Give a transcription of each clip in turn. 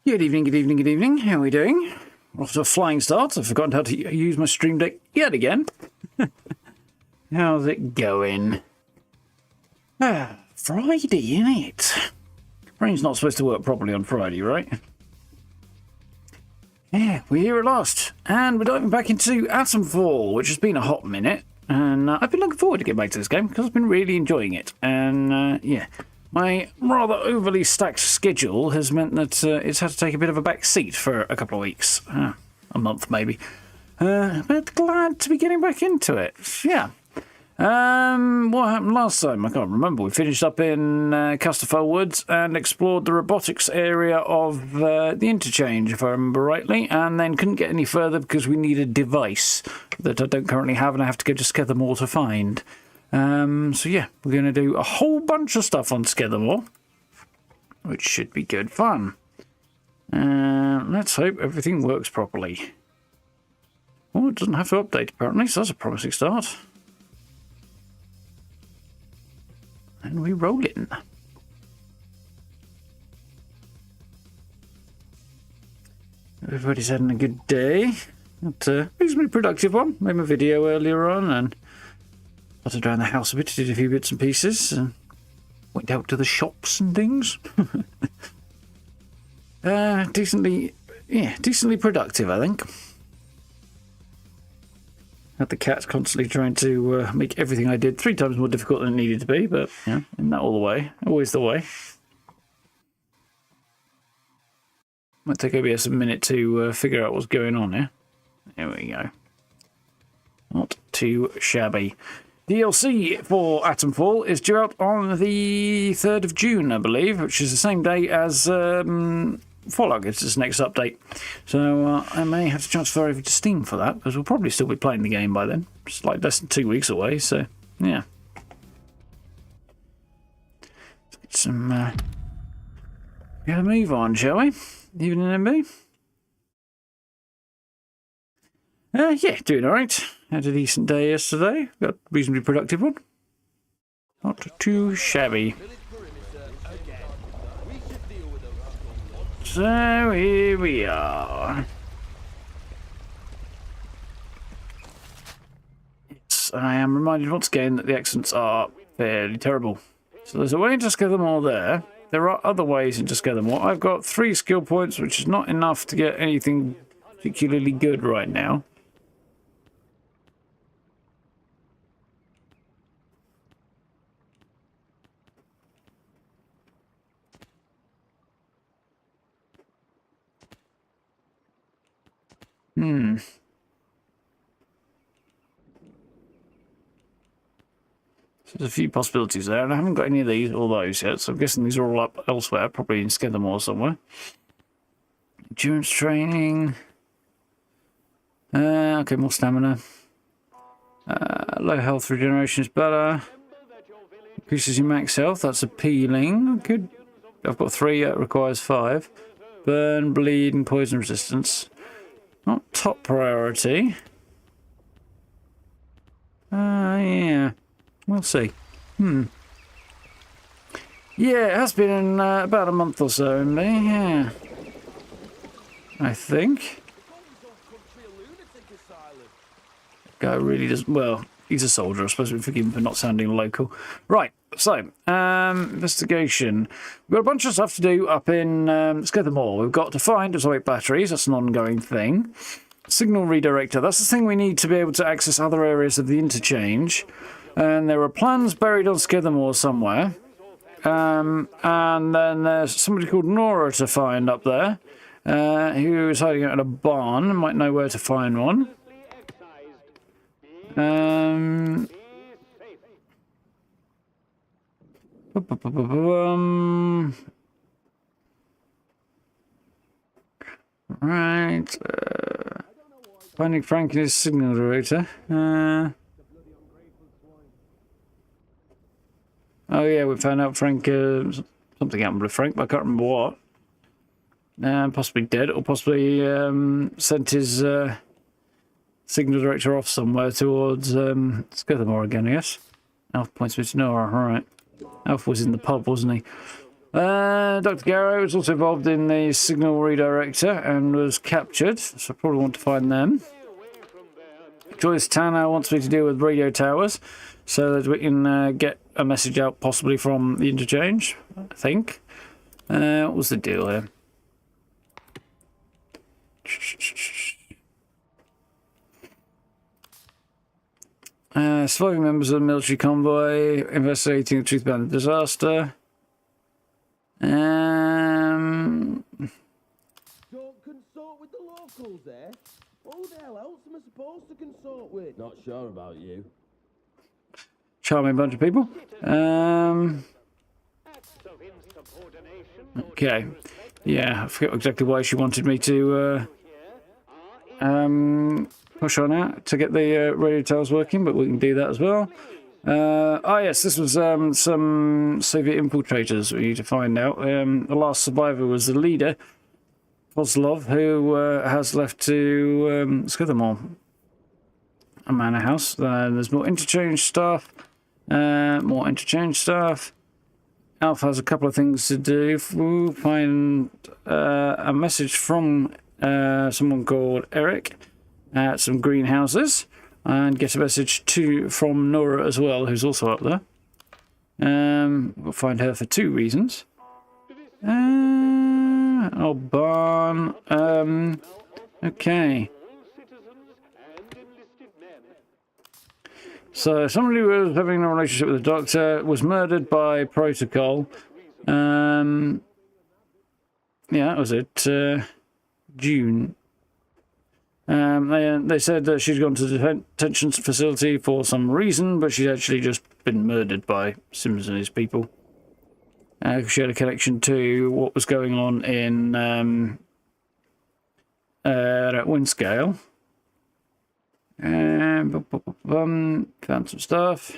Good evening, good evening, good evening. How are we doing? Off to a flying start. I've forgotten how to use my stream deck yet again. How's it going? Friday, innit? Brain's not supposed to work properly on Friday, right? Yeah, we're here at last. And we're diving back into Atomfall, which has been a hot minute. And I've been looking forward to getting back to this game because I've been really enjoying it. And yeah, my rather overly stacked schedule has meant that it's had to take a bit of a back seat for a couple of weeks. A month, maybe. But glad to be getting back into it. Yeah. What happened last time? I can't remember. We finished up in Skethermoor Woods and explored the robotics area of the interchange, if I remember rightly, and then couldn't get any further because we need a device that I don't currently have and I have to go to Skethermoor to find. So yeah, we're going to do a whole bunch of stuff on Skethermoor, which should be good fun. Let's hope everything works properly. Oh, it doesn't have to update apparently, so that's a promising start. And we roll in. Everybody's having a good day. It's a reasonably productive one. Made my video earlier on and potted around the house a bit, did a few bits and pieces. And went out to the shops and things. Decently productive, I think. Had the cats constantly trying to make everything I did 3 times more difficult than it needed to be, but yeah, isn't that all the way? Always the way. Might take OBS a minute to figure out what's going on here. There we go. Not too shabby. DLC for Atomfall is due out on the 3rd of June, I believe, which is the same day as Fallout gets its next update. So I may have to transfer over to Steam for that, because we'll probably still be playing the game by then. It's like less than 2 weeks away, so yeah. Let's get some... Gotta move on, shall we? Evening, MB? Yeah, doing alright. Had a decent day yesterday. Got a reasonably productive one. Not too shabby. So here we are. Yes, I am reminded once again that the accents are fairly terrible. So there's a way to Skethermoor there. There are other ways into Skethermoor. I've got 3 skill points, which is not enough to get anything particularly good right now. So there's a few possibilities there, and I haven't got any of these or those yet, so I'm guessing these are all up elsewhere, probably in Skethermoor somewhere. Endurance training. Okay, more stamina. Low health regeneration is better. Increases your max health, that's appealing. Good. I've got 3, it requires 5. Burn, bleed, and poison resistance. Not top priority. Yeah. We'll see. Yeah, it has been in about a month or so, yeah. I think. Guy really doesn't... Well, he's a soldier. I suppose we forgive him for not sounding local. Right, so, investigation. We've got a bunch of stuff to do up in Skethermoor. We've got to find atomic batteries. That's an ongoing thing. Signal redirector. That's the thing we need to be able to access other areas of the interchange. And there are plans buried on Skethermoor somewhere. And then there's somebody called Nora to find up there. Who is hiding out in a barn. Might know where to find one. Right. Finding Frank in his signal generator. Oh yeah, we found out Frank, something happened with Frank, but I can't remember what. Possibly dead, or possibly sent his signal director off somewhere towards Skethermoor again, I guess. Alf points me to Nora, alright. Alf was in the pub, wasn't he? Dr. Garrow was also involved in the signal redirector and was captured, so I probably want to find them. Joyce Tanner wants me to deal with radio towers so that we can get a message out possibly from the interchange, I think. What was the deal here? Surviving members of the military convoy investigating the truth behind the disaster. Don't consort with the locals, eh? Who the hell else am I supposed to consort with? Not sure about you. Charming bunch of people. Okay. Yeah, I forget exactly why she wanted me to push on out to get the radio towers working, but we can do that as well. Oh yes, this was some Soviet infiltrators we need to find out. The last survivor was the leader, Kozlov, who has left to Skethermoor, a manor house. There's more interchange stuff. Alpha has a couple of things to do. We'll find a message from someone called Eric at some greenhouses, and get a message from Nora as well, who's also up there. We'll find her for 2 reasons. Oh, barn. Okay. So somebody who was having a relationship with the Doctor was murdered by protocol. Yeah, that was it. June. They said that she'd gone to the detention facility for some reason, but she's actually just been murdered by Sims and his people. She had a connection to what was going on in at Windscale. Found some stuff.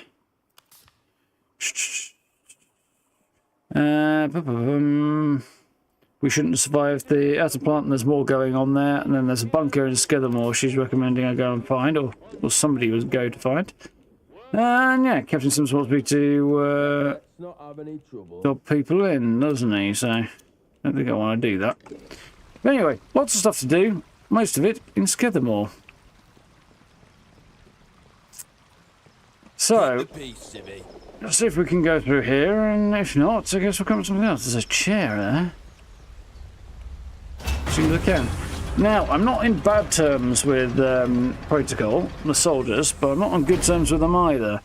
We shouldn't have survived the atom plant, and there's more going on there. And then there's a bunker in Skethermoor she's recommending I go and find, or somebody would go to find. And yeah, Captain Sims wants me to dob people in, doesn't he? So I don't think I want to do that. But anyway, lots of stuff to do. Most of it in Skethermoor. So let's see if we can go through here, and if not, I guess we'll come to something else. There's a chair there. See if I can. Now, I'm not in bad terms with Protocol, the soldiers, but I'm not on good terms with them either.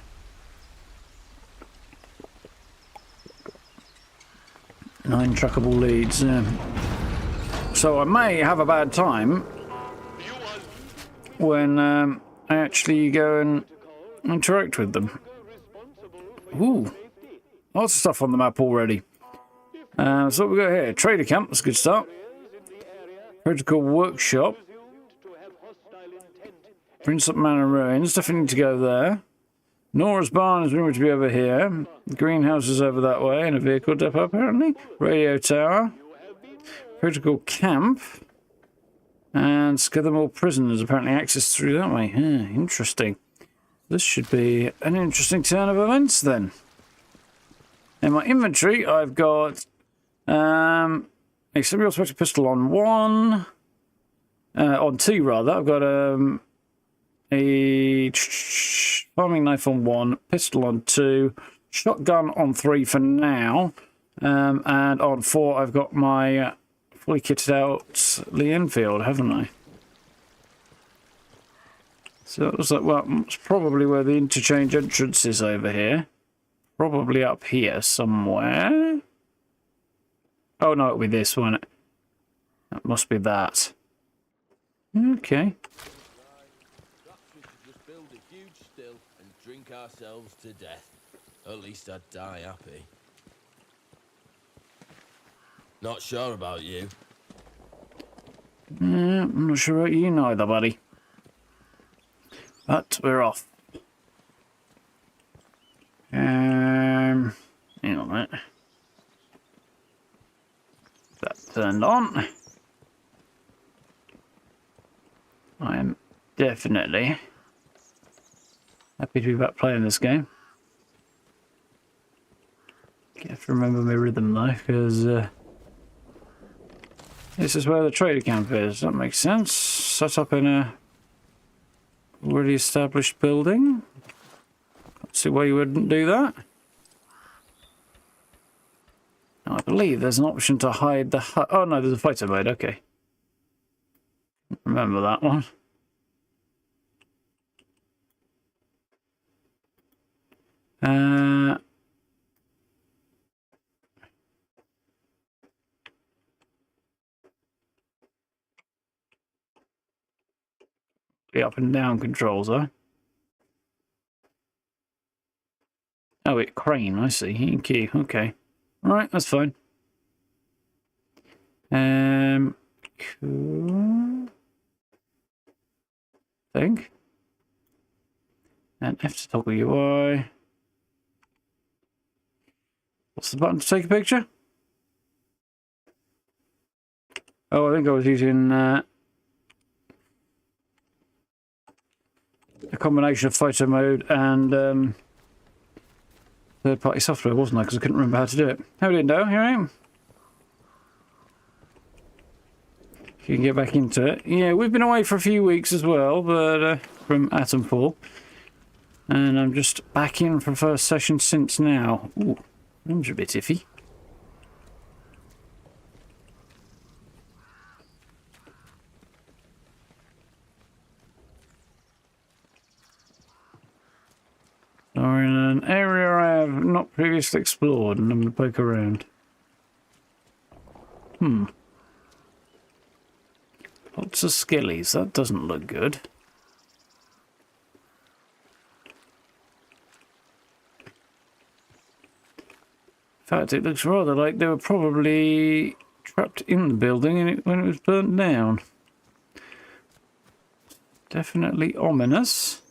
Nine trackable leads. So I may have a bad time when I actually go and interact with them. Ooh, lots of stuff on the map already. So what we got here? Trader camp, that's a good start. Protocol workshop. Princep Manor ruins, definitely need to go there. Nora's barn is rumoured to be over here. The greenhouse is over that way, and a vehicle depot apparently. Radio tower. Protocol camp. And Skethermoor prison is apparently accessed through that way. Interesting. This should be an interesting turn of events then. In my inventory, I've got a semi-automatic pistol on 1, on 2 rather. I've got a farming knife on 1, pistol on 2, shotgun on 3 for now, and on 4 I've got my fully kitted out Lee Enfield, haven't I? So it looks like, well, it's probably where the interchange entrance is over here. Probably up here somewhere. Oh no, it'll be this one. That must be that. Okay. Just build a huge still and drink ourselves to death. At least I'd die happy. Not sure about you. I'm not sure about you neither, buddy. But we're off. Hang on a minute. That turned on. I am definitely happy to be back playing this game. Get to remember my rhythm though, because this is where the trader camp is. That makes sense. Set up in a already established building. Can't see why you wouldn't do that. Now, I believe there's an option to hide the hut. Oh no, there's a fighter mode. Okay. Remember that one. The up and down controls, huh? Oh, wait, crane, I see. EQ, okay. Alright, that's fine. Cool. Think. And F to toggle UI. What's the button to take a picture? Oh, I think I was using a combination of photo mode and third-party software, wasn't I? Because I couldn't remember how to do it. How are you doing, Doe? Here I am. If you can get back into it. Yeah, we've been away for a few weeks as well, but from Atomfall. And I'm just back in for first session since now. Ooh, them's a bit iffy. So we're in an area I have not previously explored, and I'm going to poke around. Lots of skillies. That doesn't look good. In fact, it looks rather like they were probably trapped in the building when it was burnt down. Definitely ominous.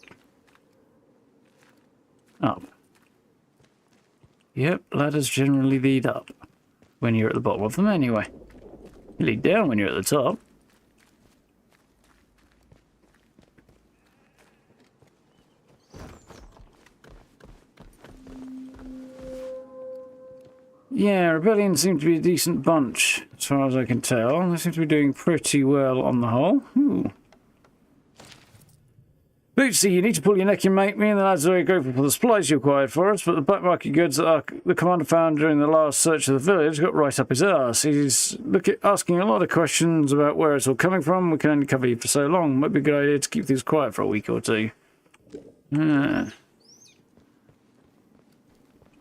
Up. Yep, ladders generally lead up when you're at the bottom of them anyway. You lead down when you're at the top. Yeah, Rebellion seem to be a decent bunch, as far as I can tell. They seem to be doing pretty well on the whole. Ooh. Bootsy, you need to pull your neck in, mate. Me and the lads are very grateful for the supplies you acquired for us, but the black market goods that the commander found during the last search of the village got right up his arse. He's asking a lot of questions about where it's all coming from. We can only cover you for so long. Might be a good idea to keep things quiet for a week or two.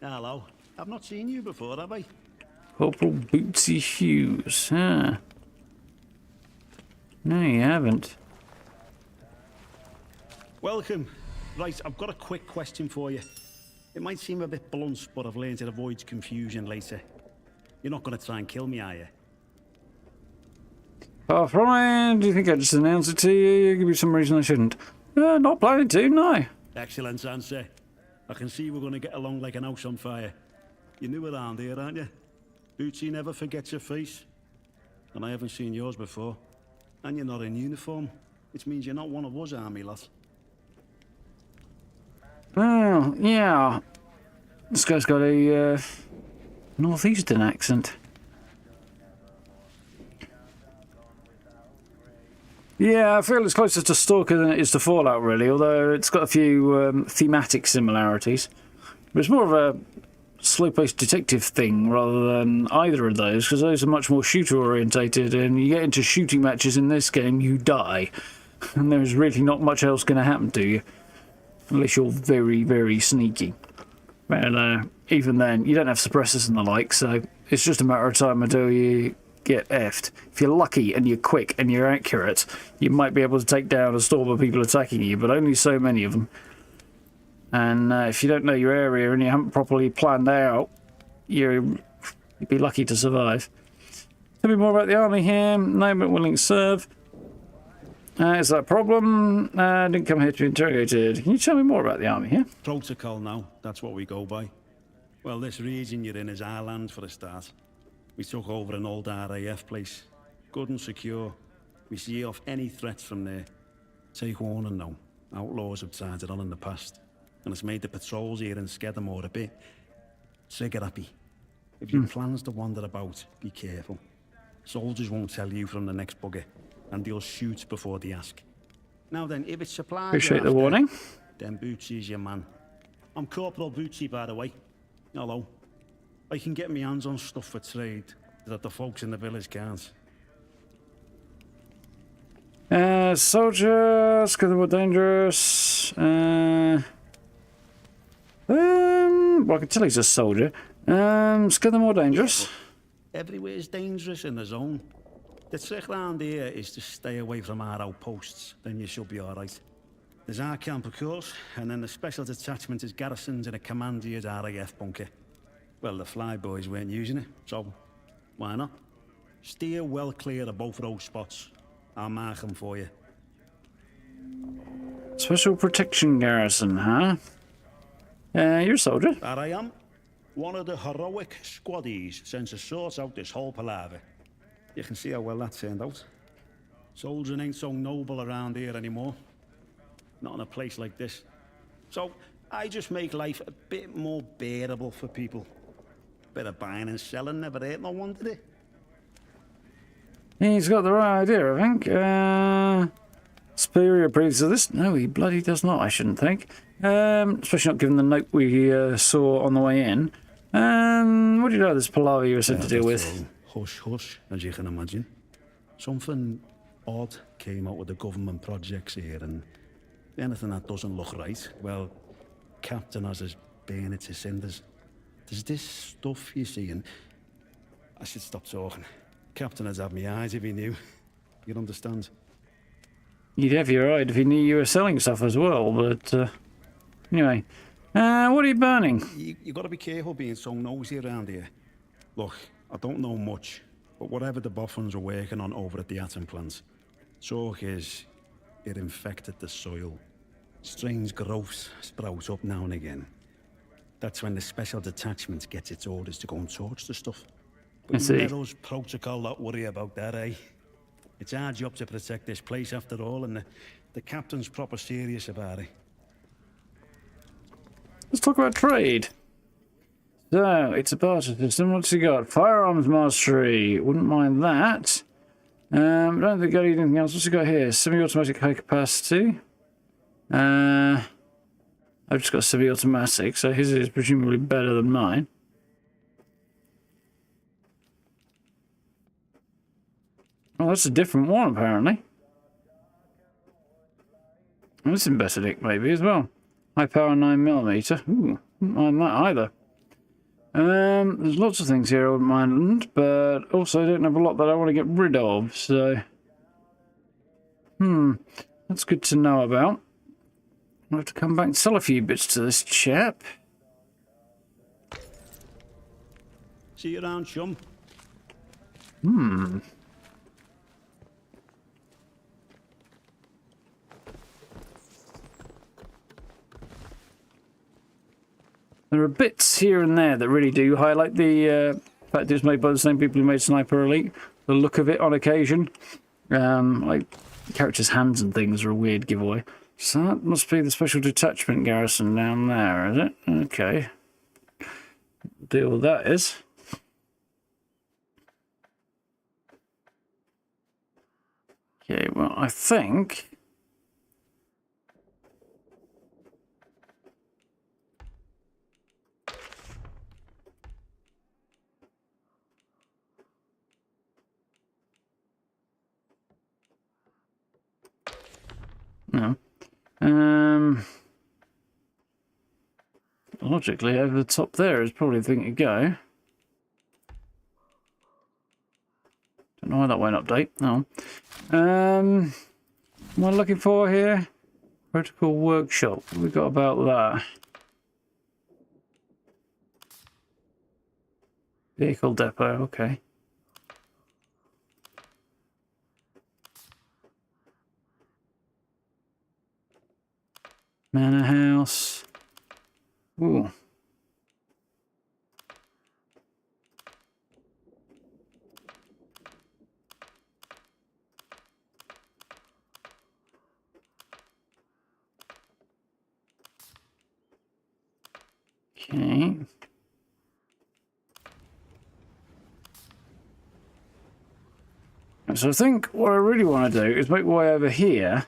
Hello. I've not seen you before, have I? Corporal Bootsy Hughes. No, you haven't. Welcome. Right, I've got a quick question for you. It might seem a bit blunt, but I've learned it avoids confusion later. You're not going to try and kill me, are you? Oh, Brian, do you think I'd just announce it to you? Give you some reason I shouldn't. Not planning to, no. Excellent answer. I can see we're going to get along like an house on fire. You're new around here, aren't you? Bootsy never forgets your face. And I haven't seen yours before. And you're not in uniform, which means you're not one of us army lot. Well, yeah. This guy's got a northeastern accent. Yeah, I feel it's closer to Stalker than it is to Fallout, really, although it's got a few thematic similarities. But it's more of a slow-paced detective thing rather than either of those, because those are much more shooter-orientated, and you get into shooting matches in this game, you die. And there's really not much else going to happen to you. Unless you're very, very sneaky. And even then, you don't have suppressors and the like, so it's just a matter of time until you get effed. If you're lucky and you're quick and you're accurate, you might be able to take down a storm of people attacking you, but only so many of them. And if you don't know your area and you haven't properly planned out, you'd be lucky to survive. Tell me more about the army here. No, but willing to serve. Is that a problem? Didn't come here to be interrogated. Can you tell me more about the army here? Protocol now, that's what we go by. Well, this region you're in is our land for a start. We took over an old RAF place. Good and secure. We see off any threats from there. Take warning now. Outlaws have tried it on in the past. And it's made the patrols here in Skethermoor a bit trigger-happy. If your plans to wander about, be careful. Soldiers won't tell you from the next bugger, and they'll shoot before they ask. Now then, if it's supplies Appreciate you're the after, warning. then Bootsy's your man. I'm Corporal Bootsy, by the way. Hello. I can get my hands on stuff for trade that the folks in the village can't. Soldier, Skethermoor dangerous. Well, I can tell he's a soldier. Skethermoor dangerous. Everywhere's dangerous in the zone. The trick round here is to stay away from our outposts, then you should be alright. There's our camp, of course, and then the special detachment is garrisoned in a commander's RAF bunker. Well, the flyboys weren't using it, so why not? Steer well clear of both of those spots. I'll mark them for you. Special protection garrison, huh? You're a soldier. There I am. One of the heroic squaddies sent to sort out this whole palaver. You can see how well that turned out. Soldiering ain't so noble around here anymore. Not in a place like this. So, I just make life a bit more bearable for people. Bit of buying and selling never hurt no one, did it? He's got the right idea, I think. Superior approves of this? No, he bloody does not, I shouldn't think. Especially not given the note we saw on the way in. What do you know of this palaver you were sent to deal with? Hush, hush, as you can imagine. Something odd came out with the government projects here, and anything that doesn't look right, well, Captain has us burn it to cinders. There's this stuff you see, and I should stop talking. Captain would have me eyes if he knew. You'd understand. You'd have your eye if he knew you were selling stuff as well, but anyway. What are you burning? You got to be careful being so nosy around here. Look, I don't know much, but whatever the boffins are working on over at the Atom Plant, talk is it infected the soil. Strange growths sprout up now and again. That's when the special detachment gets its orders to go and torch the stuff. But I see. let us protocol not worry about that, eh? It's our job to protect this place after all, and the captain's proper serious about it. Let's talk about trade. So, it's a barter system. What's he got? Firearms mastery. Wouldn't mind that. I don't think I got anything else. What's he got here? Semi-automatic high capacity. I've just got semi-automatic, so his is presumably better than mine. Oh, that's a different one, apparently. And this is better nick, maybe, as well. High power 9mm. Ooh, wouldn't mind that either. There's lots of things here I wouldn't mind, but also I don't have a lot that I want to get rid of, so... That's good to know about. I'll have to come back and sell a few bits to this chap. See you around, chum. There are bits here and there that really do highlight the fact it's made by the same people who made Sniper Elite. The look of it on occasion. Like, the characters' hands and things are a weird giveaway. So that must be the special detachment garrison down there, is it? Okay. Deal with that is. Okay, well, I think... No. Logically, over the top there is probably the thing to go. Don't know why that won't update. No. What am I looking for here? Protocol workshop. What have we got about that? Vehicle depot, okay. Manor house. Ooh. Okay. So I think what I really want to do is make my way over here.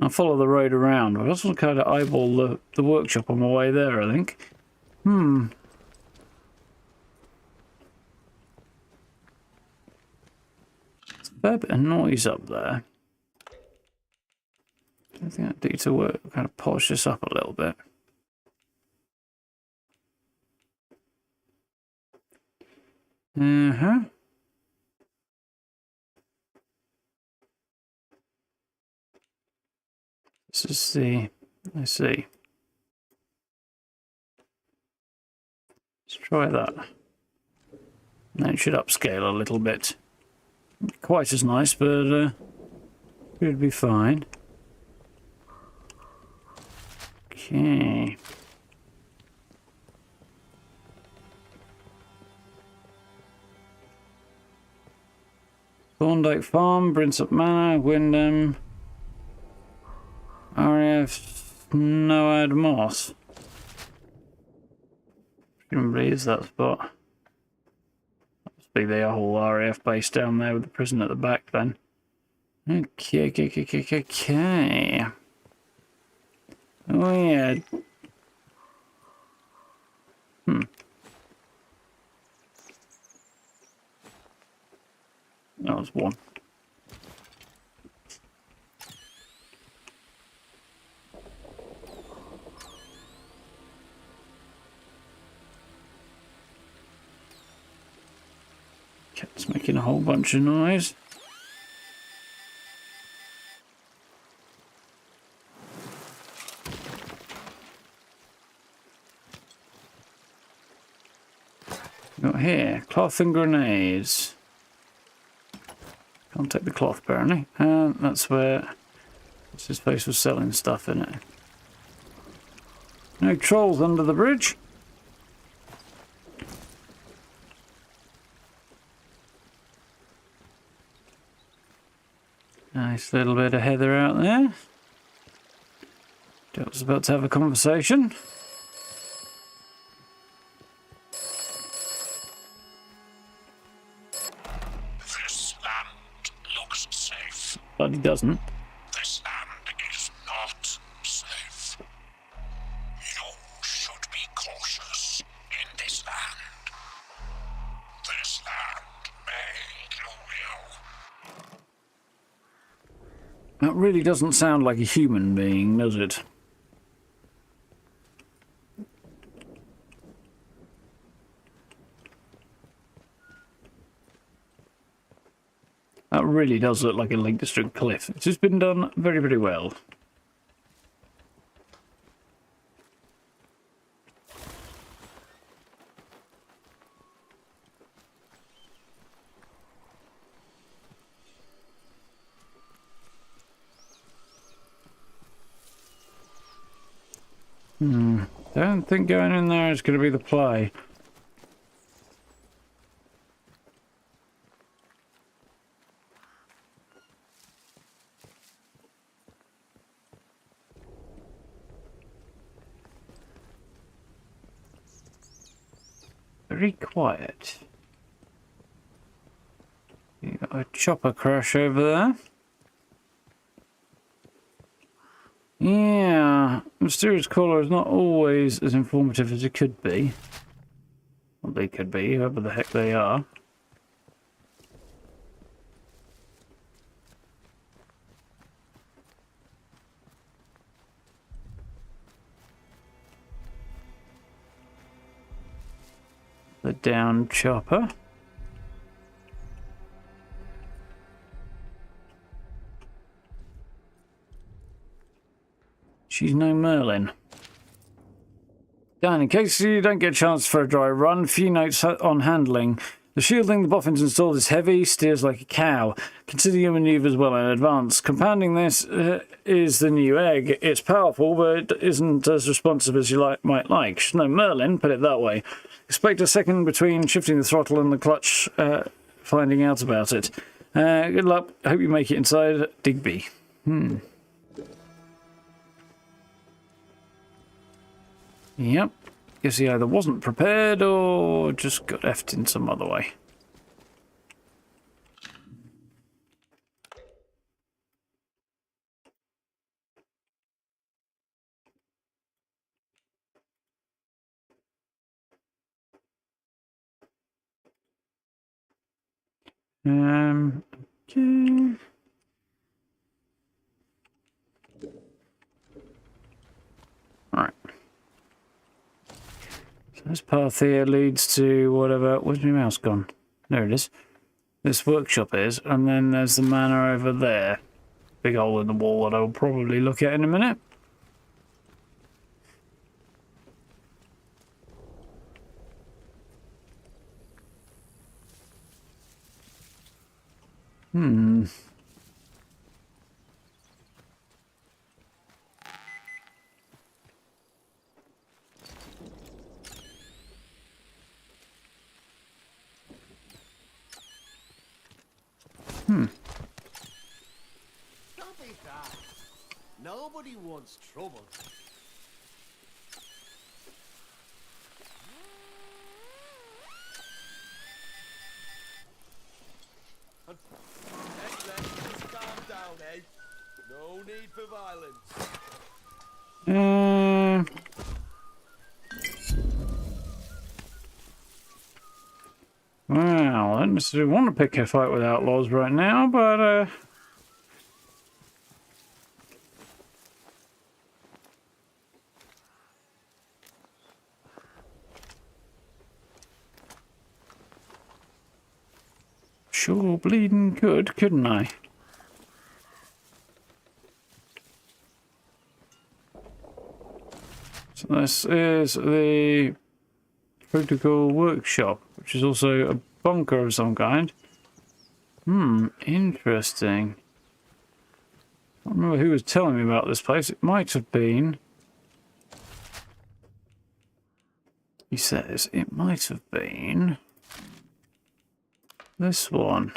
I'll follow the road around. But I also want to kind of eyeball the workshop on my way there, I think. There's a fair bit of noise up there. I think I need to work, kind of polish this up a little bit. This is the, let's see. Let's try that. That should upscale a little bit. Not quite as nice, but should be fine. Okay. Thorndyke Farm, Brinsup Manor, Wyndham, RAF Noad Moss. Presumably is that spot. That must be the whole RAF base down there with the prison at the back then. Okay. Oh yeah. That was one. Cat's making a whole bunch of noise. Got here, cloth and grenades. Can't take the cloth apparently. And that's where this place was selling stuff in it. No trolls under the bridge. Nice little bit of heather out there. I was about to have a conversation. This land looks safe. But he doesn't. This land is not safe. You should be cautious in this land. This land may kill you. That really doesn't sound like a human being, does it? That really does look like a Lake District cliff. It's just been done very, very well. Don't think going in there is going to be the play. Very quiet. You got a chopper crash over there. Yeah, mysterious caller is not always as informative as it could be. Well, they could be, whoever the heck they are. The down chopper. She's no Merlin. Dan, in case you don't get a chance for a dry run, few notes on handling. The shielding the boffins installed is heavy, steers like a cow. Consider your manoeuvres well in advance. Compounding this is the new egg. It's powerful, but it isn't as responsive as you might like. She's no Merlin, put it that way. Expect a second between shifting the throttle and the clutch, finding out about it. Good luck. Hope you make it inside Digby. Yep. Guess he either wasn't prepared or just got effed in some other way. Okay. Alright. So this path here leads to whatever. Where's my mouse gone? There it is. This workshop is, and then there's the manor over there. Big hole in the wall that I'll probably look at in a minute. Hmm. Don't be daft. Nobody wants trouble. Hey, let's just calm down, eh? No need for violence. Well, I don't necessarily want to pick a fight with outlaws right now, but sure bleeding could, couldn't I? So this is the protocol workshop, which is also a bunker of some kind. Interesting. I don't remember who was telling me about this place. It might have been... He says it might have been... this one.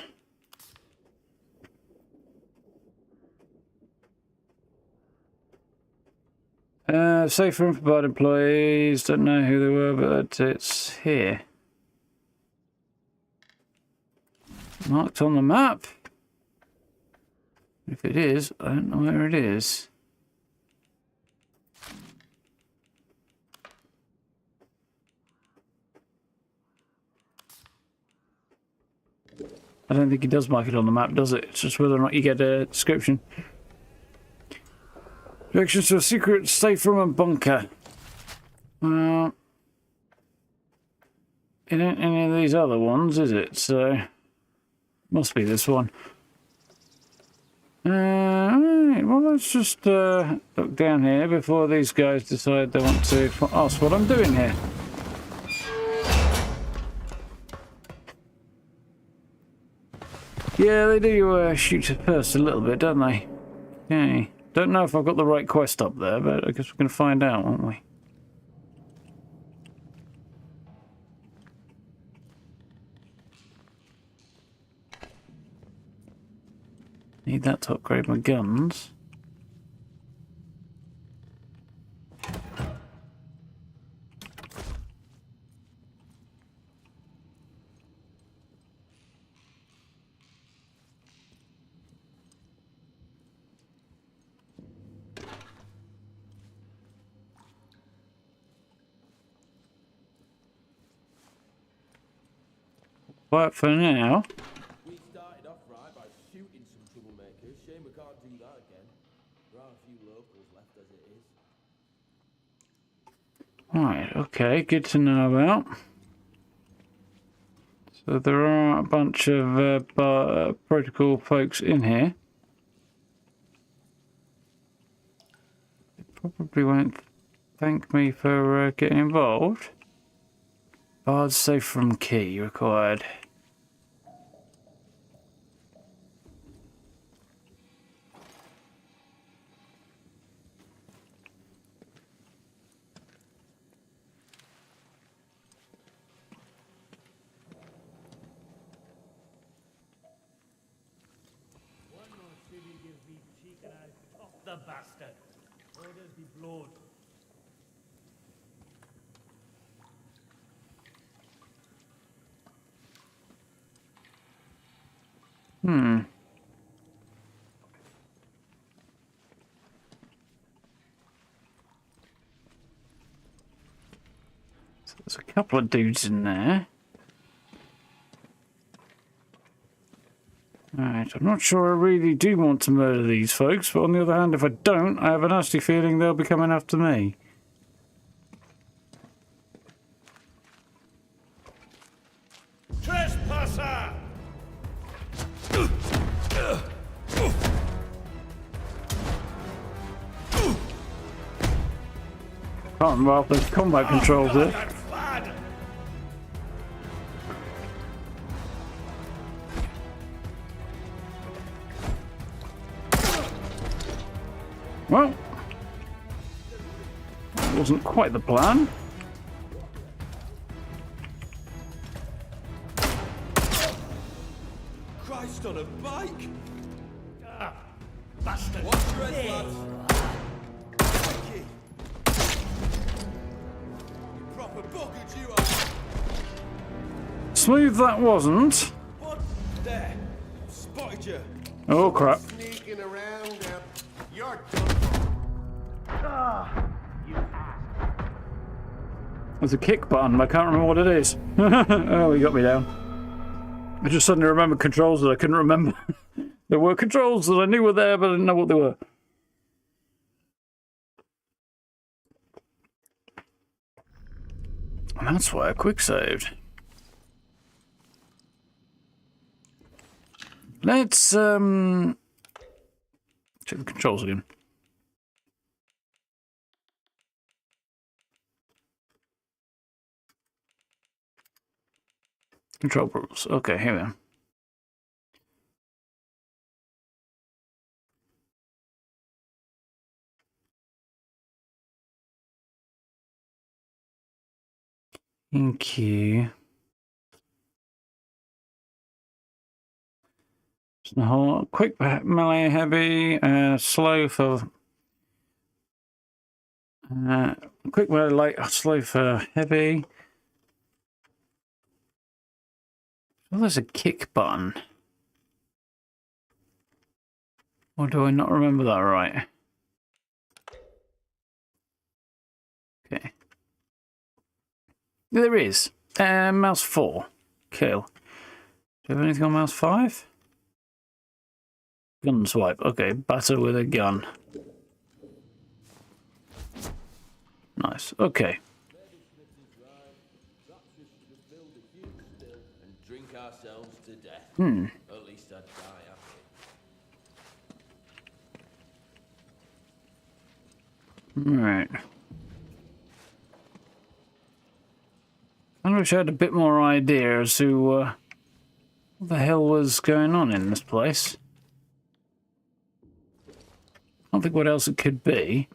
Safe room for bad employees. Don't know who they were, but it's here. Marked on the map. If it is, I don't know where it is. I don't think it does mark it on the map, does it? It's just whether or not you get a description. Directions to a secret safe room and bunker. Well, it ain't any of these other ones, is it? So, must be this one. Alright, well, let's just look down here before these guys decide they want to ask what I'm doing here. Yeah, they do shoot at first a little bit, don't they? Okay. Don't know if I've got the right quest up there, but I guess we're going to find out, aren't we? Need that to upgrade my guns. But for now... We started off right by shooting some troublemakers. Shame we can't do that again. There are a few locals left as it is. Right, okay, good to know about. So there are a bunch of protocol folks in here. They probably won't thank me for getting involved. Bard safe room key required. The bastard. Orders be blowed. So there's a couple of dudes in there. I'm not sure I really do want to murder these folks, but on the other hand, if I don't, I have a nasty feeling they'll be coming after me. Trespasser! Can't remember if there's combat controls there. Well, that wasn't quite the plan. Christ on a bike! Bastard! Watch your head, lads! Crikey. You proper buggered, you are! Smooth that wasn't. What? There! Spotted you! Oh crap. Sneaking around out. You're done. There's a kick button, but I can't remember what it is. Oh, he got me down. I just suddenly remembered controls that I couldn't remember. There were controls that I knew were there, but I didn't know what they were. And that's why I quick saved. Let's check the controls again. Control rules. Okay, here we are. Thank you. So, quick melee heavy, slow for quick melee light, slow for heavy. Oh, there's a kick button. Or do I not remember that right? Okay. There is. Mouse 4. Kill. Do you have anything on mouse 5? Gun swipe. Okay, batter with a gun. Nice. Okay. Drink ourselves to death. At least I'd die happy. Right. I wish I had a bit more idea as to what the hell was going on in this place. I don't think what else it could be.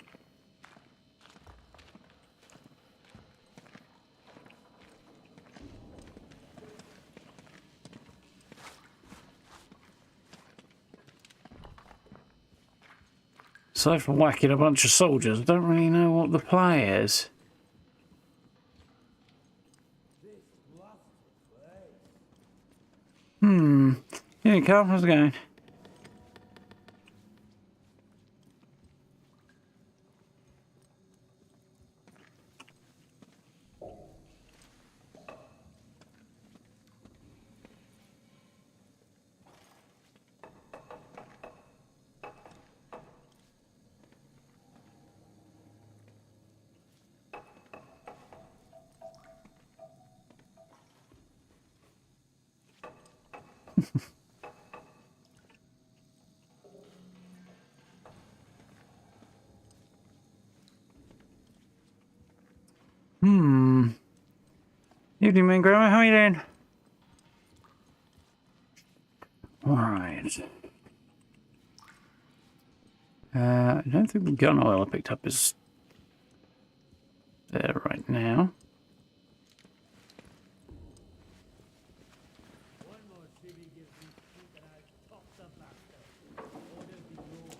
Aside from whacking a bunch of soldiers, I don't really know what the play is. Here, Carl, how's it going? Evening, man, Grandma. How are you doing? Alright. I don't think the gun oil I picked up is there right now. One more city gives me sleep and I top the bastard. Orders be blown.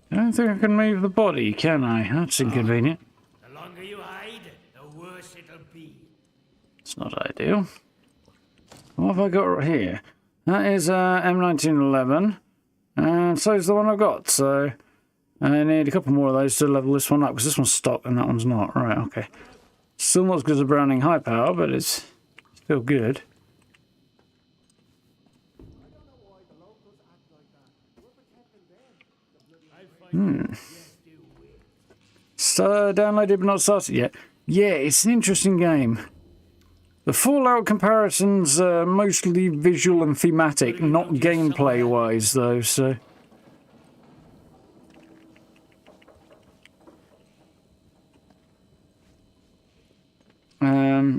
I don't think I can move the body, can I? That's inconvenient. The longer you hide, the worse it'll be. It's not ideal. What have I got right here? That is M1911. And so is the one I've got. So I need a couple more of those to level this one up, because this one's stock and that one's not. Right, okay. Still not as good as a Browning high power, but it's still good. So downloaded but not started yet. Yeah, it's an interesting game. The Fallout comparisons are mostly visual and thematic, not gameplay wise though, so.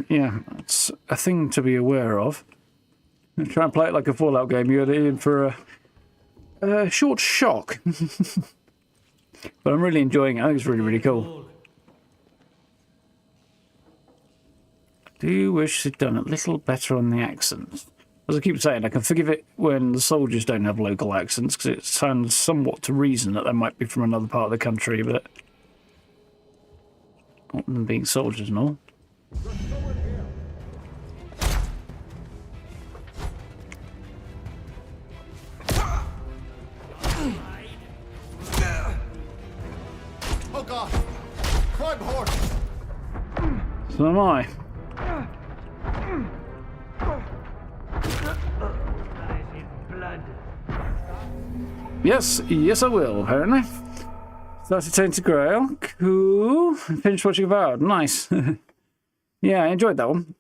Yeah, it's a thing to be aware of. Try and play it like a Fallout game, you're in for a short shock. But I'm really enjoying it. I think it's really, really cool. I do wish they'd done a little better on the accents. As I keep saying, I can forgive it when the soldiers don't have local accents, because it sounds somewhat to reason that they might be from another part of the country, but not them being soldiers and all. Oh God! Climb horse! So am I. Yes, yes I will, apparently. Started Tainted Grail. Cool. Finished watching Avowed. Nice. Yeah, I enjoyed that one.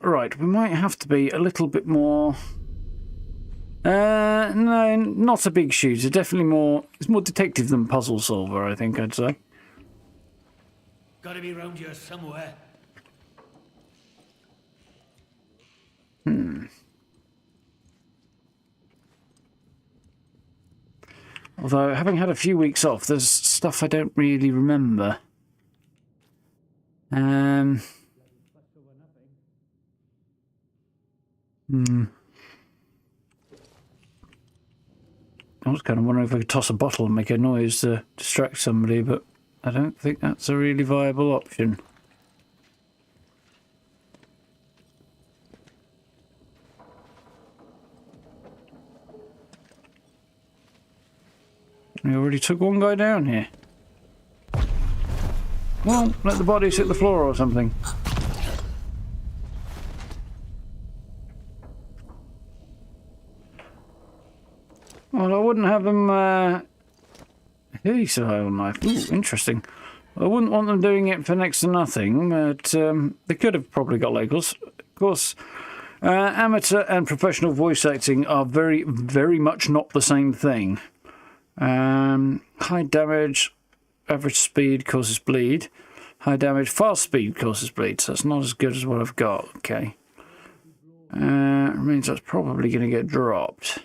Right, we might have to be a little bit more... no, not a big shooter. Definitely more... It's more detective than puzzle solver, I think I'd say. Gotta be round here somewhere. Although, having had a few weeks off, there's stuff I don't really remember. I was kind of wondering if I could toss a bottle and make a noise to distract somebody, but I don't think that's a really viable option. We already took one guy down here. Well, let the bodies hit the floor or something. Well, I wouldn't have them hey, survival knife. Ooh, interesting. I wouldn't want them doing it for next to nothing, but they could have probably got locals. Of course, amateur and professional voice acting are very, very much not the same thing. High damage, average speed causes bleed. High damage, fast speed causes bleed, so that's not as good as what I've got. Okay. Means that's probably going to get dropped.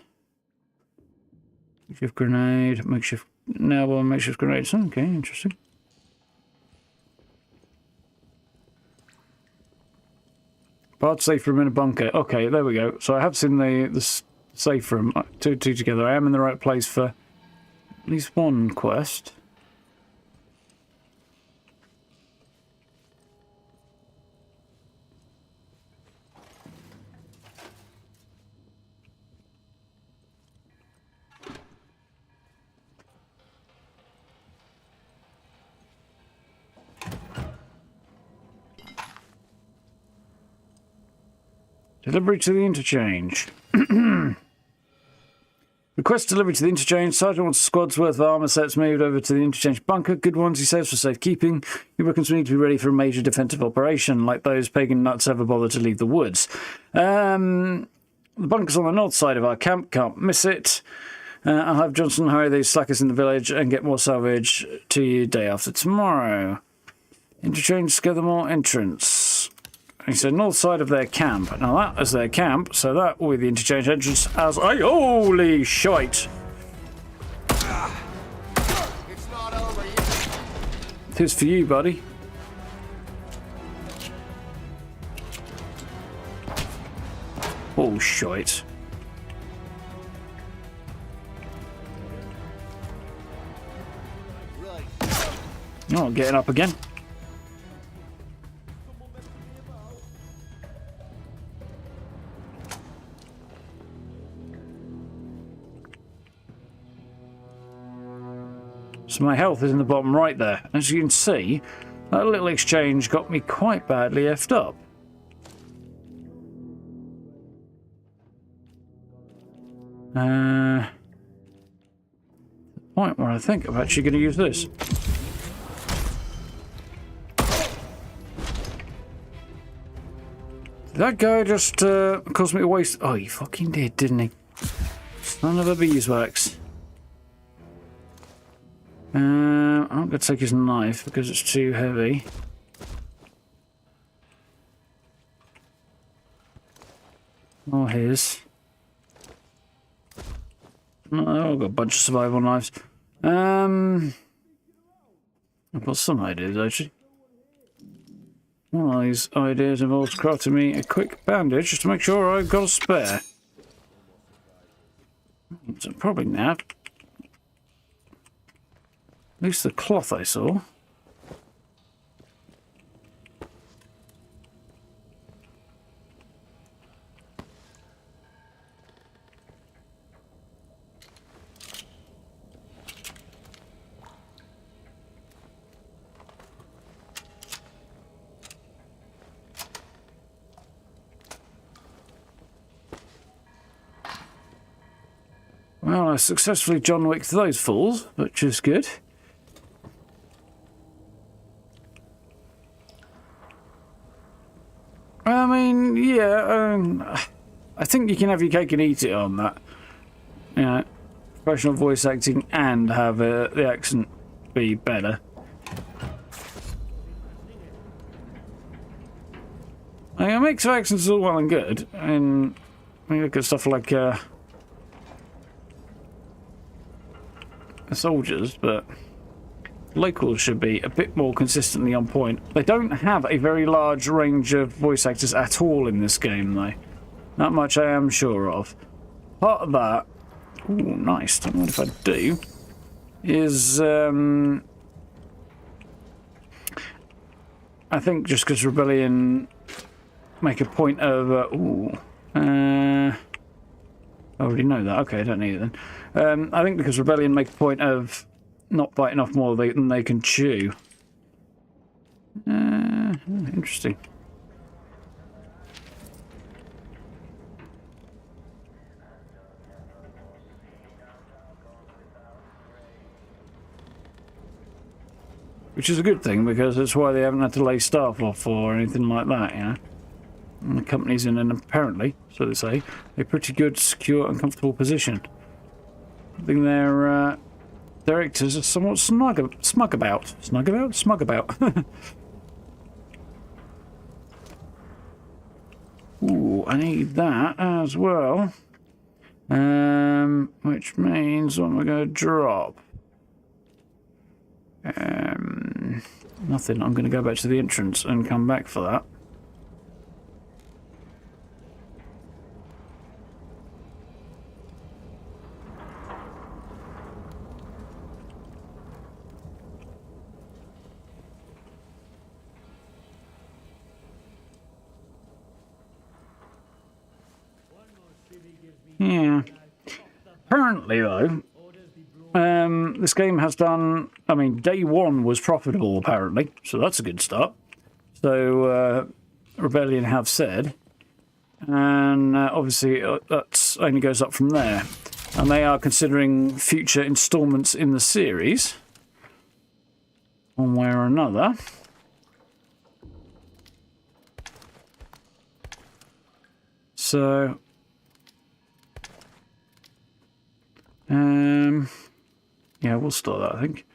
Makeshift grenade, makeshift nail bomb, makeshift grenades. Okay, interesting. Part safe room in a bunker. Okay, there we go. So I have seen the safe room. Two together. I am in the right place for at least one quest. Delivery to the interchange. Request delivery to the interchange. Sergeant wants a squad's worth of armour sets moved over to the interchange bunker. Good ones, he says, for safekeeping. He reckons we need to be ready for a major defensive operation, like those pagan nuts ever bother to leave the woods. The bunker's on the north side of our camp. Can't miss it. I'll have Johnson hurry these slackers in the village and get more salvage to you day after tomorrow. Interchange Skethermoor entrance. He said north side of their camp. Now that is their camp, so that will be the interchange entrance as a holy shite. It's not over yet. It is for you, buddy. Oh shite. Right. Oh, getting up again. So my health is in the bottom right there. As you can see, that little exchange got me quite badly effed up. The point where I think I'm actually going to use this. Did that guy just caused me to waste? Oh, he fucking did, didn't he? Son of a beeswax. I'm not going to take his knife because it's too heavy. Or his. No, I've got a bunch of survival knives. I've got some ideas actually. One of these ideas involves crafting me a quick bandage just to make sure I've got a spare. So probably not. At least the cloth I saw. Well, I successfully John Wicked those fools, which is good. I mean, yeah, I think you can have your cake and eat it on that. You know, professional voice acting and have the accent be better. I mean, a mix of accents is all well and good. And when you look at stuff like soldiers, but locals should be a bit more consistently on point. They don't have a very large range of voice actors at all in this game, though. That much I am sure of. Part of that, ooh, nice. Don't know what if I do. Is I think just because Rebellion make a point of I already know that. Okay, I don't need it then. I think because Rebellion make a point of not biting off more than they can chew. Interesting. Which is a good thing, because that's why they haven't had to lay staff off or anything like that, you know. And the company's in an, apparently, so they say, a pretty good, secure and comfortable position. I think their directors are somewhat smug about. Smug about. Ooh, I need that as well. Which means what am I going to drop? Nothing. I'm going to go back to the entrance and come back for that. Yeah. Apparently, though, this game has done... I mean, day one was profitable, apparently, so that's a good start. So, Rebellion have said. And obviously, that only goes up from there. And they are considering future installments in the series. One way or another. So... yeah, we'll start that, I think.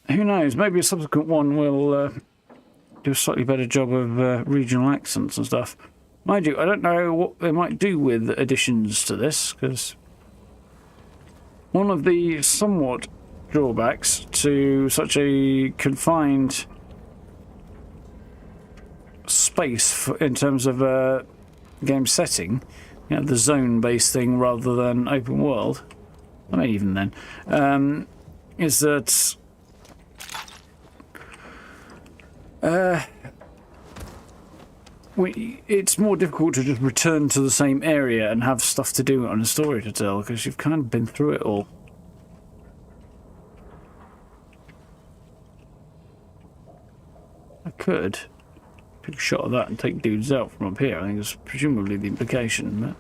Who knows? Maybe a subsequent one will do a slightly better job of regional accents and stuff. Mind you, I don't know what they might do with additions to this, because one of the somewhat drawbacks to such a confined space in terms of game setting, you know, the zone-based thing rather than open world, I mean, even then, is that it's more difficult to just return to the same area and have stuff to do and a story to tell, because you've kind of been through it all. could take a shot of that and take dudes out from up here. I think that's presumably the implication, but...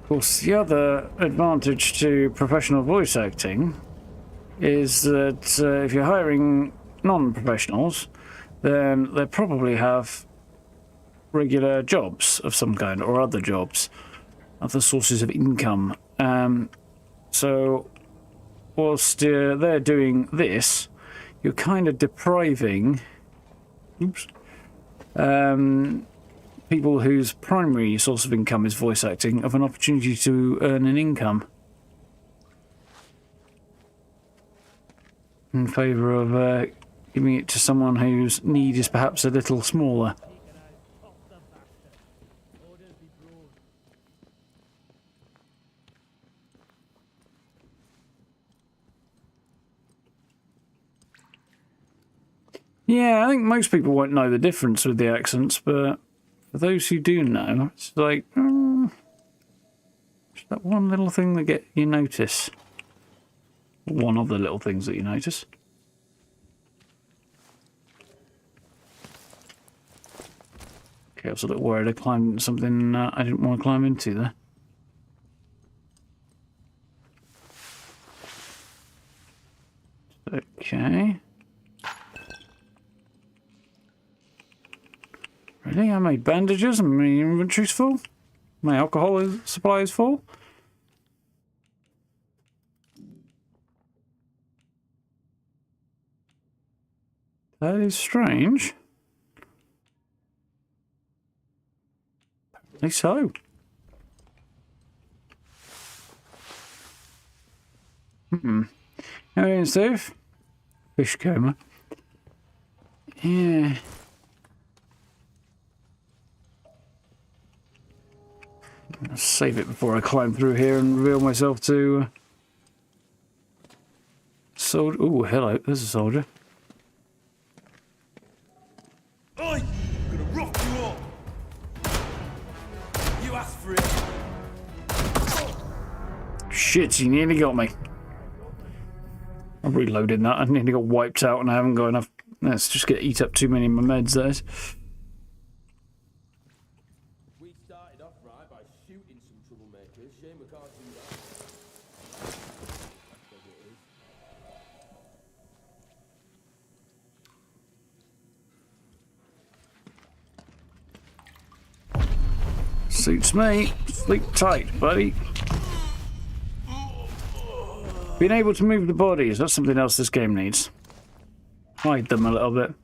Of course, the other advantage to professional voice acting is that if you're hiring non-professionals, then they probably have regular jobs of some kind or other jobs, other sources of income. So whilst they're doing this, you're kind of depriving people whose primary source of income is voice acting of an opportunity to earn an income in favour of giving it to someone whose need is perhaps a little smaller. Yeah, I think most people won't know the difference with the accents, but for those who do know, it's like just that one little thing that you notice. One of the little things that you notice. Okay, I was a little worried I climbed into something I didn't want to climb into there. Okay. Really? I made bandages and my inventory's full? My alcohol supply is full? That is strange. Apparently so. How are you, Steve? Fish coma. Yeah. I'll save it before I climb through here and reveal myself to soldier. Oh, hello. There's a soldier. Oi! I'm gonna rough you up! You asked for it! Shit, he nearly got me. I'm reloading that. I nearly got wiped out and I haven't got enough. Let's just eat up too many of my meds, that is. We started off right by shooting some troublemakers. Shame we can't do that. Suits me. Sleep tight, buddy. Being able to move the bodies, that's something else this game needs. Hide them a little bit.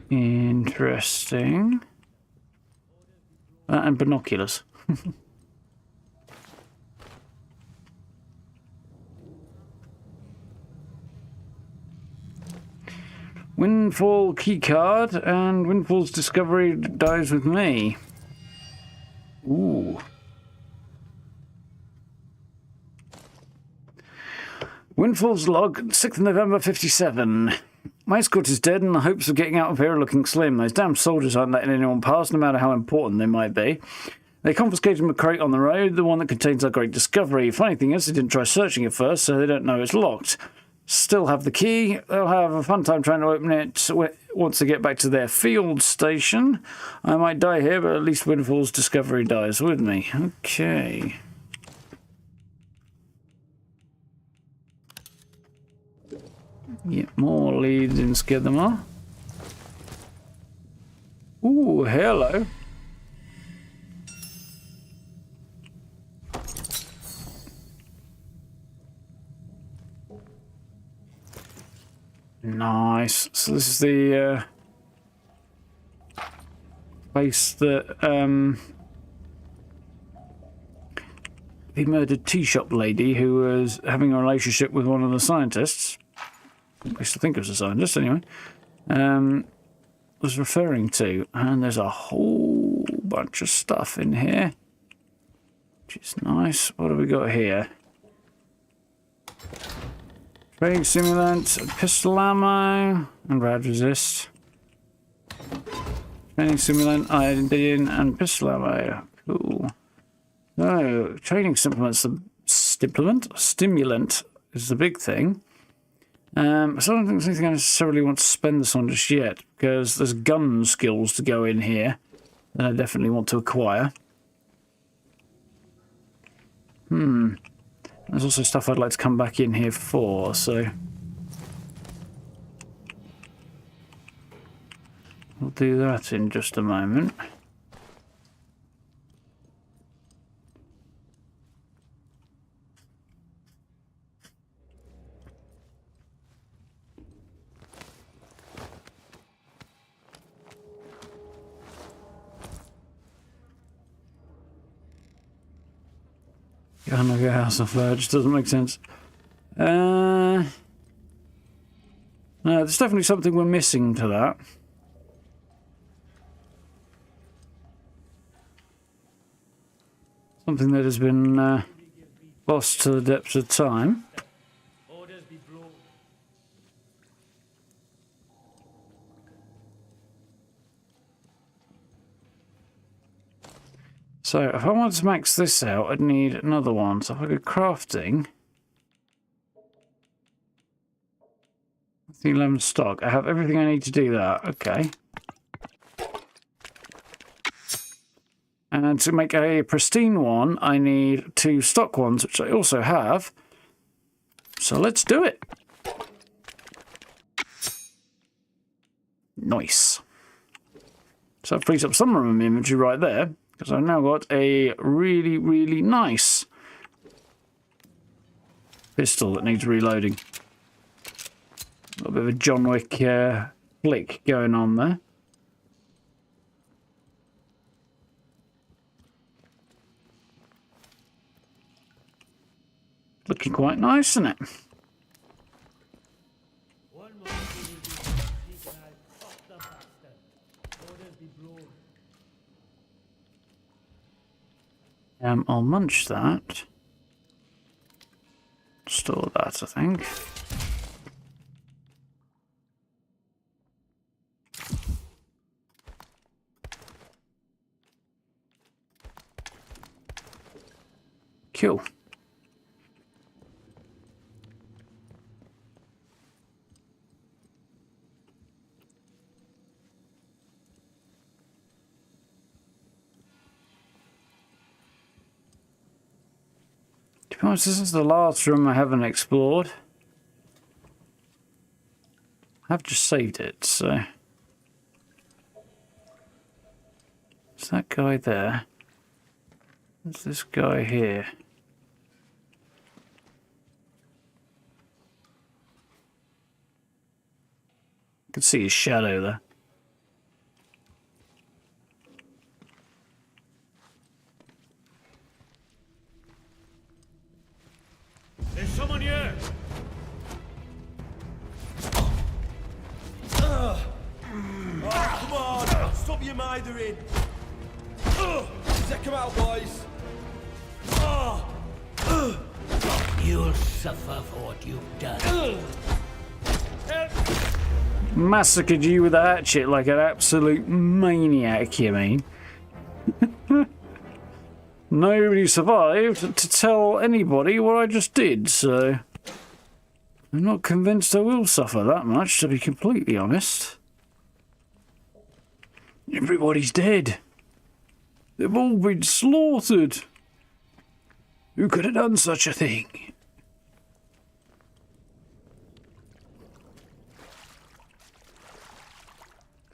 Interesting. And binoculars. Windfall keycard and Windfall's discovery dies with me. Ooh. Windfall's log, 6th November 57. My escort is dead and the hopes of getting out of here are looking slim. Those damn soldiers aren't letting anyone pass, no matter how important they might be. They confiscated a crate on the road, the one that contains our great discovery. Funny thing is, they didn't try searching it first, so they don't know it's locked. Still have the key. They'll have a fun time trying to open it once they get back to their field station. I might die here, but at least Windfall's discovery dies with me. Okay. Yeah, more leads in Skethermoor. Ooh, hello. Nice. So this is the place that the murdered tea shop lady who was having a relationship with one of the scientists, at least I think it was a scientist anyway, was referring to. And there's a whole bunch of stuff in here, which is nice. What have we got here? Training simulant, pistol ammo, and rad resist. Training simulant, iodine, and pistol ammo. Cool. So, training supplements, stimulant is the big thing. So I don't think I necessarily want to spend this on just yet, because there's gun skills to go in here that I definitely want to acquire. There's also stuff I'd like to come back in here for, so we'll do that in just a moment. Gun House of Verge doesn't make sense. No, there's definitely something we're missing to that. Something that has been lost to the depths of time. Orders be blown. So, if I wanted to max this out, I'd need another one. So if I go crafting, 11 stock. I have everything I need to do that. Okay. And to make a pristine one, I need 2 stock ones, which I also have. So let's do it. Nice. So that frees up some room in my inventory right there, because I've now got a really, really nice pistol that needs reloading. A little bit of a John Wick flick going on there. Looking quite nice, isn't it? One more thing will be cheek and I'll pop the bastard. Orders be blown. I'll munch that. Store that, I think. Cool. To be honest, this is the last room I haven't explored. I've just saved it, so... Is that guy there? There's this guy here. I can see his shadow there. There's someone here! Come on! Stop your mithering! Check him out, boys! You'll suffer for what you've done. Massacred you with a hatchet like an absolute maniac, you mean? Nobody survived to tell anybody what I just did, so... I'm not convinced I will suffer that much, to be completely honest. Everybody's dead. They've all been slaughtered. Who could have done such a thing?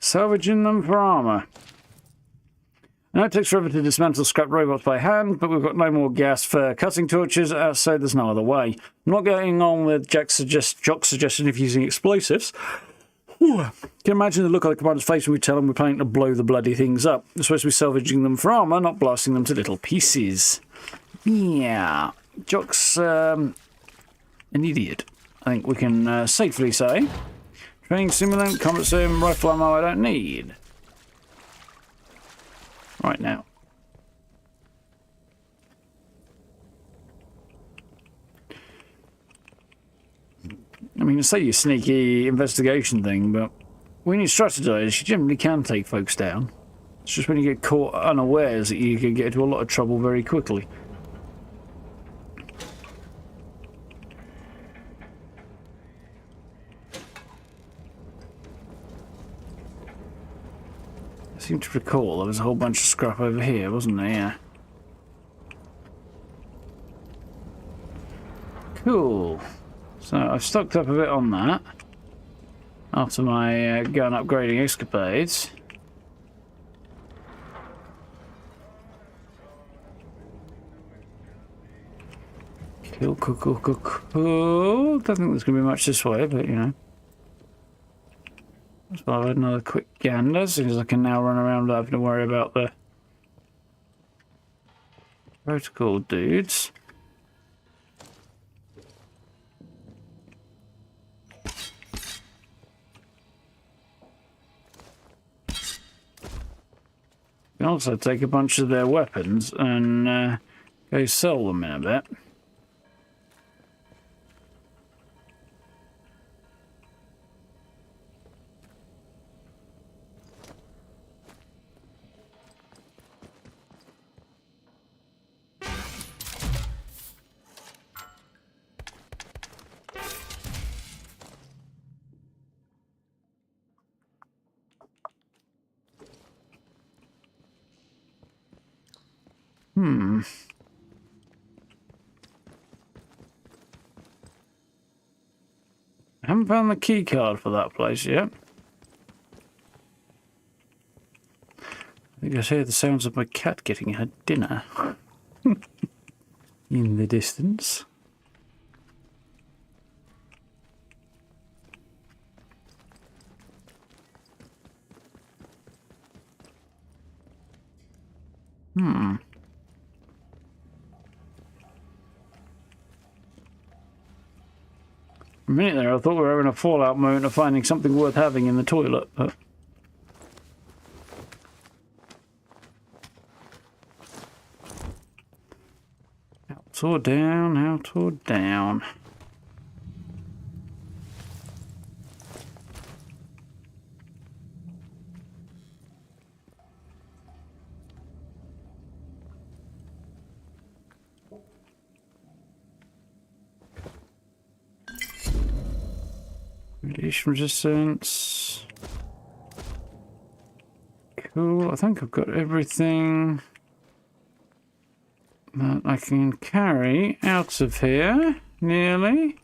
Salvaging them for armour. I know it takes forever to dismantle scrap robots by hand, but we've got no more gas for cutting torches, so there's no other way. I'm not going on with Jock's suggestion of using explosives. Whew. Can imagine the look on the commander's face when we tell him we're planning to blow the bloody things up. We're supposed to be salvaging them for armour, not blasting them to little pieces. Yeah, Jock's an idiot. I think we can safely say. Training simulant, combat sim, rifle ammo I don't need. Right now. I mean, I say your sneaky investigation thing, but when you strategize, you generally can take folks down. It's just when you get caught unawares that you can get into a lot of trouble very quickly. I seem to recall there was a whole bunch of scrap over here, wasn't there? Yeah. Cool. So I've stocked up a bit on that after my gun upgrading escapades. Cool. Don't think there's going to be much this way, but you know. So I've had another quick gander, as soon as I can now run around without having to worry about the protocol dudes. You can also take a bunch of their weapons and go sell them in a bit. I haven't found the key card for that place yet. I think I hear the sounds of my cat getting her dinner in the distance. A minute there, I thought we were having a fallout moment of finding something worth having in the toilet, but... Out or down, out or down. Radiation resistance. Cool. I think I've got everything that I can carry out of here, nearly.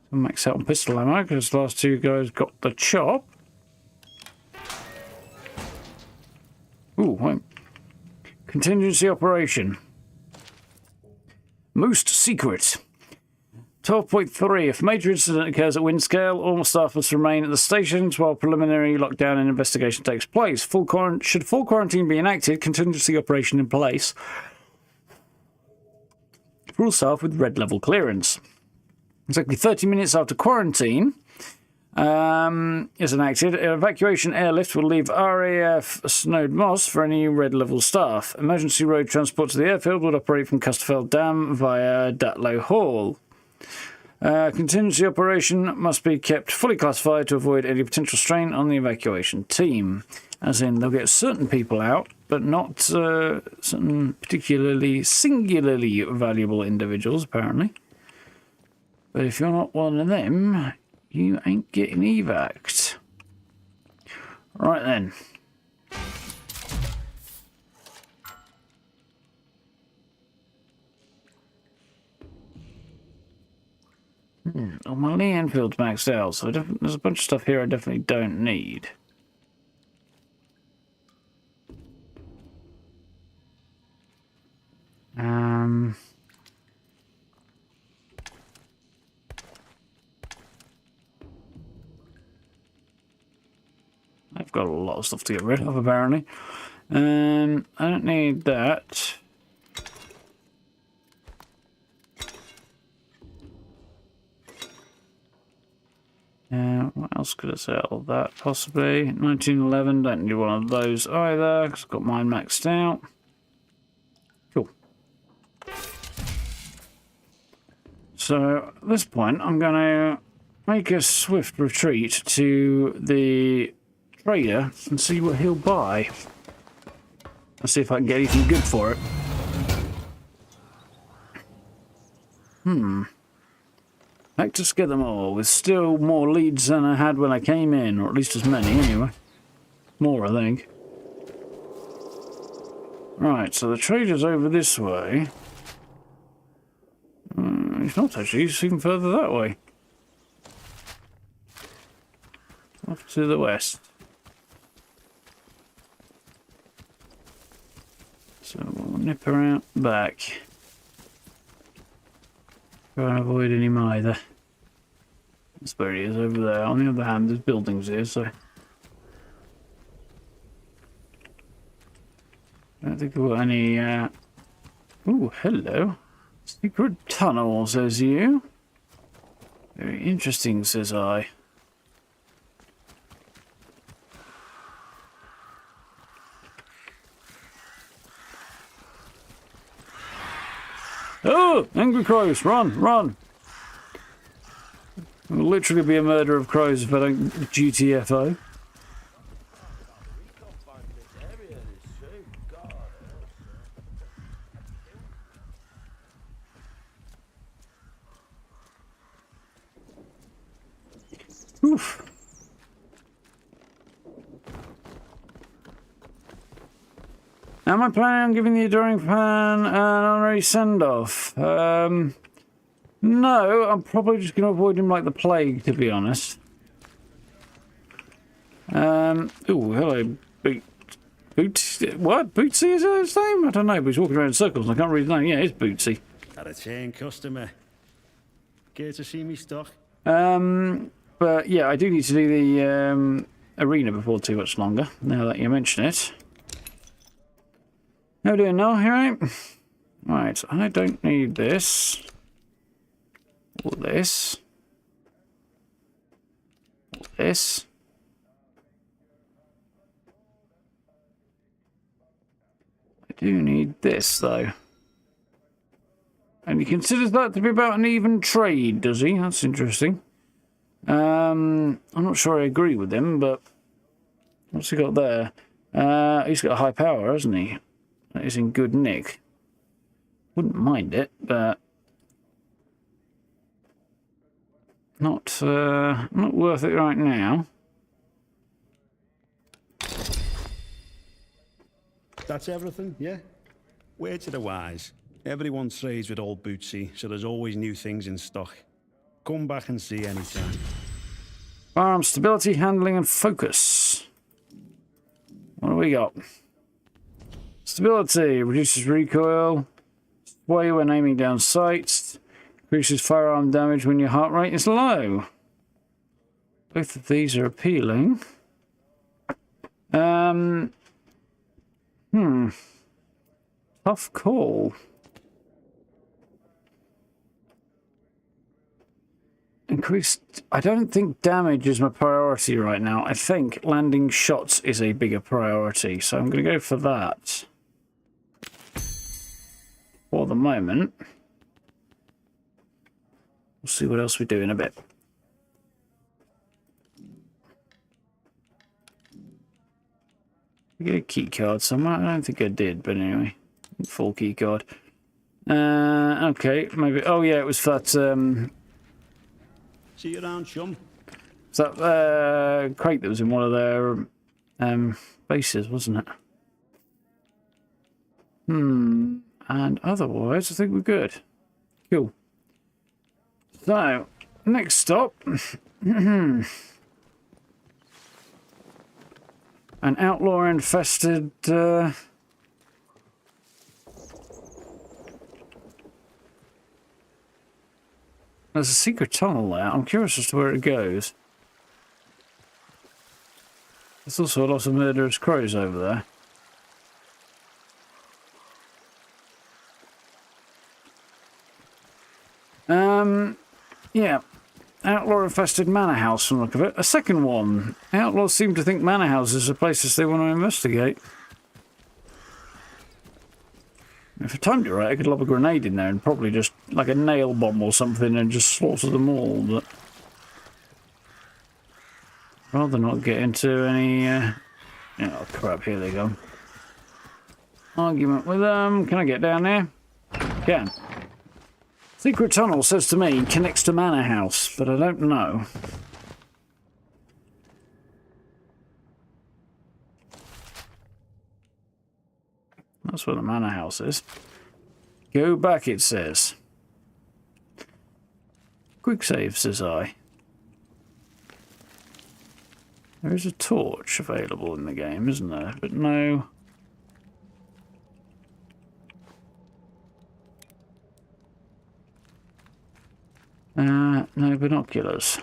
So max out on pistol ammo because the last two guys got the chop. Ooh, wait. Contingency operation. Most secret. 12.3. If a major incident occurs at Windscale, all staff must remain at the stations while preliminary lockdown and investigation takes place. Should full quarantine be enacted, contingency operation in place for all staff with red level clearance. Exactly 30 minutes after quarantine is enacted, an evacuation airlift will leave RAF Snowed Moss for any red level staff. Emergency road transport to the airfield would operate from Custerfell Dam via Datlow Hall. Contingency operation must be kept fully classified to avoid any potential strain on the evacuation team. As in, they'll get certain people out, but not certain particularly singularly valuable individuals, apparently. But if you're not one of them, you ain't getting evac'd. Right then. Oh, my Lee Enfield's maxed out, so there's a bunch of stuff here I definitely don't need. I've got a lot of stuff to get rid of, apparently. I don't need that. What else could I sell? That possibly. 1911, don't need one of those either, because I've got mine maxed out. Cool. So, at this point, I'm going to make a swift retreat to the trader and see what he'll buy. Let's see if I can get anything good for it. Back to Skethermoor with still more leads than I had when I came in, or at least as many anyway. More, I think. Right, so the trader's over this way. He's not actually, he's even further that way. Off to the west. So we'll nip around back. Try and avoid any either. That's where he is, over there. On the other hand, there's buildings here, so... I don't think we've got any, Ooh, hello. Secret tunnel, says you. Very interesting, says I. Oh! Angry crows! Run! Run! It will literally be a murder of crows if I don't GTFO. Oof. Am I planning on giving the Adoring Fan an honorary send-off? No, I'm probably just going to avoid him like the plague, to be honest. Ooh, hello, Bootsy. What? Bootsy is his name? I don't know, but he's walking around in circles and I can't read his name. Yeah, it's Bootsy. Had a chain customer. Care to see me stock? But yeah, I do need to do the arena before too much longer, now that you mention it. How do I know, right? Right, I don't need this. Or this. Or this. I do need this, though. And he considers that to be about an even trade, does he? That's interesting. I'm not sure I agree with him, but what's he got there? He's got a high power, hasn't he? That is in good nick. Wouldn't mind it, but not worth it right now. That's everything, yeah? Word to the wise. Everyone trades with old Bootsy, so there's always new things in stock. Come back and see anytime. Firearm stability, handling, and focus. What do we got? Stability reduces recoil, sway when aiming down sights, increases firearm damage when your heart rate is low. Both of these are appealing. Tough call. Increased. I don't think damage is my priority right now. I think landing shots is a bigger priority, so I'm going to go for that. For the moment. We'll see what else we do in a bit. I get a key card somewhere. I don't think I did, but anyway. Full key card. Okay, maybe. Oh yeah, it was that. See you around, chum. It's that crate that was in one of their bases, wasn't it? And otherwise, I think we're good. Cool. So, next stop. An outlaw-infested... There's a secret tunnel there. I'm curious as to where it goes. There's also a lot of murderous crows over there. Yeah. Outlaw-infested manor house from the look of it. A second one. Outlaws seem to think manor houses are places they want to investigate. If I timed it right, I could lob a grenade in there and probably just, like a nail bomb or something, and just slaughter them all, but... rather not get into any, oh crap, here they go. Argument with them. Can I get down there? Can. Secret tunnel says to me connects to manor house, but I don't know. That's where the manor house is. Go back, it says. Quick save, says I. There is a torch available in the game, isn't there? But no... no binoculars.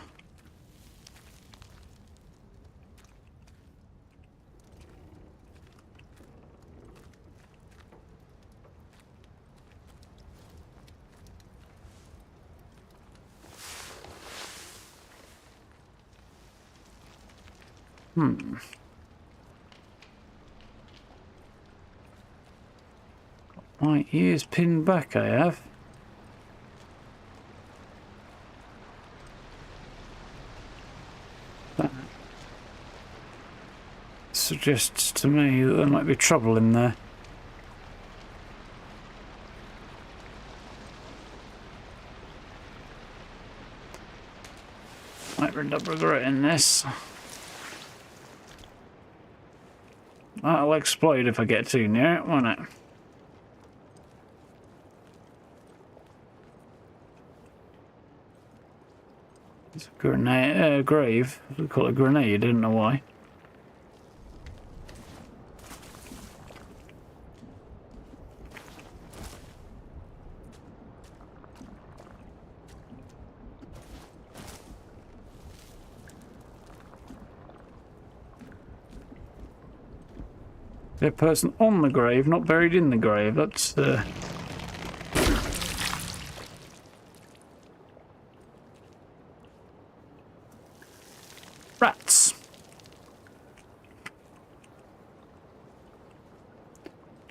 My ears pinned back, I have. That suggests to me that there might be trouble in there. Might end up regretting this. That'll explode if I get too near it, won't it? It's a grenade, grave. We call it a grenade, I don't know why. The person on the grave, not buried in the grave. That's rats.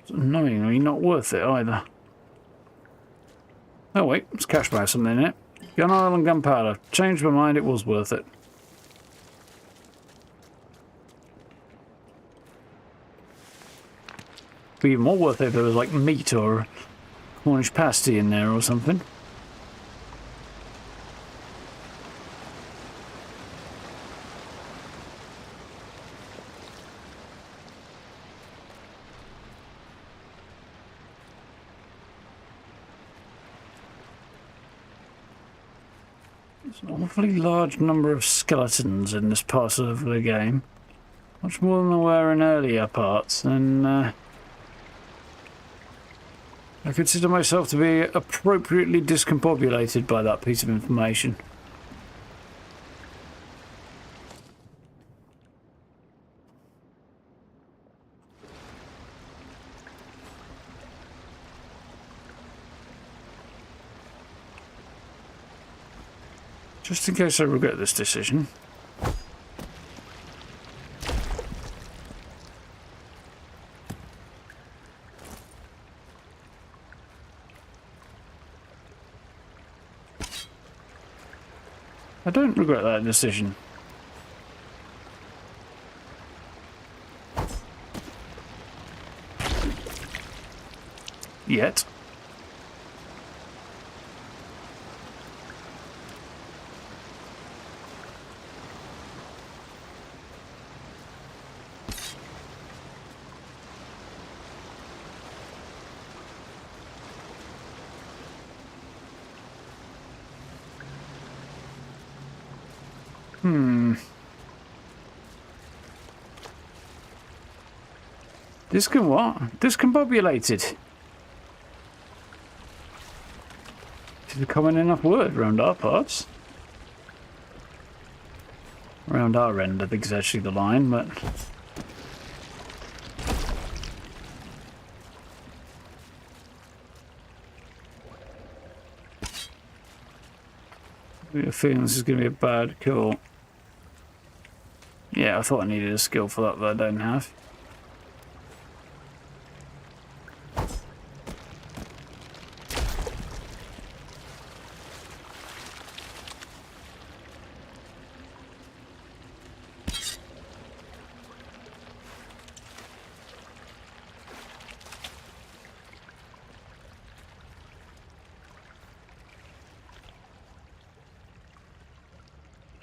It's annoyingly not worth it either. Oh wait, it's cash buy something in it. Gun oil and gunpowder. Changed my mind, it was worth it. Be even more worth it if there was like meat or Cornish pasty in there or something. There's an awfully large number of skeletons in this part of the game. Much more than there were in earlier parts, and I consider myself to be appropriately discombobulated by that piece of information. Just in case I regret this decision. I don't regret that decision. Yet. Discombobulated. It's a common enough word around our parts. Around our end, I think is actually the line, but... a feeling this is going to be a bad call. Yeah, I thought I needed a skill for that I don't have.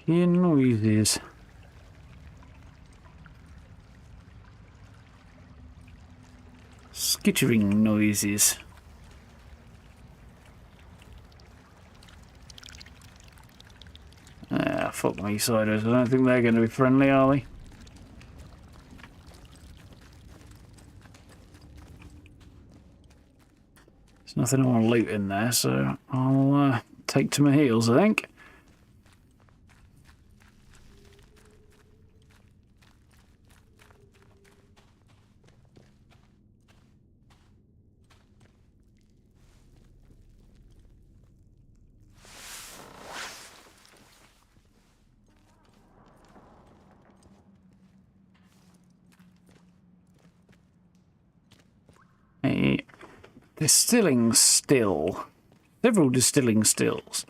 Hear noises. Skittering noises. Ah, fuck me sideways. I don't think they're going to be friendly, are they? There's nothing I want to loot in there, so I'll take to my heels, I think. A distilling still. Several distilling stills.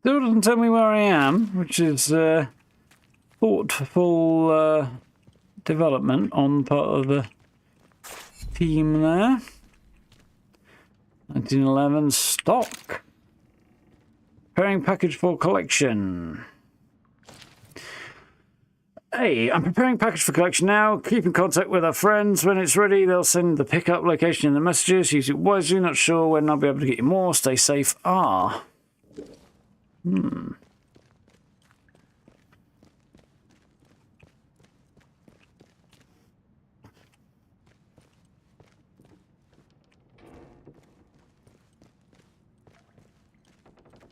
Still doesn't tell me where I am, which is thoughtful development on part of the team there. 1911 stock. Preparing package for collection. Hey, I'm preparing package for collection now. Keep in contact with our friends. When it's ready, they'll send the pickup location in the messages. Use it wisely. Not sure when I'll be able to get you more. Stay safe. Ah.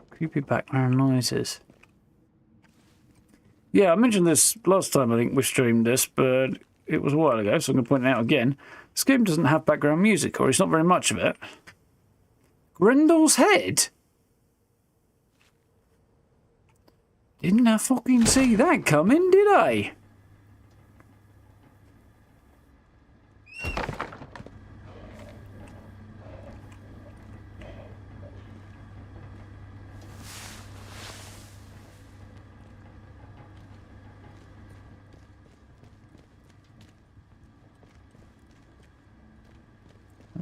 Creepy background noises. Yeah, I mentioned this last time I think we streamed this, but it was a while ago, so I'm going to point it out again. This game doesn't have background music, or it's not very much of it. Grendel's head? Didn't I fucking see that coming, did I?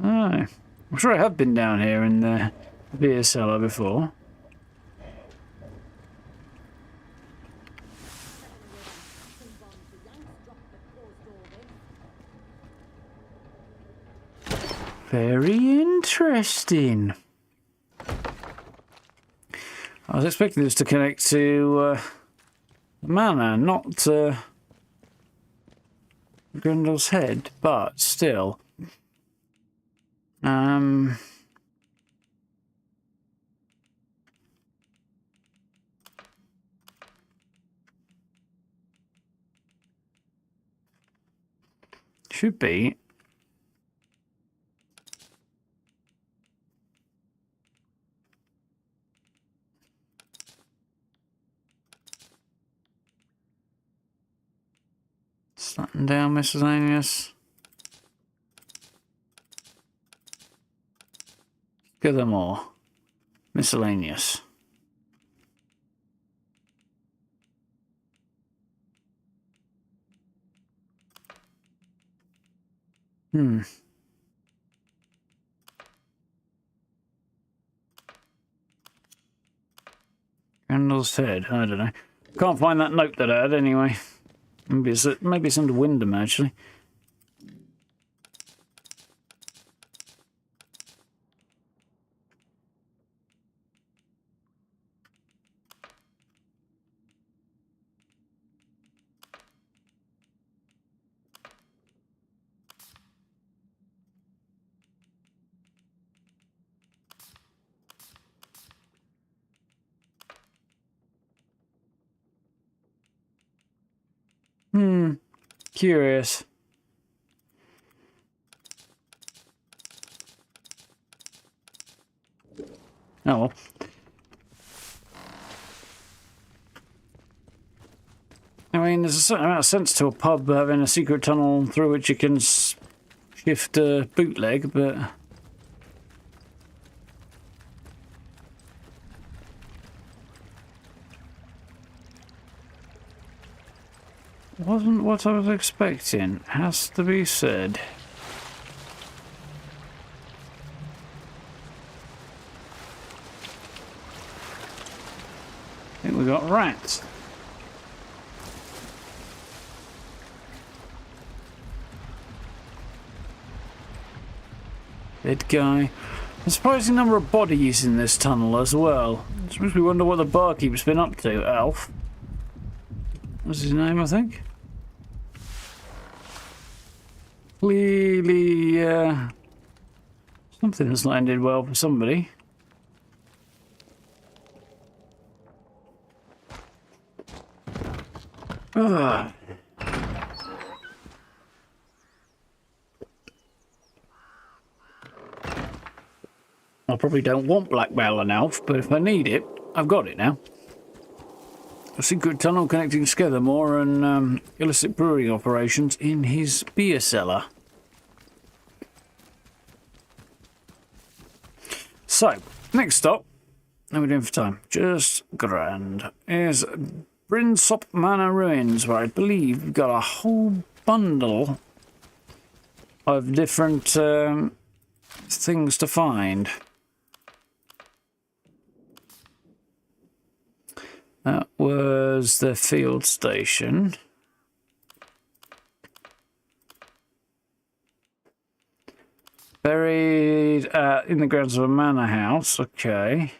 Oh, I'm sure I have been down here in the beer cellar before. Very interesting. I was expecting this to connect to the manor, not Grendel's head, but still. Should be. Something down miscellaneous. Skethermoor. Miscellaneous. Grendel's head. I don't know. Can't find that note that I had anyway. Maybe it's under Wyndham actually. Curious. Oh well. I mean, there's a certain amount of sense to a pub having a secret tunnel through which you can shift a bootleg, but... wasn't what I was expecting, has to be said. I think we got rats. Dead guy. A surprising number of bodies in this tunnel as well. Which makes me wonder what the barkeep's been up to. Alf. What's his name, I think? Clearly, something has landed well for somebody. Ugh. I probably don't want blackmail on Alf, but if I need it, I've got it now. A secret tunnel connecting Skethermoor and illicit brewing operations in his beer cellar. So, next stop, how are we doing for time? Just grand. Is Brinsop Manor Ruins, where I believe we've got a whole bundle of different things to find. That was the field station. Buried in the grounds of a manor house. Okay.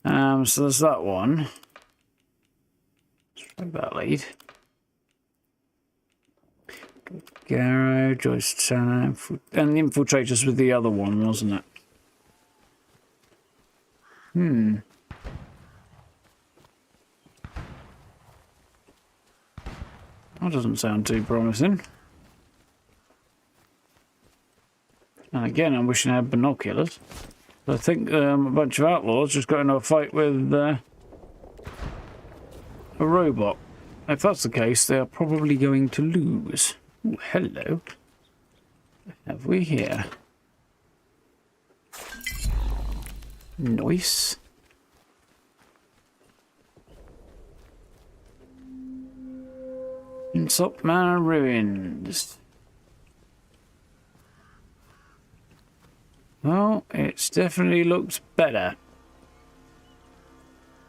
So there's that one. Let's try that lead. Garrow, Joyce Tanner, and the infiltrators with the other one, wasn't it? That doesn't sound too promising. And again, I'm wishing I had binoculars. But I think a bunch of outlaws just got into a fight with a robot. If that's the case, they are probably going to lose. Ooh, hello. What have we here? Nice. Windscale Manor Ruins. Well, it's definitely looks better.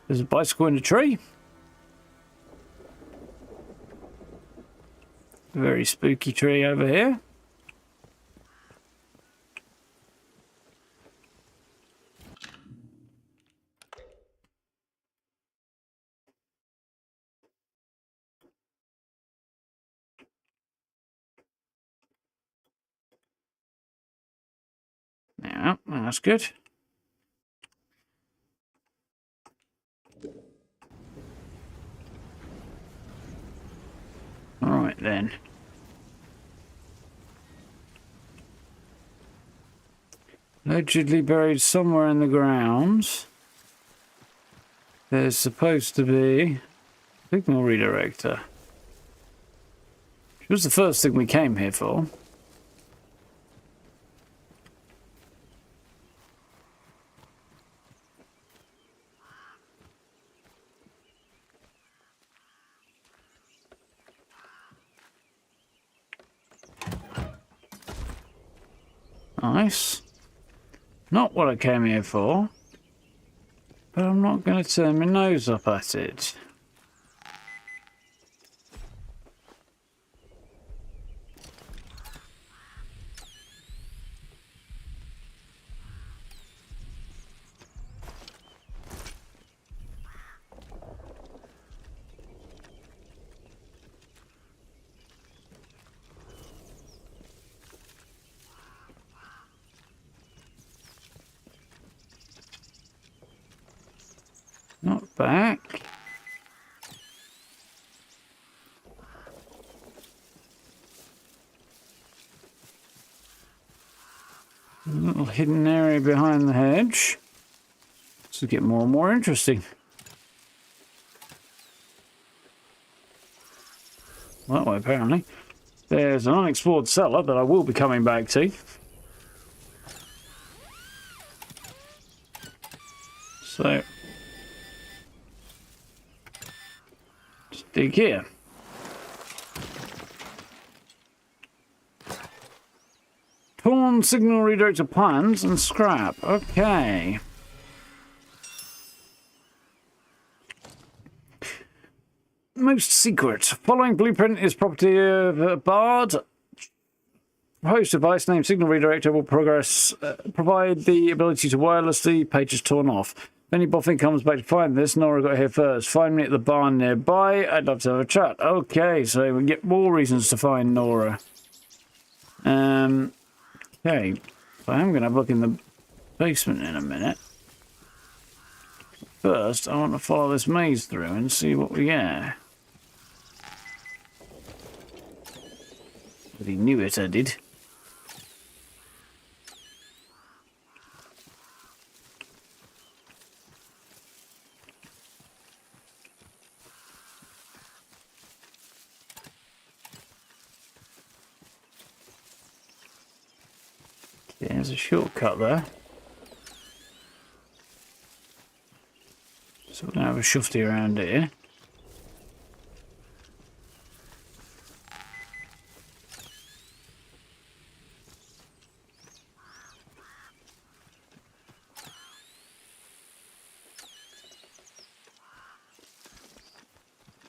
There's a bicycle in a tree. A very spooky tree over here. Yeah, that's good. All right then. Allegedly buried somewhere in the grounds. There's supposed to be a signal redirector. Which was the first thing we came here for. Nice. Not what I came here for, but I'm not going to turn my nose up at it. Not back. A little hidden area behind the hedge. This is getting more and more interesting. Well, apparently. There's an unexplored cellar that I will be coming back to. So, just dig here. Torn signal redirector plans and scrap. Okay. Most secret. Following blueprint is property of a Bard. Proposed device named Signal Redirector will provide the ability to wirelessly pages torn off. If any boffin comes back to find this, Nora got here first. Find me at the barn nearby. I'd love to have a chat. Okay, so we get more reasons to find Nora. Okay, so I'm going to have a look in the basement in a minute. First, I want to follow this maze through and see what we get. But he knew it, I did. There's a shortcut there. So we're going to have a shufty around here.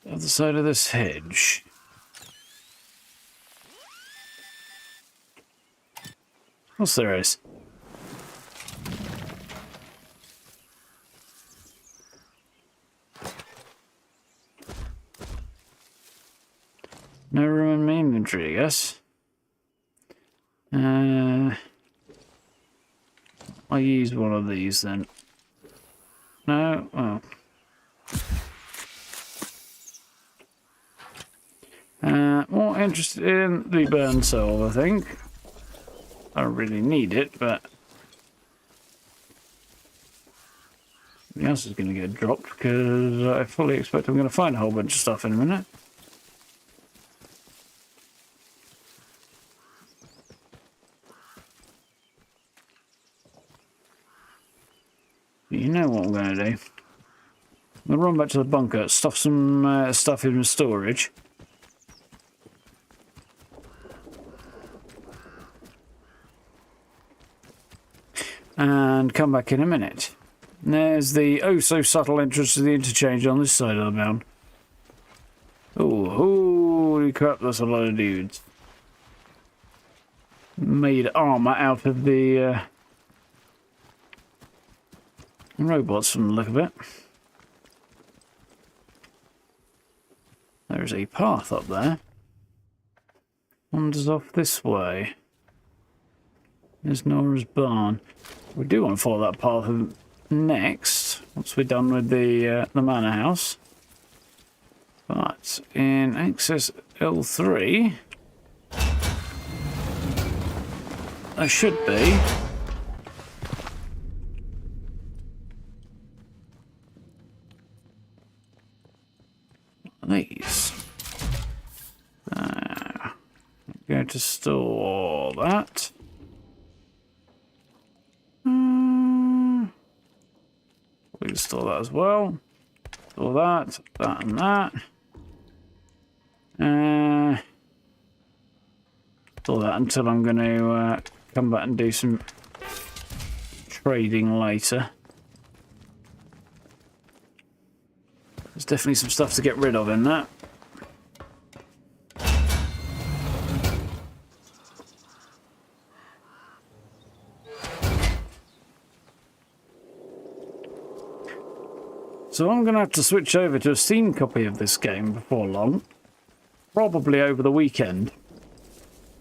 The other side of this hedge. What's there is? No room in my inventory, I guess. I'll use one of these then. No? Oh. More interested in the burn soul, I think. I don't really need it, but something else is going to get dropped because I fully expect I'm going to find a whole bunch of stuff in a minute. You know what I'm going to do? I'm going to run back to the bunker, stuff some stuff in storage. And come back in a minute. And there's the oh so subtle entrance to the interchange on this side of the mound. Oh, holy crap, that's a lot of dudes. Made armour out of the robots from the look of it. There's a path up there. Wanders off this way. There's Nora's barn. We do want to follow that path next, once we're done with the manor house. But in access L3, there should be these. I'm going to store that. We can store that as well. Store that, that and that. Store that until I'm going to come back and do some trading later. There's definitely some stuff to get rid of in that. So I'm going to have to switch over to a Steam copy of this game before long. Probably over the weekend.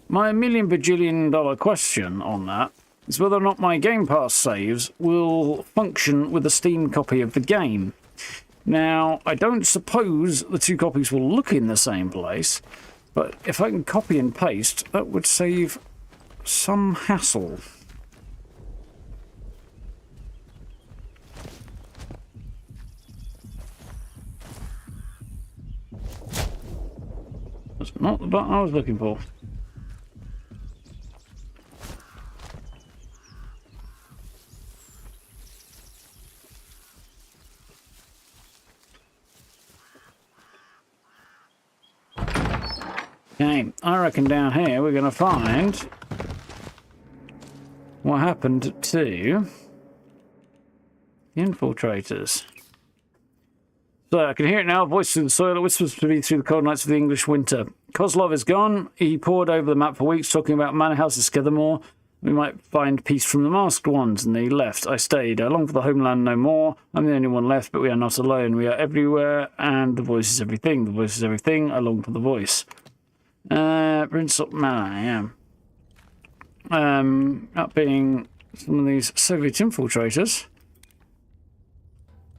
My million bajillion dollar question on that is whether or not my Game Pass saves will function with a Steam copy of the game. Now, I don't suppose the two copies will look in the same place, but if I can copy and paste, that would save some hassle. That's not the button I was looking for. Okay, I reckon down here we're going to find what happened to the infiltrators. So I can hear it now, a voice through the soil. It whispers to me through the cold nights of the English winter. Kozlov is gone. He pored over the map for weeks, talking about manor house in Skethermoor. We might find peace from the masked ones, and he left. I stayed. I long for the homeland no more. I'm the only one left, but we are not alone. We are everywhere, and the voice is everything. The voice is everything. I long for the voice. Prince of Manor, yeah. That being some of these Soviet infiltrators.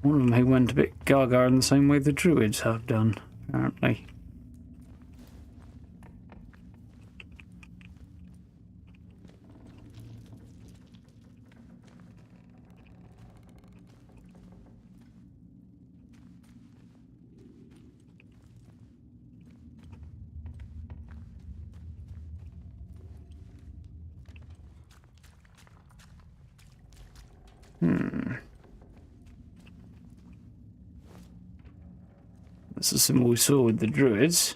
One of them who went a bit gaga in the same way the Druids have done, apparently. That's the symbol we saw with the Druids.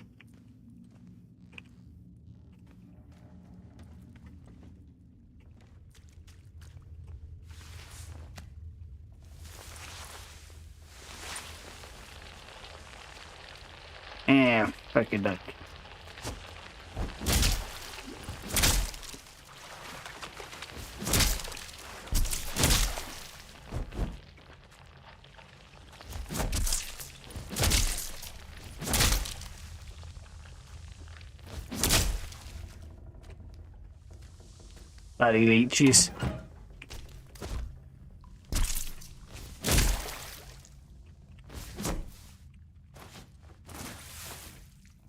Yeah, fucking duck. Bloody leeches.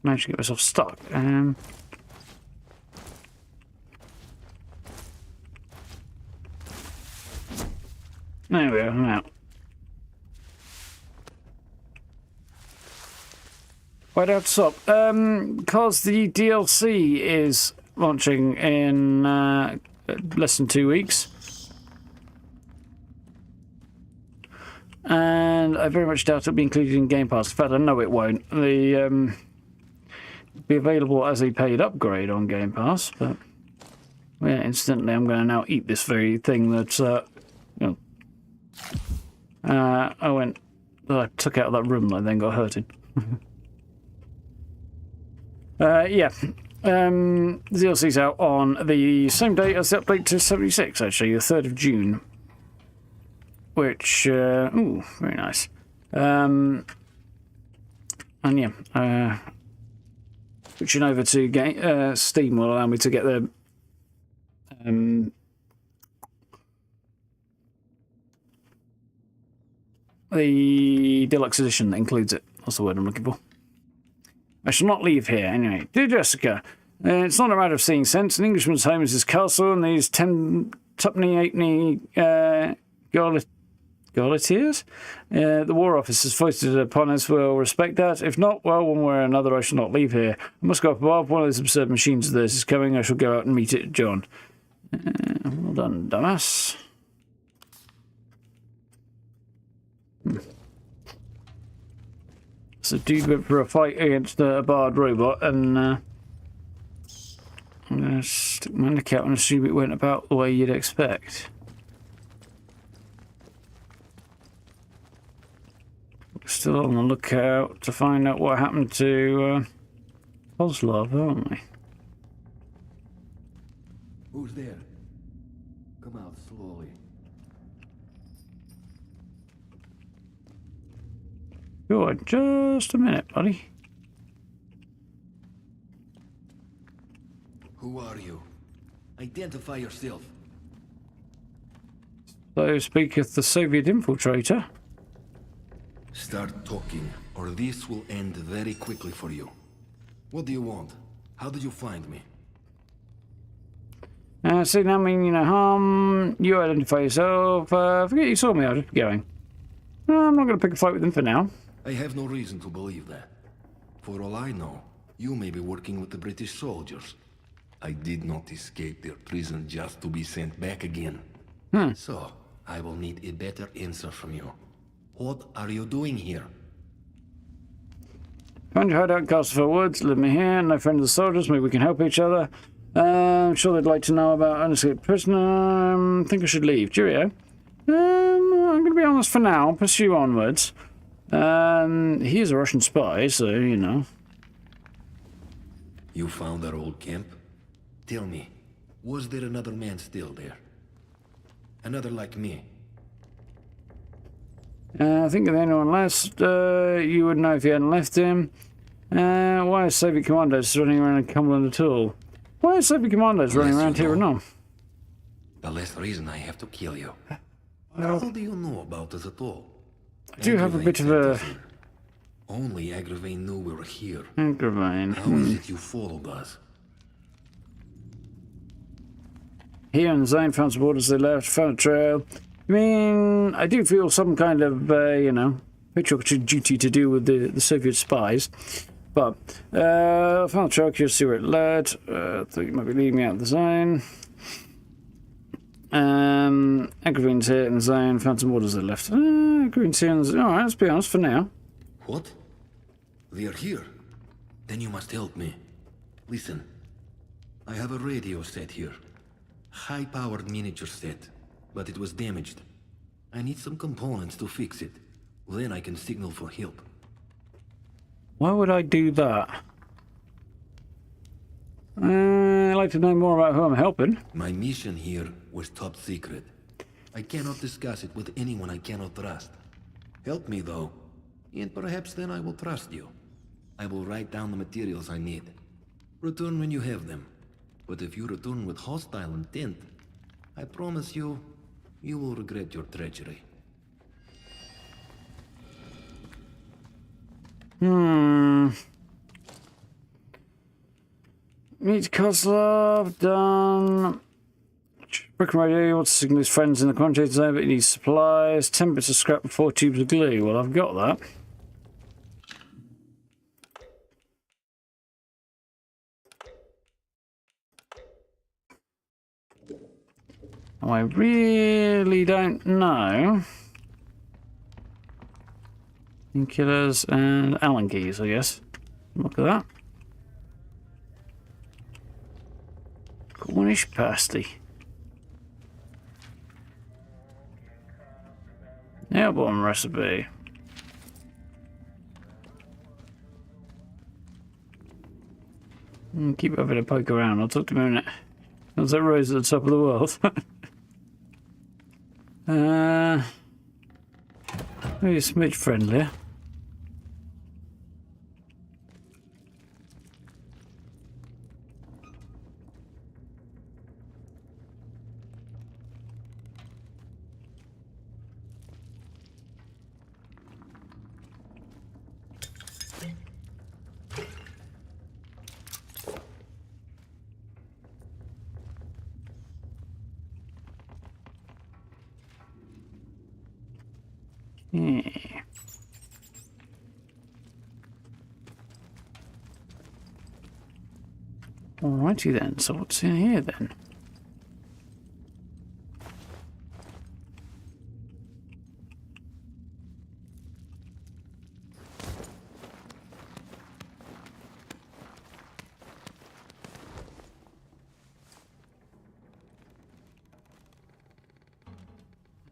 Managed to get myself stuck. There we are, I'm out. Why'd I have to stop? Because the DLC is launching in less than 2 weeks. And I very much doubt it'll be included in Game Pass. In fact, I know it won't. The be available as a paid upgrade on Game Pass, but yeah, instantly I'm going to now eat this very thing that you know, I took out of that room and I then got hurted. Yeah. DLC's out on the same day as the update to 76, actually, the 3rd of June. Which, ooh, very nice. And yeah, switching over to Steam will allow me to get the deluxe edition that includes it. That's the word I'm looking for. I shall not leave here. Anyway, dear Jessica, it's not a matter of seeing sense. An Englishman's home is his castle, and these 10 tuppenny halfpenny Gauleiteers? The War Office has foisted it upon us. We'll respect that. If not, well, one way or another, I shall not leave here. I must go up above. One of those absurd machines of theirs is coming. I shall go out and meet it, John. Well done, dumbass. So, dude went for a fight against a barred robot, and I'm going to stick my neck out and assume it went about the way you'd expect. Still on the lookout to find out what happened to Kozlov, aren't we? Who's there? Come out slowly. Sure, just a minute, buddy. Who are you? Identify yourself. So speaketh the Soviet infiltrator. Start talking, or this will end very quickly for you. What do you want? How did you find me? See, now I mean, you know, harm. You identify yourself. Forget you saw me. I'll just be going. I'm not going to pick a fight with them for now. I have no reason to believe that. For all I know, You may be working with the British soldiers. I did not escape their prison just to be sent back again. So, I will need a better answer from you. What are you doing here? Found your hideout, Castlefell Woods. Live me here. No friend of the soldiers. Maybe we can help each other. I'm sure they'd like to know about an escaped prisoner. Think I should leave. Cheerio. I'm going to be honest for now. Pursue onwards. He is a Russian spy, so, you know. You found our old camp? Tell me, was there another man still there? Another like me? I think if anyone left, you would know if you hadn't left him. Why is Soviet commandos running around in Cumberland at all? Why are Soviet commandos running around here and all? The less reason I have to kill you. How do you know about us at all? I do have a bit of a... Only Agravain knew we were here. Agravain. How is it you followed us? Here in the zone, found some orders they left, found a trail. I mean, I do feel some kind of, you know, patriotic duty to do with the Soviet spies. But, I found a trail, curious to see where it led. Thought you might be leading me out of the zone. Agravain's here in the zone, found some orders they left. Agravain's here in the zone. Alright, let's be honest for now. What? They are here? Then you must help me. Listen, I have a radio set here. High-powered miniature set, but it was damaged. I need some components to fix it. Then I can signal for help. Why would I do that? I'd like to know more about who I'm helping. My mission here was top secret. I cannot discuss it with anyone I cannot trust. Help me, though, and perhaps then I will trust you. I will write down the materials I need. Return when you have them. But if you return with hostile intent, I promise you, you will regret your treachery. Meet Kozlov, done. Brick and radio, he wants to signal his friends in the contract zone, but he needs supplies. 10 bits of scrap and 4 tubes of glue. Well, I've got that. I really don't know. Killers and Allen keys, I guess. Look at that. Cornish pasty. Nail bomb recipe. Keep having a poke around. I'll talk to you in a minute. There's that rose at the top of the world. Maybe a smidge friendlier. Yeah. Alrighty then, so what's in here then?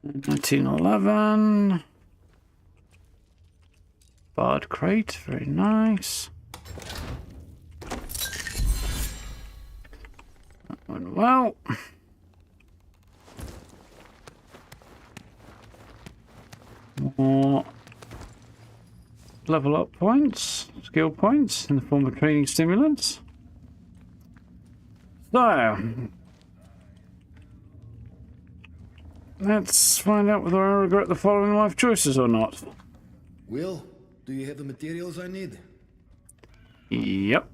$1911. Bard crate, very nice. That went well. More level up points, skill points in the form of training stimulants. So, let's find out whether I regret the following life choices or not. Will, do you have the materials I need? Yep.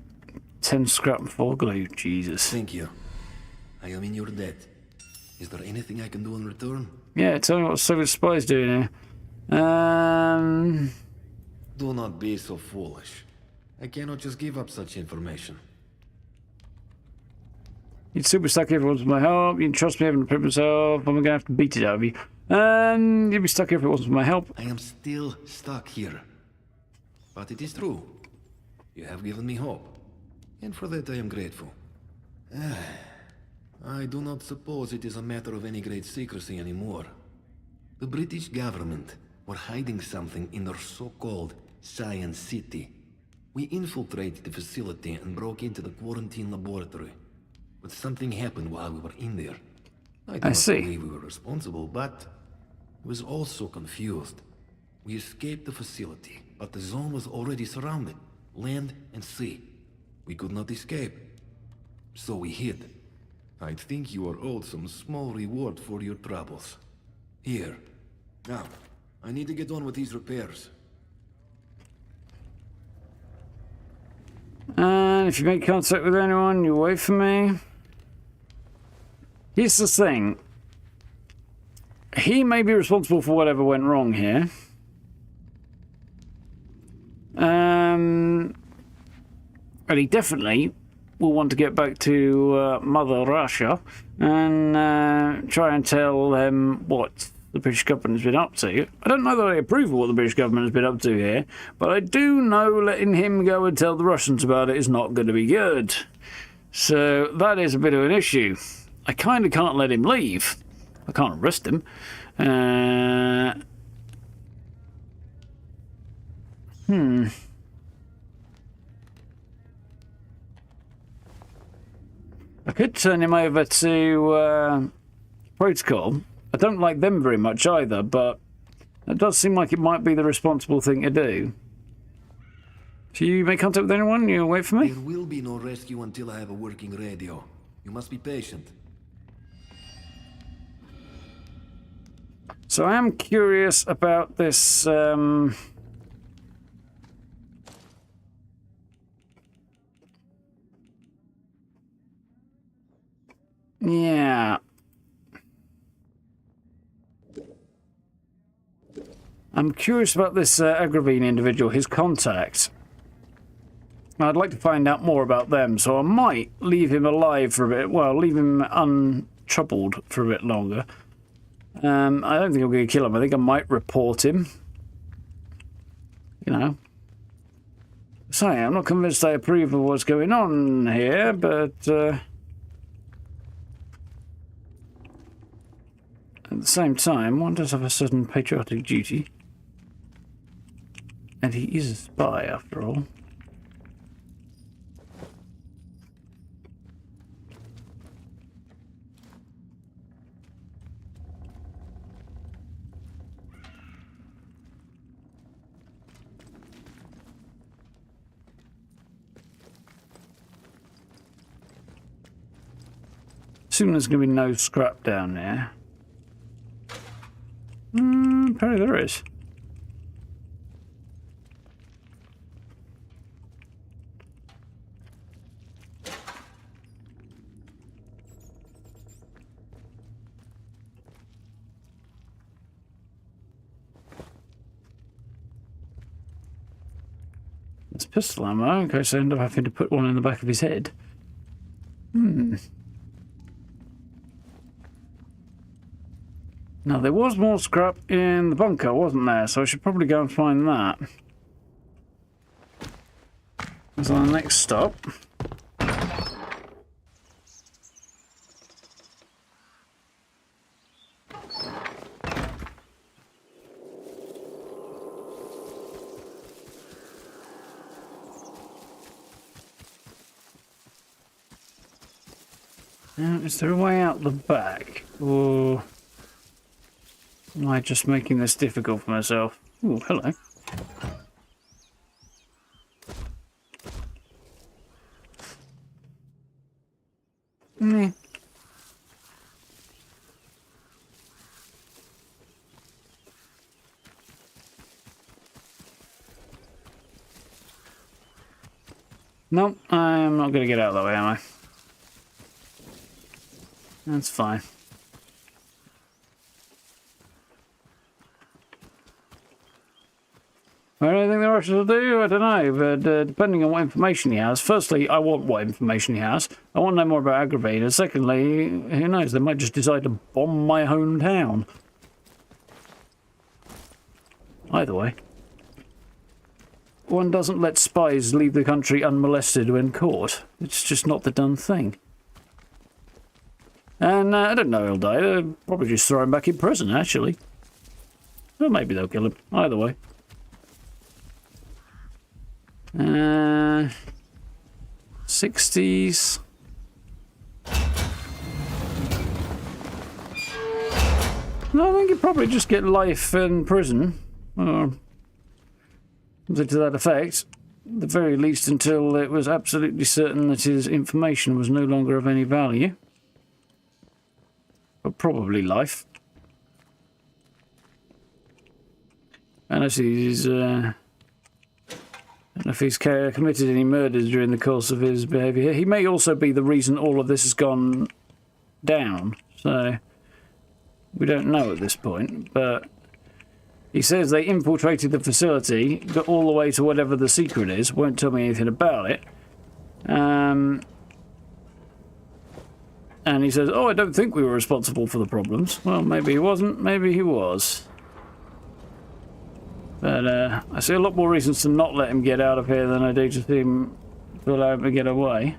10 scrap and 4 glue, Jesus. Thank you. I am in your debt. Is there anything I can do in return? Yeah, tell me what Soviet spies doing here. Do not be so foolish. I cannot just give up such information. You'd super stuck here if it wasn't for my help. You can trust me, I haven't prepared myself. I'm gonna have to beat it out of you. You'd be stuck here if it wasn't for my help. I am still stuck here. But it is true. You have given me hope. And for that I am grateful. I do not suppose it is a matter of any great secrecy anymore. The British government were hiding something in their so-called Xion city. We infiltrated the facility and broke into the quarantine laboratory. But something happened while we were in there. I do not believe we were responsible, but I was also confused. We escaped the facility, but the zone was already surrounded, land and sea. We could not escape, so we hid. I think you are owed some small reward for your troubles. Here. Now, I need to get on with these repairs. And if you make contact with anyone, you wait for me. Here's the thing. He may be responsible for whatever went wrong here. And he definitely will want to get back to Mother Russia and try and tell them what the British government has been up to. I don't know that I approve of what the British government has been up to here, but I do know letting him go and tell the Russians about it is not going to be good. So that is a bit of an issue. I kind of can't let him leave. I can't arrest him. I could turn him over to Protocol. I don't like them very much either, but it does seem like it might be the responsible thing to do. Do you make contact with anyone? You wait for me? There will be no rescue until I have a working radio. You must be patient. So I am curious about this. Yeah. I'm curious about this Agravine individual, his contact. I'd like to find out more about them, so I might leave him alive for a bit. Well, leave him untroubled for a bit longer. I don't think I'm going to kill him. I think I might report him. You know. Sorry, I'm not convinced I approve of what's going on here, but at the same time, one does have a certain patriotic duty. And he is a spy, after all. Assume there's going to be no scrap down there. Apparently there is. It's pistol ammo, in case I end up having to put one in the back of his head. Now, there was more scrap in the bunker, wasn't there? So I should probably go and find that. That's our next stop. Now, is there a way out the back? Or am I just making this difficult for myself? Ooh, hello. Meh. Nope, I'm not going to get out that way, am I? That's fine. Well, anything the Russians will do, I don't know, but depending on what information he has. Firstly, I want what information he has. I want to know more about Aggravator. Secondly, who knows, they might just decide to bomb my hometown. Either way. One doesn't let spies leave the country unmolested when caught. It's just not the done thing. And I don't know he'll die. They'll probably just throw him back in prison, actually. Or maybe they'll kill him. Either way. 60s. No, I think he'd probably just get life in prison. Or something to that effect. At the very least until it was absolutely certain that his information was no longer of any value. But probably life. Unless he's, I don't know if he's committed any murders during the course of his behaviour. He may also be the reason all of this has gone down. So, we don't know at this point. But he says they infiltrated the facility, got all the way to whatever the secret is. Won't tell me anything about it. And he says, oh, I don't think we were responsible for the problems. Well, maybe he wasn't, maybe he was. But I see a lot more reasons to not let him get out of here than I do to allow him to get away.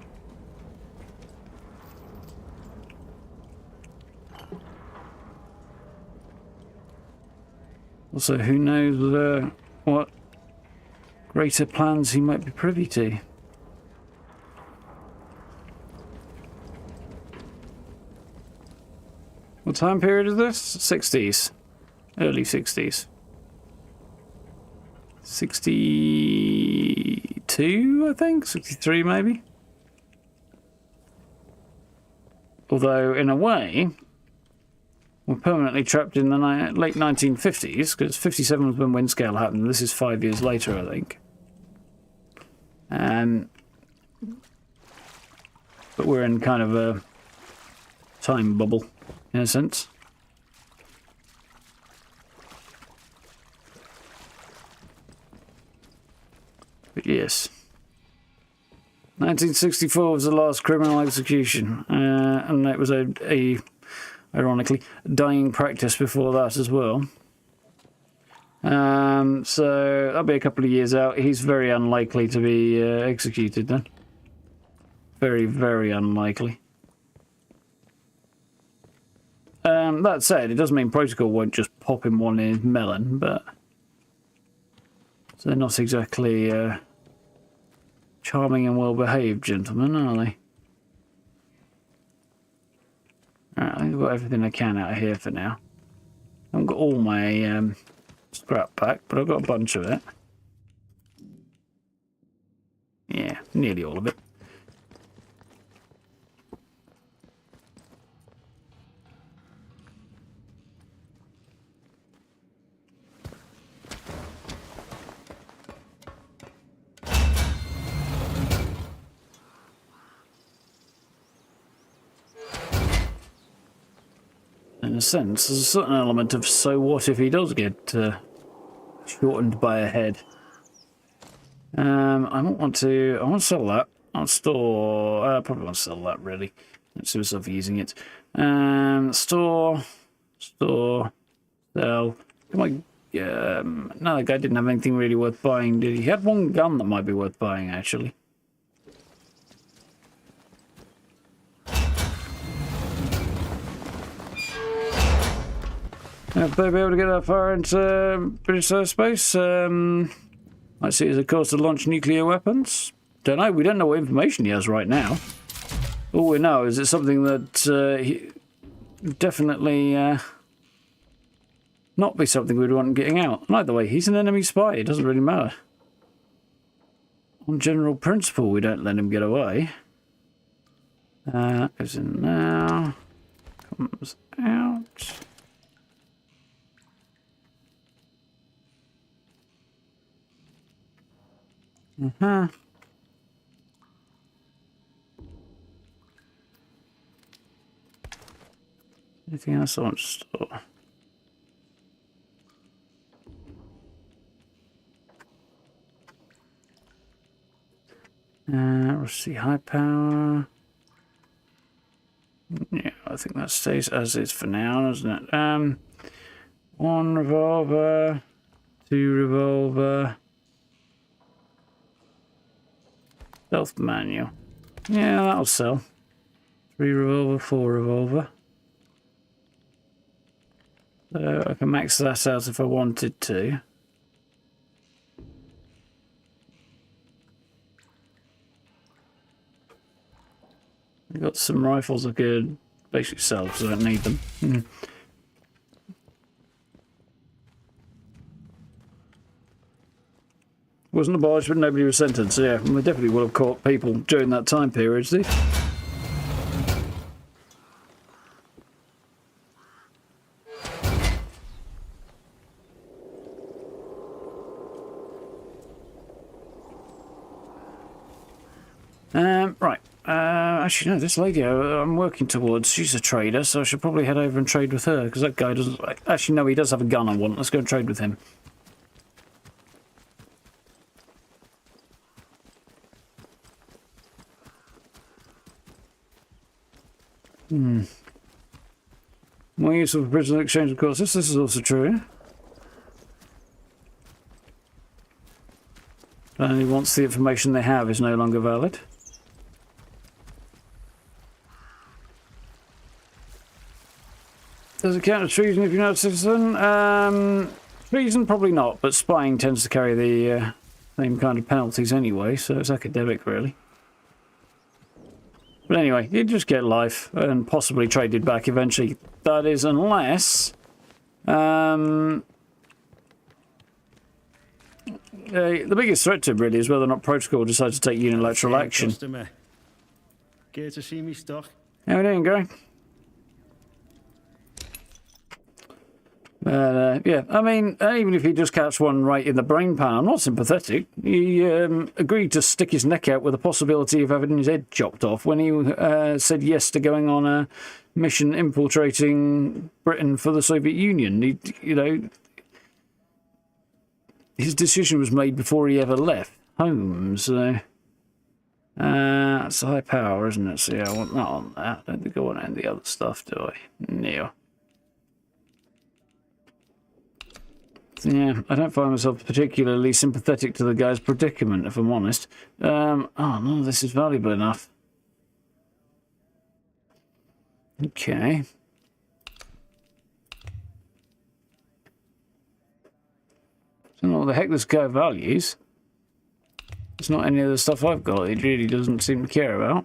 Also, who knows what greater plans he might be privy to. What time period is this? 60s. Early 60s. 62, I think? 63, maybe? Although, in a way, we're permanently trapped in the late 1950s, because 57 was when Windscale happened. This is 5 years later, I think. But we're in kind of a time bubble, in a sense. But yes. 1964 was the last criminal execution, and it was ironically, dying practice before that as well. So that'll be a couple of years out. He's very unlikely to be executed then. Very, very unlikely. That said, it doesn't mean Protocol won't just pop him one in his melon, but they're not exactly charming and well-behaved gentlemen, are they? Alright, I think I've got everything I can out of here for now. I haven't got all my scrap pack, but I've got a bunch of it. Yeah, nearly all of it. In a sense, there's a certain element of so what if he does get shortened by a head. I want to sell that. I'll store, probably want to sell that really. Let's see myself using it. Store, sell. Come on, no, that guy didn't have anything really worth buying, did he? He had one gun that might be worth buying, actually. If they'll be able to get that far into British airspace, I see it as a course to launch nuclear weapons. Don't know, we don't know what information he has right now. All we know is it's something that he definitely not be something we'd want getting out. And either way, he's an enemy spy, it doesn't really matter. On general principle, we don't let him get away. Goes in now, comes out. Anything else I want to store? Let's see, high power. Yeah, I think that stays as is for now, doesn't it? 1 revolver, 2 revolver. Stealth manual. Yeah, that'll sell. 3 revolver, 4 revolver. So I can max that out if I wanted to. I've got some rifles I could basically sell because I don't need them. Wasn't abolished, but nobody was sentenced. So yeah, we definitely would have caught people during that time period, Steve. Right. Actually, no, this lady I'm working towards, she's a trader, so I should probably head over and trade with her, because that guy doesn't... Actually, no, he does have a gun I want. Let's go and trade with him. More use of prisoner exchange, of course. This is also true. Only once the information they have is no longer valid. Does it count as treason if you're not a citizen? Treason, probably not, but spying tends to carry the same kind of penalties anyway, so it's academic, really. But anyway, you just get life and possibly traded back eventually. That is, unless... the biggest threat to him, really, is whether or not Protocol decides to take unilateral action. Customer. Care to see me stock? How are we doing, Gary? Yeah, I mean, even if he just catch one right in the brain pan, I'm not sympathetic. He agreed to stick his neck out with the possibility of having his head chopped off when he said yes to going on a mission infiltrating Britain for the Soviet Union. He, you know, his decision was made before he ever left home, so... it's high power, isn't it? So yeah, I want that on that. I don't think I want any of the other stuff, do I? No. Yeah, I don't find myself particularly sympathetic to the guy's predicament, if I'm honest. Oh, no, this is valuable enough. Okay. I don't know what the heck this guy values. It's not any of the stuff I've got. He really doesn't seem to care about.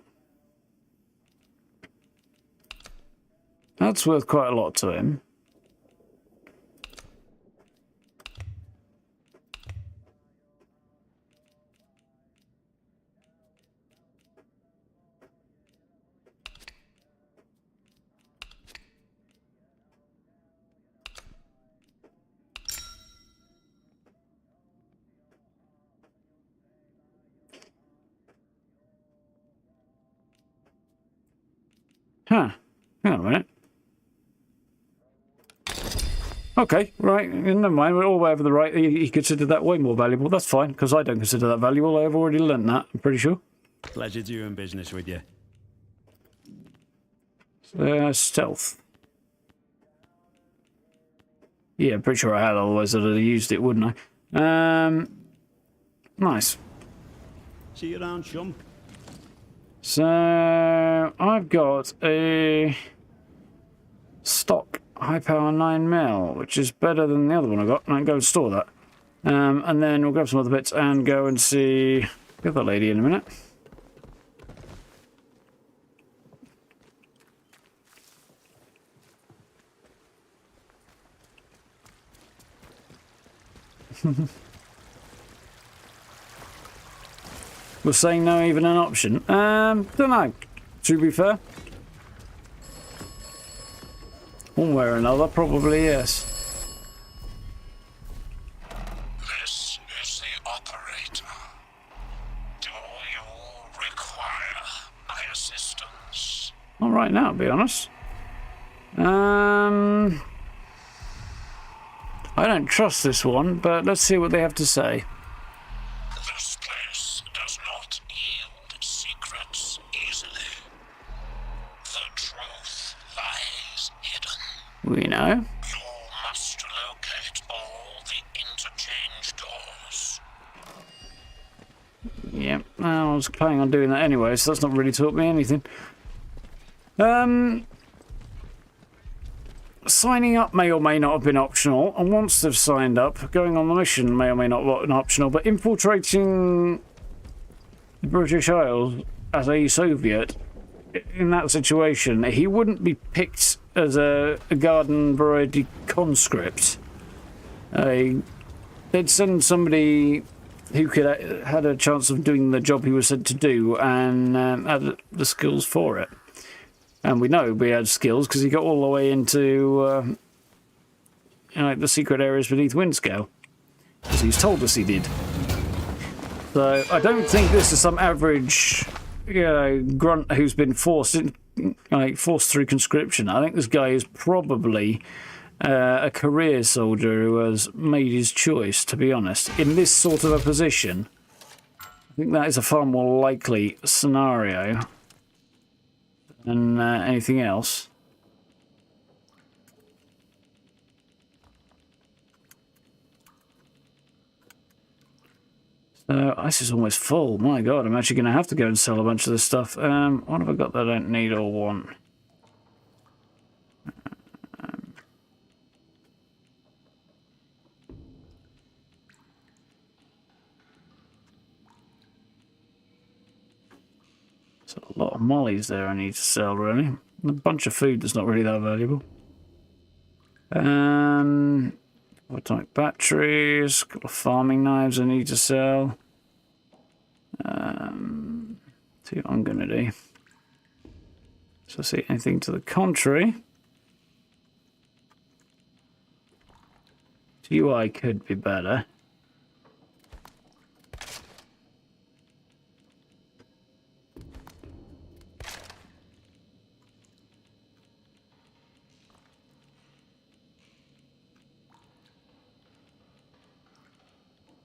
That's worth quite a lot to him. Huh. Hang on a minute. Okay, right. Never mind. We're all the way over the right. He considered that way more valuable. That's fine, because I don't consider that valuable. I've already learnt that, I'm pretty sure. Pleasure doing business with you. Stealth. Yeah, I'm pretty sure I had, otherwise I'd have used it, wouldn't I? Nice. See you around, chum. So, I've got a stock high power 9mm, which is better than the other one I got, and I can go and store that. And then we'll grab some other bits and go and see the other lady in a minute. Was saying no even an option? Don't know. To be fair. One way or another, probably yes. This is the operator. Do you require my assistance? Not right now, to be honest. I don't trust this one, but let's see what they have to say. This place does not yield We know. You must locate all the interchange doors. Yeah, I was planning on doing that anyway, so that's not really taught me anything. Signing up may or may not have been optional, and once they've signed up, going on the mission may or may not have been optional, but infiltrating the British Isles as a Soviet, in that situation, he wouldn't be picked as a garden variety conscript. They'd send somebody who had a chance of doing the job he was sent to do and had the skills for it. And we know he had skills because he got all the way into the secret areas beneath Windscale, because he's told us he did. So I don't think this is some average, grunt who's been forced through conscription. I think this guy is probably a career soldier who has made his choice, to be honest. In this sort of a position, I think that is a far more likely scenario than anything else. So this is almost full. My God, I'm actually going to have to go and sell a bunch of this stuff. What have I got that I don't need or want? So a lot of mollies there I need to sell, really. A bunch of food that's not really that valuable. Atomic batteries, a couple of farming knives I need to sell. See what I'm going to do. So see anything to the contrary. GUI could be better.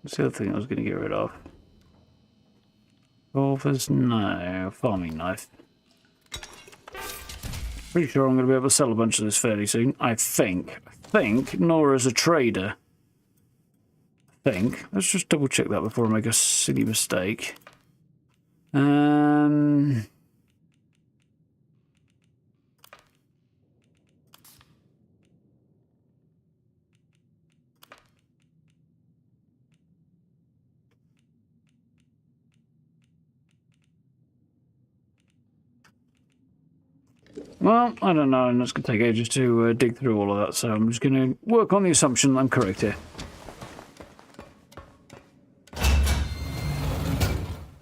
What's the other thing I was going to get rid of? Revolvers? No. Farming knife. Pretty sure I'm going to be able to sell a bunch of this fairly soon. I think. Nora's a trader. I think. Let's just double check that before I make a silly mistake. Well, I don't know, and it's going to take ages to dig through all of that, so I'm just going to work on the assumption I'm correct here.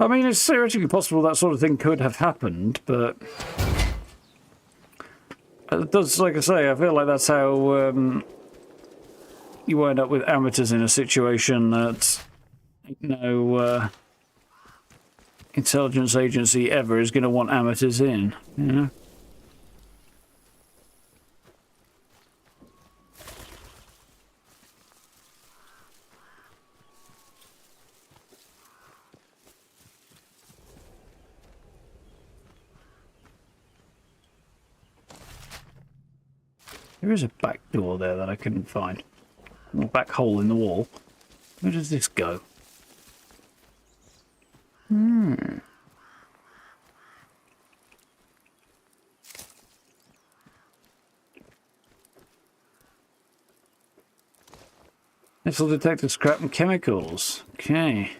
I mean, it's theoretically possible that sort of thing could have happened, but it does, like I say, I feel like that's how you wind up with amateurs in a situation that no intelligence agency ever is going to want amateurs in, you know? There is a back door there that I couldn't find. A back hole in the wall. Where does this go? This will detect the scrap and chemicals. Okay.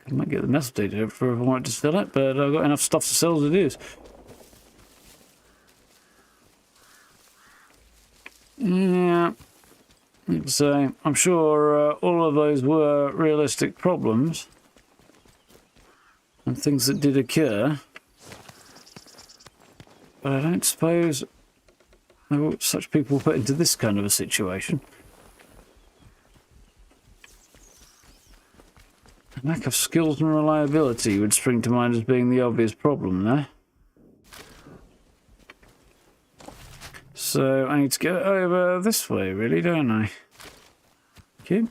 I might get the metal data if I wanted to sell it, but I've got enough stuff to sell as it is. Yeah. So I'm sure all of those were realistic problems and things that did occur. But I don't suppose such people were put into this kind of a situation. Lack of skills and reliability would spring to mind as being the obvious problem there. So I need to get over this way, really, don't I? Okay.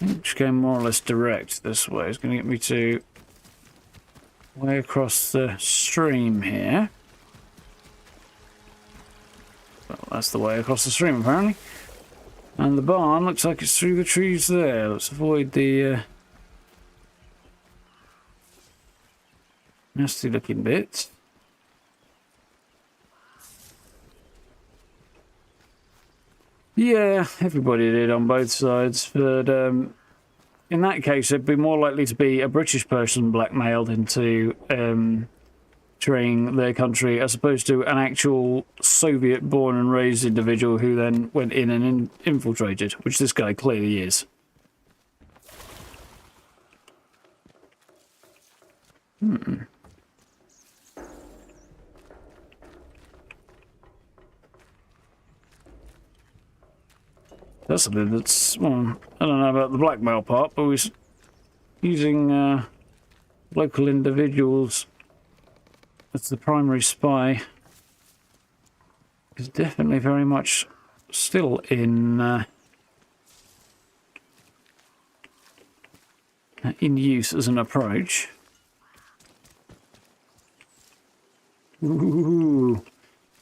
Which going more or less direct this way is going to get me to way across the stream here. Well, that's the way across the stream apparently. And the barn looks like it's through the trees there. Let's avoid the nasty looking bits. Yeah, everybody did on both sides, but in that case it'd be more likely to be a British person blackmailed into betraying their country as opposed to an actual Soviet born and raised individual who then went in and infiltrated, which this guy clearly is. That's something that's, well, I don't know about the blackmail part, but we're using local individuals as the primary spy is definitely very much still in use as an approach. Ooh,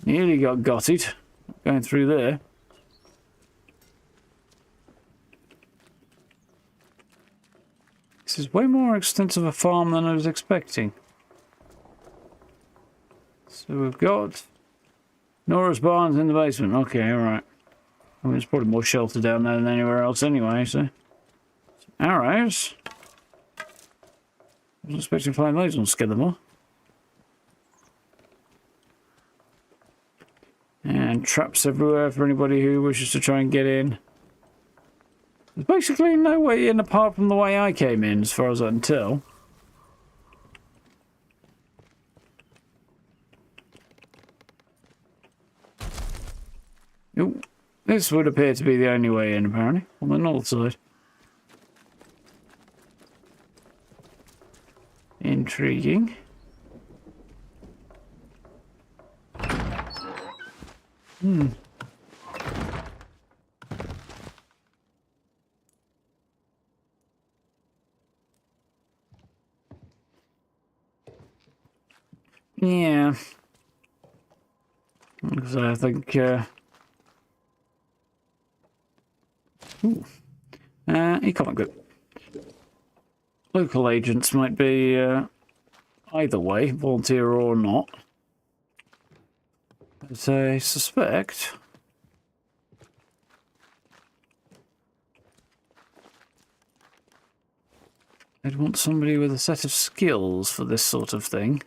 nearly got it going through there. This is way more extensive a farm than I was expecting. So we've got Nora's barns in the basement. Okay, alright. I mean, there's probably more shelter down there than anywhere else anyway, so. Arrows. I wasn't expecting to find those on Skethermoor. And traps everywhere for anybody who wishes to try and get in. There's basically no way in apart from the way I came in, as far as I can tell. Oh, this would appear to be the only way in, apparently, on the north side. Intriguing. Yeah. Because I think, economic good. Local agents might be, either way, volunteer or not. But I suspect I'd want somebody with a set of skills for this sort of thing.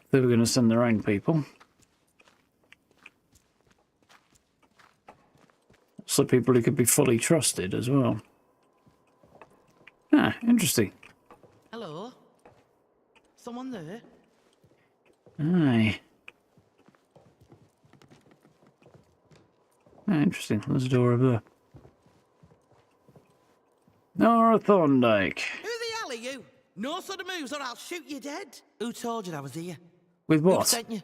They were going to send their own people. So people who could be fully trusted as well. Ah, interesting. Hello? Someone there? Aye. Ah, interesting. There's a door over there. Nora Thorndyke. Who the hell are you? No sort of moves or I'll shoot you dead. Who told you I was here? With Who what? sent you?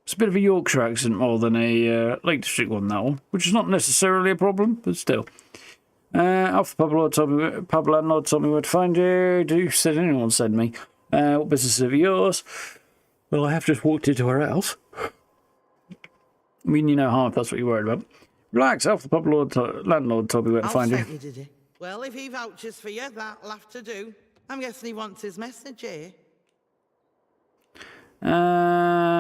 It's a bit of a Yorkshire accent more than a Lake District one, that one. Which is not necessarily a problem, but still. Alpha Pablo Landlord told me where to find you. Said anyone send me? What business is of yours? Well, I have just walked into her house. I mean, you know how if that's what you're worried about. Relax, Alpha Pablo Landlord told me where to find you. Did he? Well, if he vouches for you, that'll have to do. I'm guessing he wants his message, eh?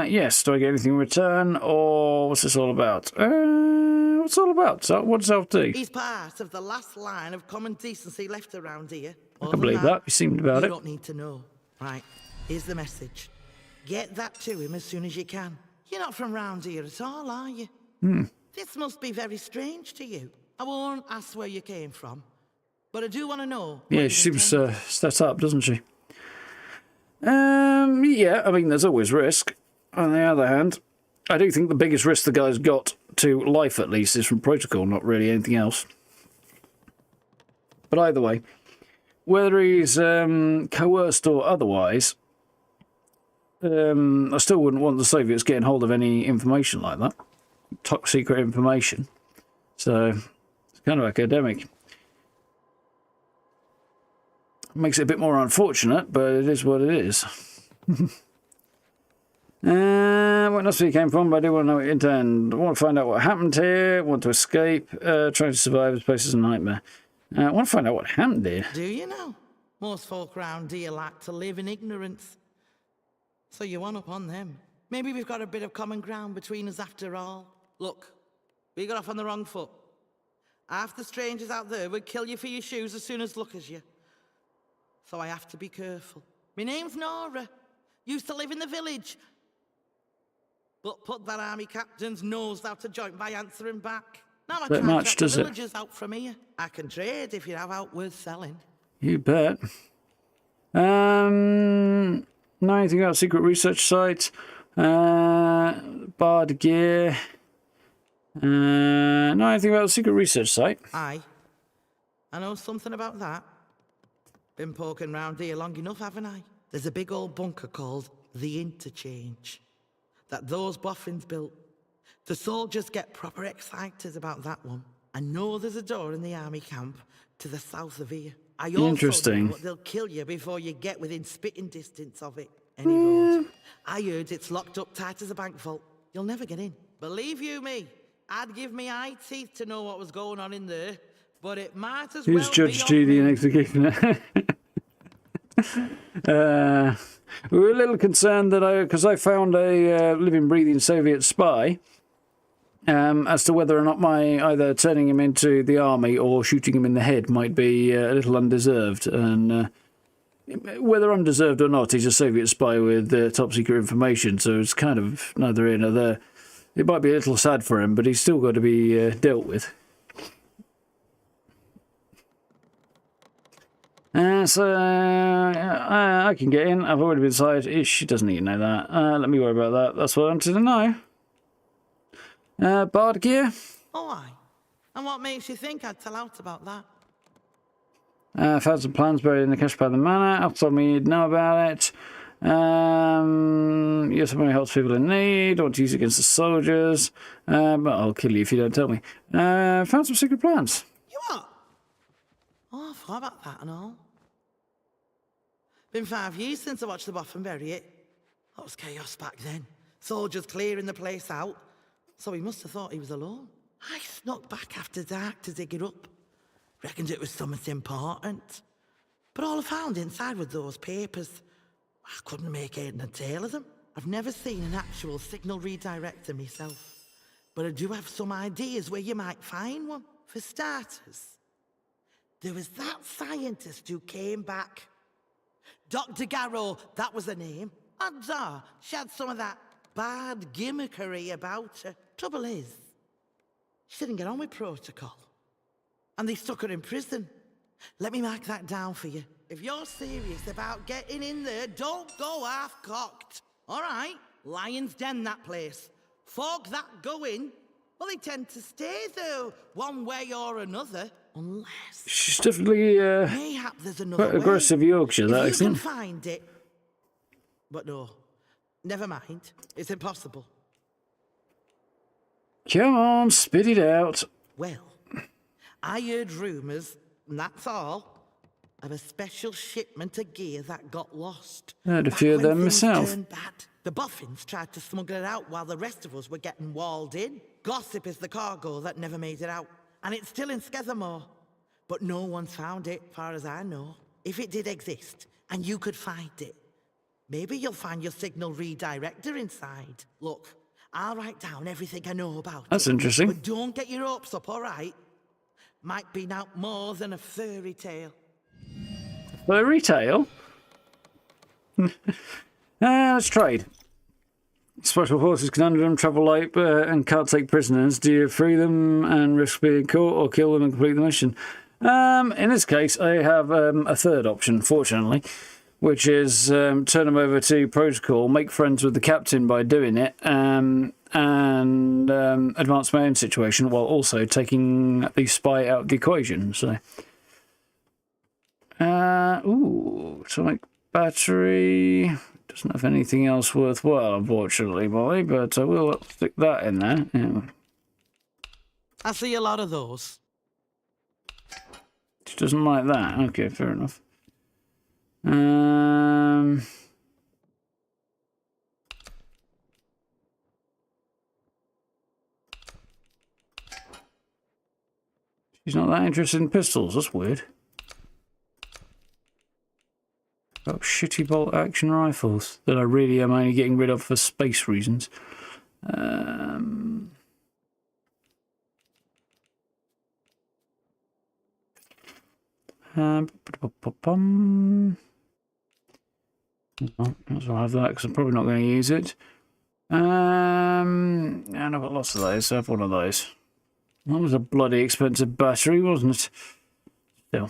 Yes. Do I get anything in return, or what's this all about? What's it all about? So, what does Elf do? He's part of the last line of common decency left around here. I can believe that. You seemed about you it. don't need to know. Right, here's the message. Get that to him as soon as you can. You're not from round here at all, are you? This must be very strange to you. I won't ask where you came from, but I do want to know. Yeah, she seems set up, doesn't she? Yeah, I mean, there's always risk. On the other hand, I do think the biggest risk the guy's got to life, at least, is from protocol, not really anything else. But either way, whether he's coerced or otherwise, I still wouldn't want the Soviets getting hold of any information like that. Top secret information. So, it's kind of academic. Makes it a bit more unfortunate, but it is what it is. What else we came from, but I do want to know what you intend. I want to find out what happened here. Want to escape. Trying to survive this place is a nightmare. I want to find out what happened here. Do you know? Most folk round here like to live in ignorance. So you one up on them. Maybe we've got a bit of common ground between us after all. Look, we got off on the wrong foot. Half the strangers out there would kill you for your shoes as soon as look as you. So I have to be careful. My name's Nora. Used to live in the village. But put that army captain's nose out of joint by answering back. Now I Bit try much, to get does the it? villagers out from here. I can trade if you have out worth selling. You bet. Know anything about secret research sites? Bard gear. Know anything about the secret research site? Aye. I know something about that. Been poking round here long enough, haven't I? There's a big old bunker called the Interchange that those boffins built. The soldiers get proper excited about that one. I know there's a door in the army camp to the south of here. I also Interesting. know they'll kill you before you get within spitting distance of it. Any road. I heard it's locked up tight as a bank vault. You'll never get in. Believe you me, I'd give me eye teeth to know what was going on in there, but it might as Who's well Judge be on Judy me. and executioner? We were a little concerned that because I found a living, breathing Soviet spy, as to whether or not my either turning him into the army or shooting him in the head might be a little undeserved. And whether undeserved or not, he's a Soviet spy with top secret information, so it's kind of neither here nor there. It might be a little sad for him, but he's still got to be dealt with. I can get in. I've already been decided. She doesn't need to know that. Let me worry about that. That's what I wanted to know. Bard gear. Oh, aye. And what makes you think I'd tell out about that? Found some plans buried in the cache pile of the manor. Al told me you'd know about it. You're someone who helps people in need. I want to use it against the soldiers. But I'll kill you if you don't tell me. Found some secret plans. You what? Oh, I forgot about that and all. Been 5 years since I watched the boffin bury it. That was chaos back then. Soldiers clearing the place out. So he must have thought he was alone. I snuck back after dark to dig it up. Reckoned it was something important. But all I found inside were those papers. I couldn't make head and tail of them. I've never seen an actual signal redirector myself. But I do have some ideas where you might find one. For starters, there was that scientist who came back. Dr. Garrow, that was her name. Odds are, she had some of that bad gimmickry about her. Trouble is, she didn't get on with protocol. And they stuck her in prison. Let me mark that down for you. If you're serious about getting in there, don't go half-cocked. All right? Lion's Den, that place. Folk that go in, well, they tend to stay there one way or another. Unless... She's definitely mayhap there's another quite aggressive way. Yorkshire, that If you can accent. find it... But no. Never mind. It's impossible. Come on, spit it out. Well, I heard rumours, and that's all, of a special shipment of gear that got lost. Heard a Back few of when them things myself. turned bad. The boffins tried to smuggle it out while the rest of us were getting walled in. Gossip is the cargo that never made it out. And it's still in Skethermoor. But no one's found it, far as I know. If it did exist, and you could find it, maybe you'll find your signal redirector inside. Look, I'll write down everything I know about That's it. interesting. But don't get your hopes up, all right? Might be now more than a fairy tale. Furry tail? Let's trade. Special forces conundrum, travel light and can't take prisoners. Do you free them and risk being caught or kill them and complete the mission? In this case, I have a third option, fortunately, which is turn them over to protocol, make friends with the captain by doing it, and advance my own situation while also taking the spy out of the equation. So, atomic battery doesn't have anything else worthwhile, unfortunately, Molly, but I will stick that in there. Yeah. I see a lot of those. She doesn't like that. Okay, fair enough. She's not that interested in pistols. That's weird. Got shitty bolt action rifles that I really am only getting rid of for space reasons. Well, that's why I have that because I'm probably not going to use it. And I've got lots of those, so I have one of those. That was a bloody expensive battery, wasn't it? Still.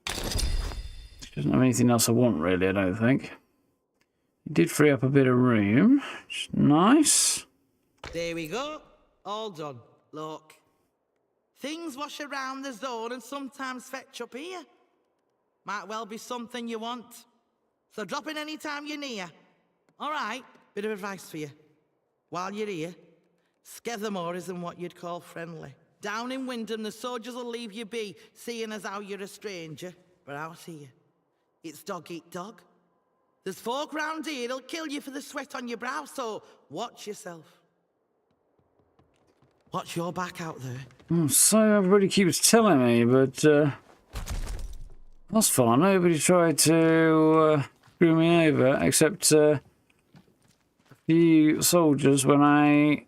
She doesn't have anything else I want, really, I don't think. It did free up a bit of room. Which is nice. There we go. All done. Look. Things wash around the zone and sometimes fetch up here. Might well be something you want. So drop in any time you're near. All right, bit of advice for you. While you're here, Skethermoor isn't what you'd call friendly. Down in Wyndham, the soldiers will leave you be, seeing as how you're a stranger. But out here, it's dog eat dog. There's folk round here that'll kill you for the sweat on your brow, so watch yourself. Watch your back out there. Oh, so everybody keeps telling me, but that's fine. Nobody tried to screw me over, except a few soldiers when I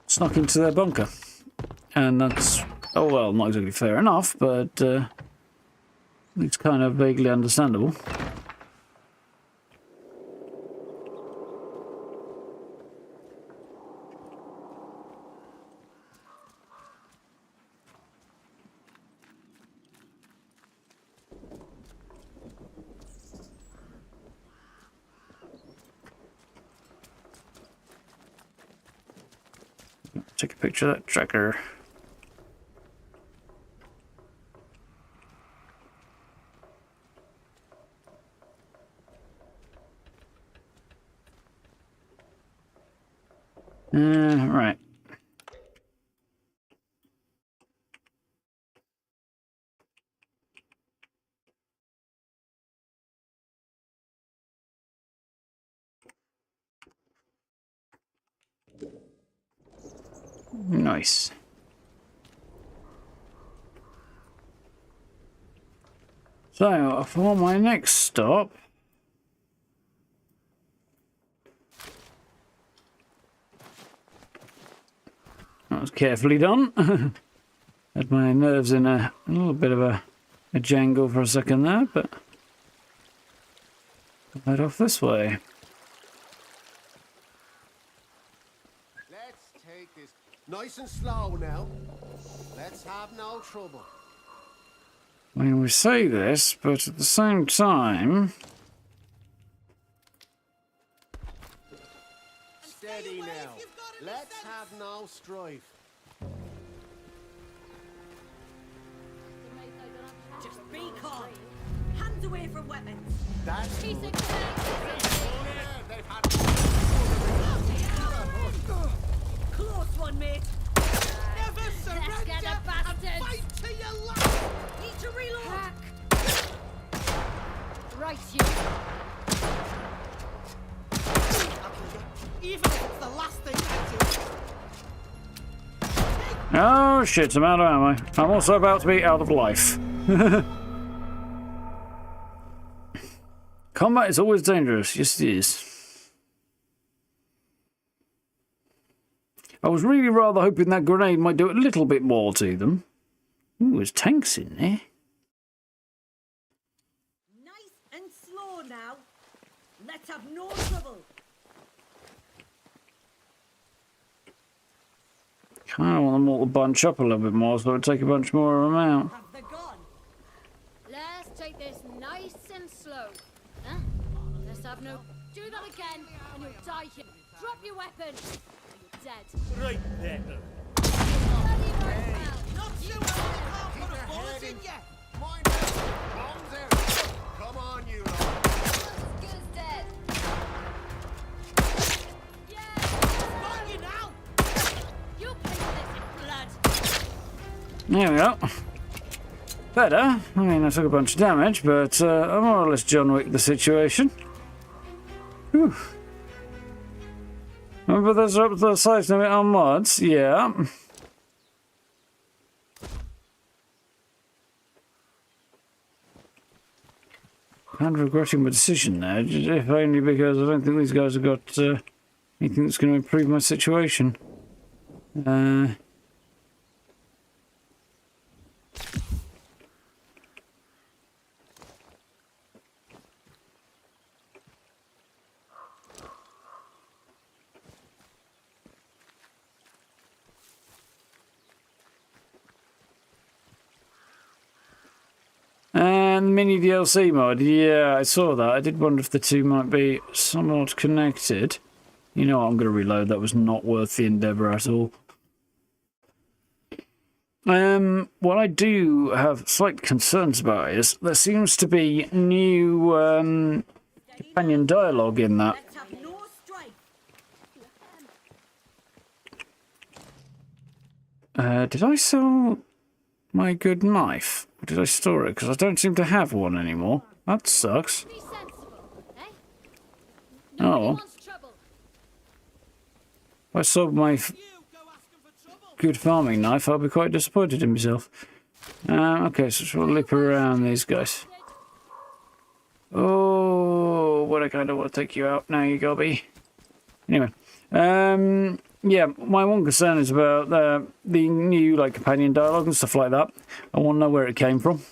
snuck into their bunker. And that's, oh well, not exactly fair enough, but it's kind of vaguely understandable. Take a picture of that tracker. Right. Nice. So, for my next stop, that was carefully done. Had my nerves in a little bit of a jangle for a second there, but I'll head off this way. Let's take this nice and slow now. Let's have no trouble. I mean, we say this, but at the same time... Steady now. Let's have no strife. Just be calm. Hands away from weapons. That's Piece good. of They've had close one, mate. Never surrender the bastards. and fight to your life! Need to reload. Right, you. Even if it's the last thing I do. Oh shit, I'm out of ammo. I'm also about to be out of life. Combat is always dangerous. Yes, it is. I was really rather hoping that grenade might do a little bit more to them. Ooh, there's tanks in there. Nice and slow now. Let's have no trouble. Kind of want them all to bunch up a little bit more, so it would take a bunch more of them out. Have the gun. Let's take this nice and slow. Huh? Let's have no... Do that again, and you'll die here. Drop your weapon. You're dead. Right there. Bloody right well. Not too well, Keep put your a bullet head in in. you. Mind that. Bombs there. Come on, you lot. Good dead. Got you now. You pay for this in blood. There we go. Better. I mean, I took a bunch of damage, but I'm more or less John Wick the situation. Whew. Remember those are up to the size limit on mods? Yeah. I'm regretting my decision now, if only because I don't think these guys have got anything that's going to improve my situation. And mini DLC mod, yeah, I saw that. I did wonder if the two might be somewhat connected. You know what, I'm going to reload. That was not worth the endeavour at all. What I do have slight concerns about is there seems to be new companion dialogue in that. Did I sell my good knife? Or did I store it? Because I don't seem to have one anymore. That sucks. Be sensible, eh? Oh. Nobody wants trouble. If I sold my good farming knife, I'll be quite disappointed in myself. Okay, so we'll leap around these guys. Oh, but I kind of want to take you out now, you gobby. Anyway, yeah, my one concern is about the new like companion dialogue and stuff like that. I want to know where it came from.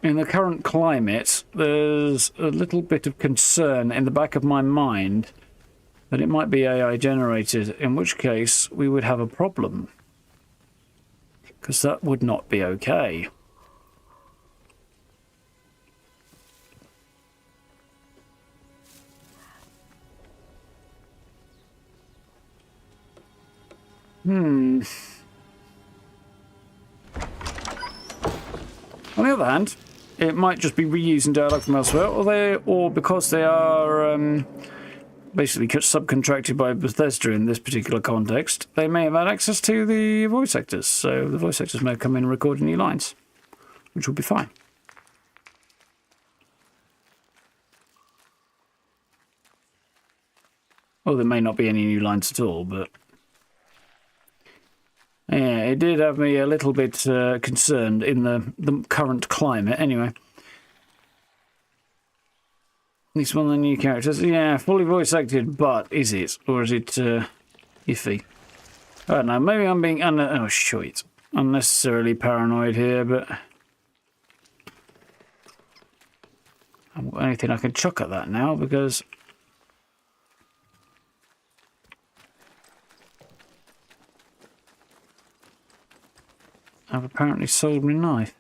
In the current climate, there's a little bit of concern in the back of my mind that it might be AI generated, in which case we would have a problem. Because that would not be okay. On the other hand, it might just be reusing dialogue from elsewhere, or because they are basically subcontracted by Bethesda in this particular context, they may have had access to the voice actors. So the voice actors may have come in and recorded new lines, which will be fine. Well, there may not be any new lines at all, but yeah, it did have me a little bit concerned in the current climate. Anyway, at least one of the new characters. Yeah, fully voice acted, but is it? Or is it iffy? I don't know, maybe I'm being unnecessarily paranoid here, but I haven't got anything I can chuck at that now because I've apparently sold my knife.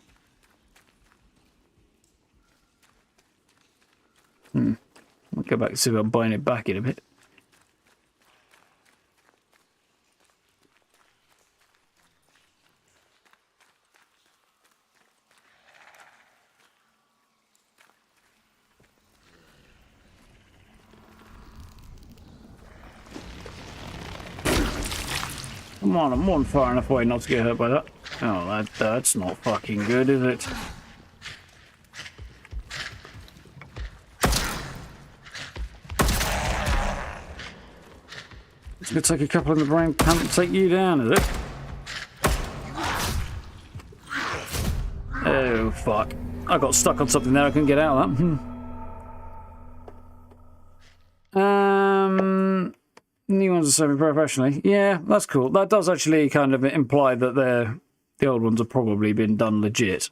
I'll go back and see about buying it back in a bit. Come on, I'm more than far enough away not to get hurt by that. Oh, that's not fucking good, is it? It's gonna take a couple in the brain can't take you down, is it? Oh, fuck. I got stuck on something there, I couldn't get out of that. New ones are semi-professionally. Yeah, that's cool. That does actually kind of imply that the old ones have probably been done legit.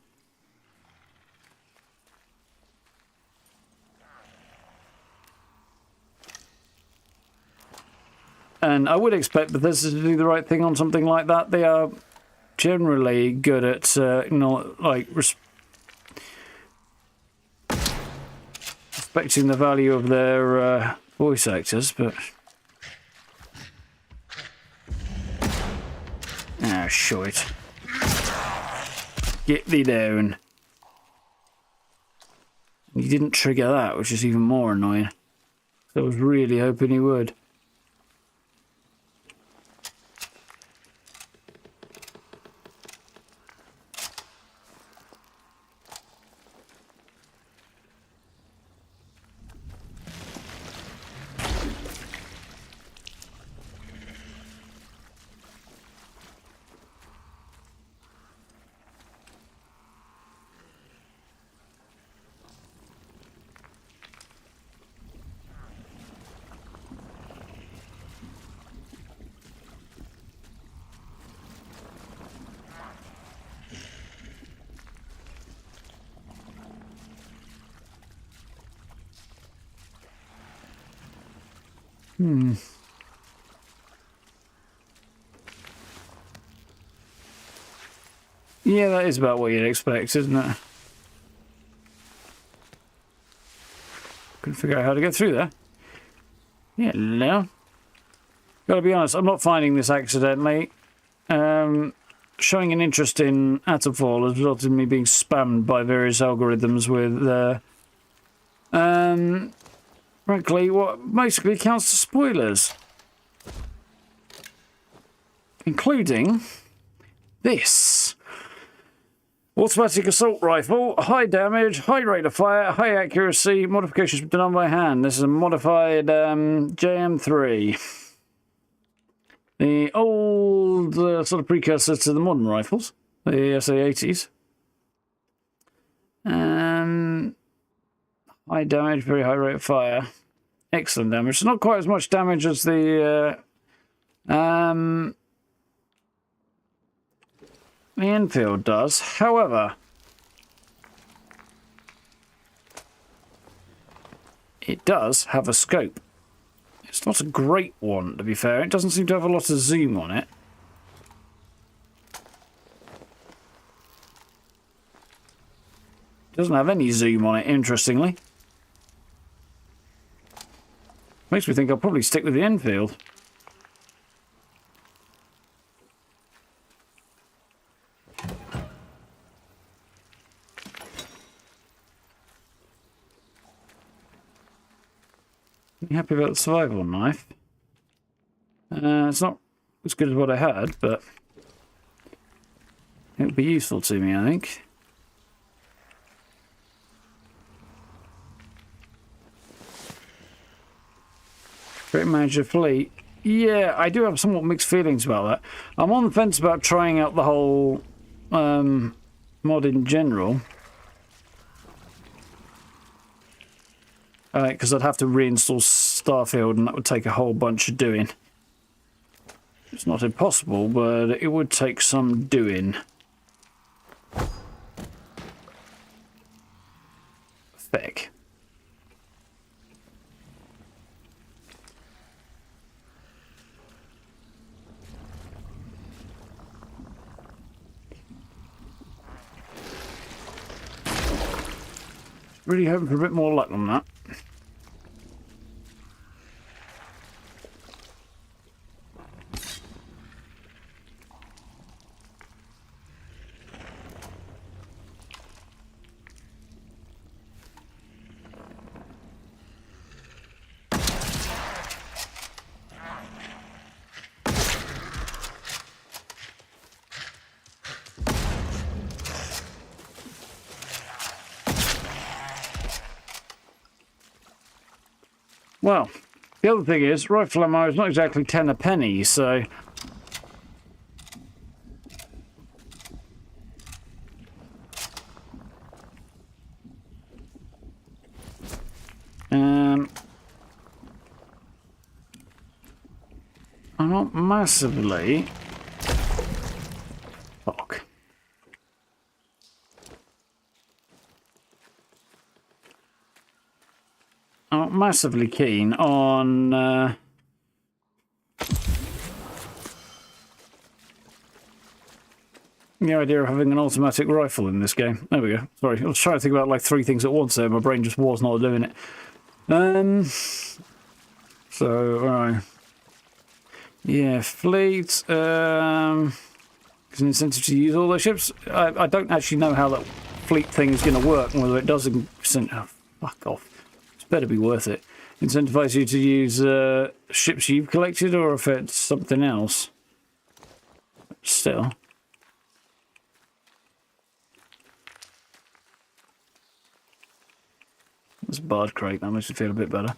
And I would expect Bethesda to do the right thing on something like that. They are generally good at, respecting the value of their voice actors, but shite. Get thee down. He didn't trigger that, which is even more annoying. I was really hoping he would. Yeah, that is about what you'd expect, isn't it? Couldn't figure out how to get through there. Yeah, no. Gotta be honest, I'm not finding this accidentally. Showing an interest in Atomfall has resulted in me being spammed by various algorithms with, frankly, what basically counts as spoilers. Including this. Automatic assault rifle, high damage, high rate of fire, high accuracy, modifications done by hand. This is a modified JM3. The old sort of precursor to the modern rifles, the SA-80s. High damage, very high rate of fire. Excellent damage. It's not quite as much damage as the Enfield does. However, it does have a scope. It's not a great one, to be fair. It doesn't seem to have a lot of zoom on it. It doesn't have any zoom on it, interestingly. Makes me think I'll probably stick with the Enfield. I'm happy about the survival knife. It's not as good as what I had, but it would be useful to me, I think. Great manager fleet. Yeah, I do have somewhat mixed feelings about that. I'm on the fence about trying out the whole mod in general. Because I'd have to reinstall Starfield and that would take a whole bunch of doing. It's not impossible, but it would take some doing. Feck. Really hoping for a bit more luck on that. Well, the other thing is, rifle ammo is not exactly 10 a penny, so... I'm not massively... Fuck. I'm not massively keen on the idea of having an automatic rifle in this game. There we go. Sorry, I was trying to think about like 3 things at once there. My brain just was not doing it. So, alright. Yeah, fleet. Is an incentive to use all those ships. I don't actually know how that fleet thing is going to work and whether it does. Oh, fuck off. Better be worth it. Incentivize you to use ships you've collected, or if it's something else. Still. There's a bard crate, that makes me feel a bit better.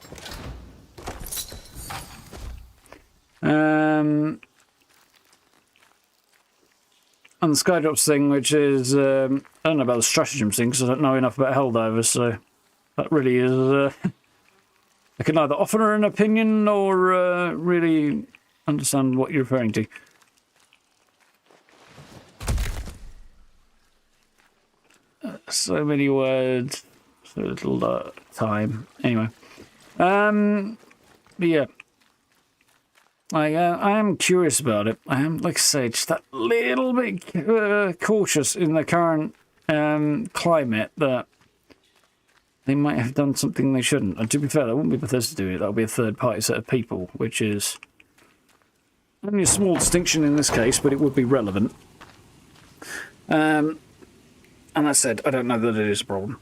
And the Skydrops thing, which is, I don't know about the stratagem thing, because I don't know enough about Helldivers, so that really is, I can either offer an opinion or really understand what you're referring to. So many words, so little time. Anyway, but yeah, I am curious about it. I am, like I say, just that little bit cautious in the current climate that they might have done something they shouldn't. And to be fair, that wouldn't be Bethesda doing it. That would be a third-party set of people, which is only a small distinction in this case, but it would be relevant. And that said, I don't know that it is a problem.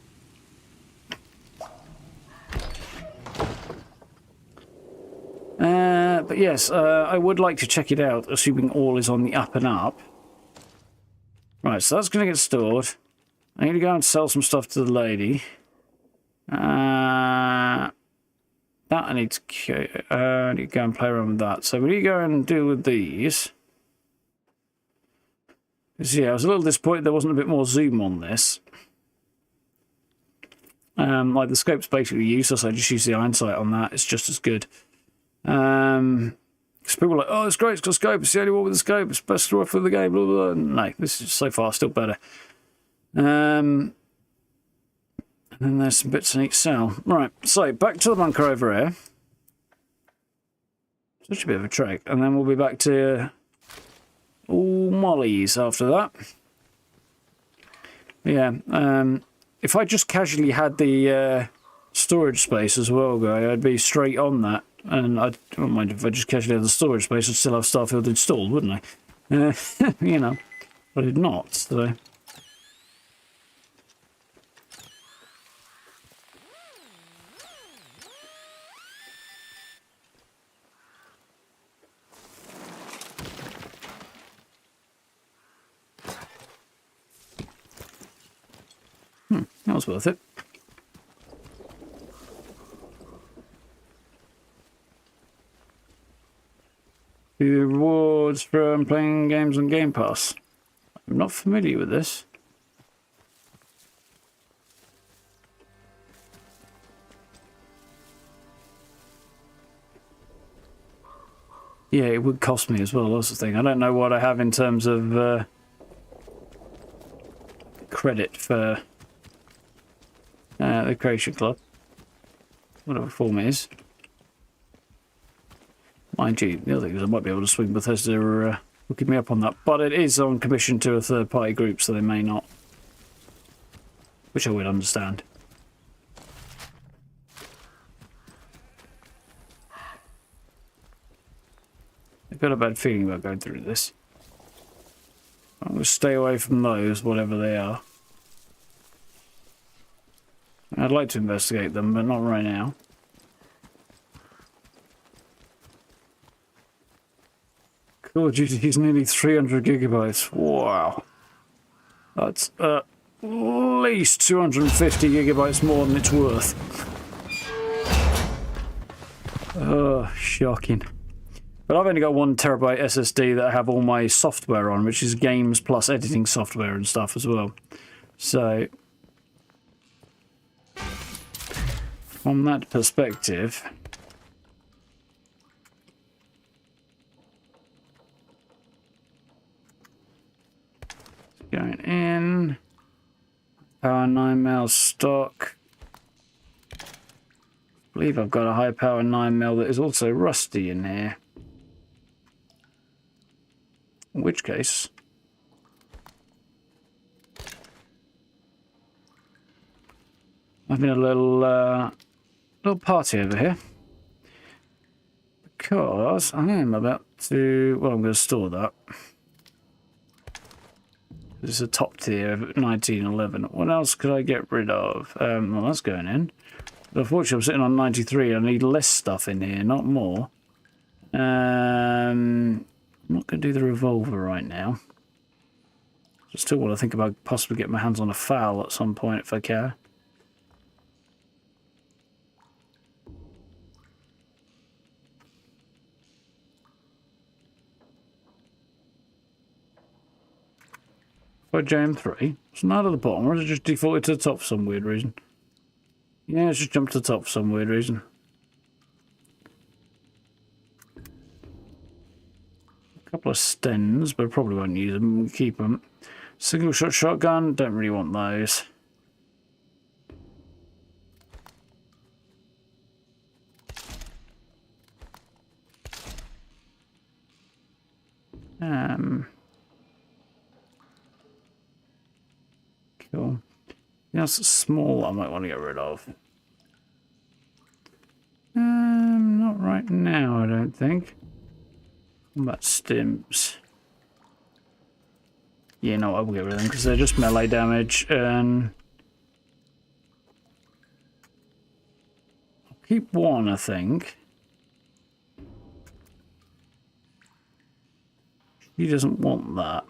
But yes, I would like to check it out, assuming all is on the up and up. Right, so that's going to get stored. I need to go and sell some stuff to the lady. That I need to go and play around with that. So we need to go and deal with these. Yeah, I was a little disappointed there wasn't a bit more zoom on this. Like the scope's basically useless. I just use the iron sight on that. It's just as good. Because people are like, oh, it's great, it's got a scope, it's the only one with a scope, it's best for the game, blah, blah, blah. No, this is so far still better. And then there's some bits I need to sell. Right, so back to the bunker over here. Such a bit of a trek. And then we'll be back to all Molly's after that. Yeah, if I just casually had the storage space as well, guy, I'd be straight on that. And I don't mind if I just casually had the storage space, I'd still have Starfield installed, wouldn't I? You know, but I did not, so. That was worth it. The rewards from playing games on Game Pass. I'm not familiar with this. Yeah, it would cost me as well, that's the thing. I don't know what I have in terms of credit for the Creation Club. Whatever form it is. Mind you, the other thing is I might be able to swing Bethesda hooking me up on that. But it is on commission to a third-party group, so they may not. Which I would understand. I've got a bad feeling about going through this. I'm going to stay away from those, whatever they are. I'd like to investigate them, but not right now. Call of Duty is nearly 300 gigabytes. Wow. That's at least 250 gigabytes more than it's worth. Oh, shocking. But I've only got 1 terabyte SSD that I have all my software on, which is games plus editing software and stuff as well. So, from that perspective, going in, power 9mm stock. I believe I've got a high power 9mm that is also rusty in here. In which case, I've been a little party over here because I am about to. Well, I'm going to store that. This is a top tier of 1911. What else could I get rid of? Well, that's going in. But unfortunately, I'm sitting on 93. I need less stuff in here, not more. I'm not going to do the revolver right now. I still want to think about possibly getting my hands on a foul at some point if I can. By JM3, it's not at the bottom, or is it just defaulted to the top for some weird reason? Yeah, it's just jumped to the top for some weird reason. A couple of stens, but I probably won't use them. We'll keep them. Single shot shotgun, don't really want those. Cool. That's small I might want to get rid of. Not right now, I don't think. What about stimps? Yeah, no, I will get rid of them because they're just melee damage, and I'll keep one, I think. He doesn't want that.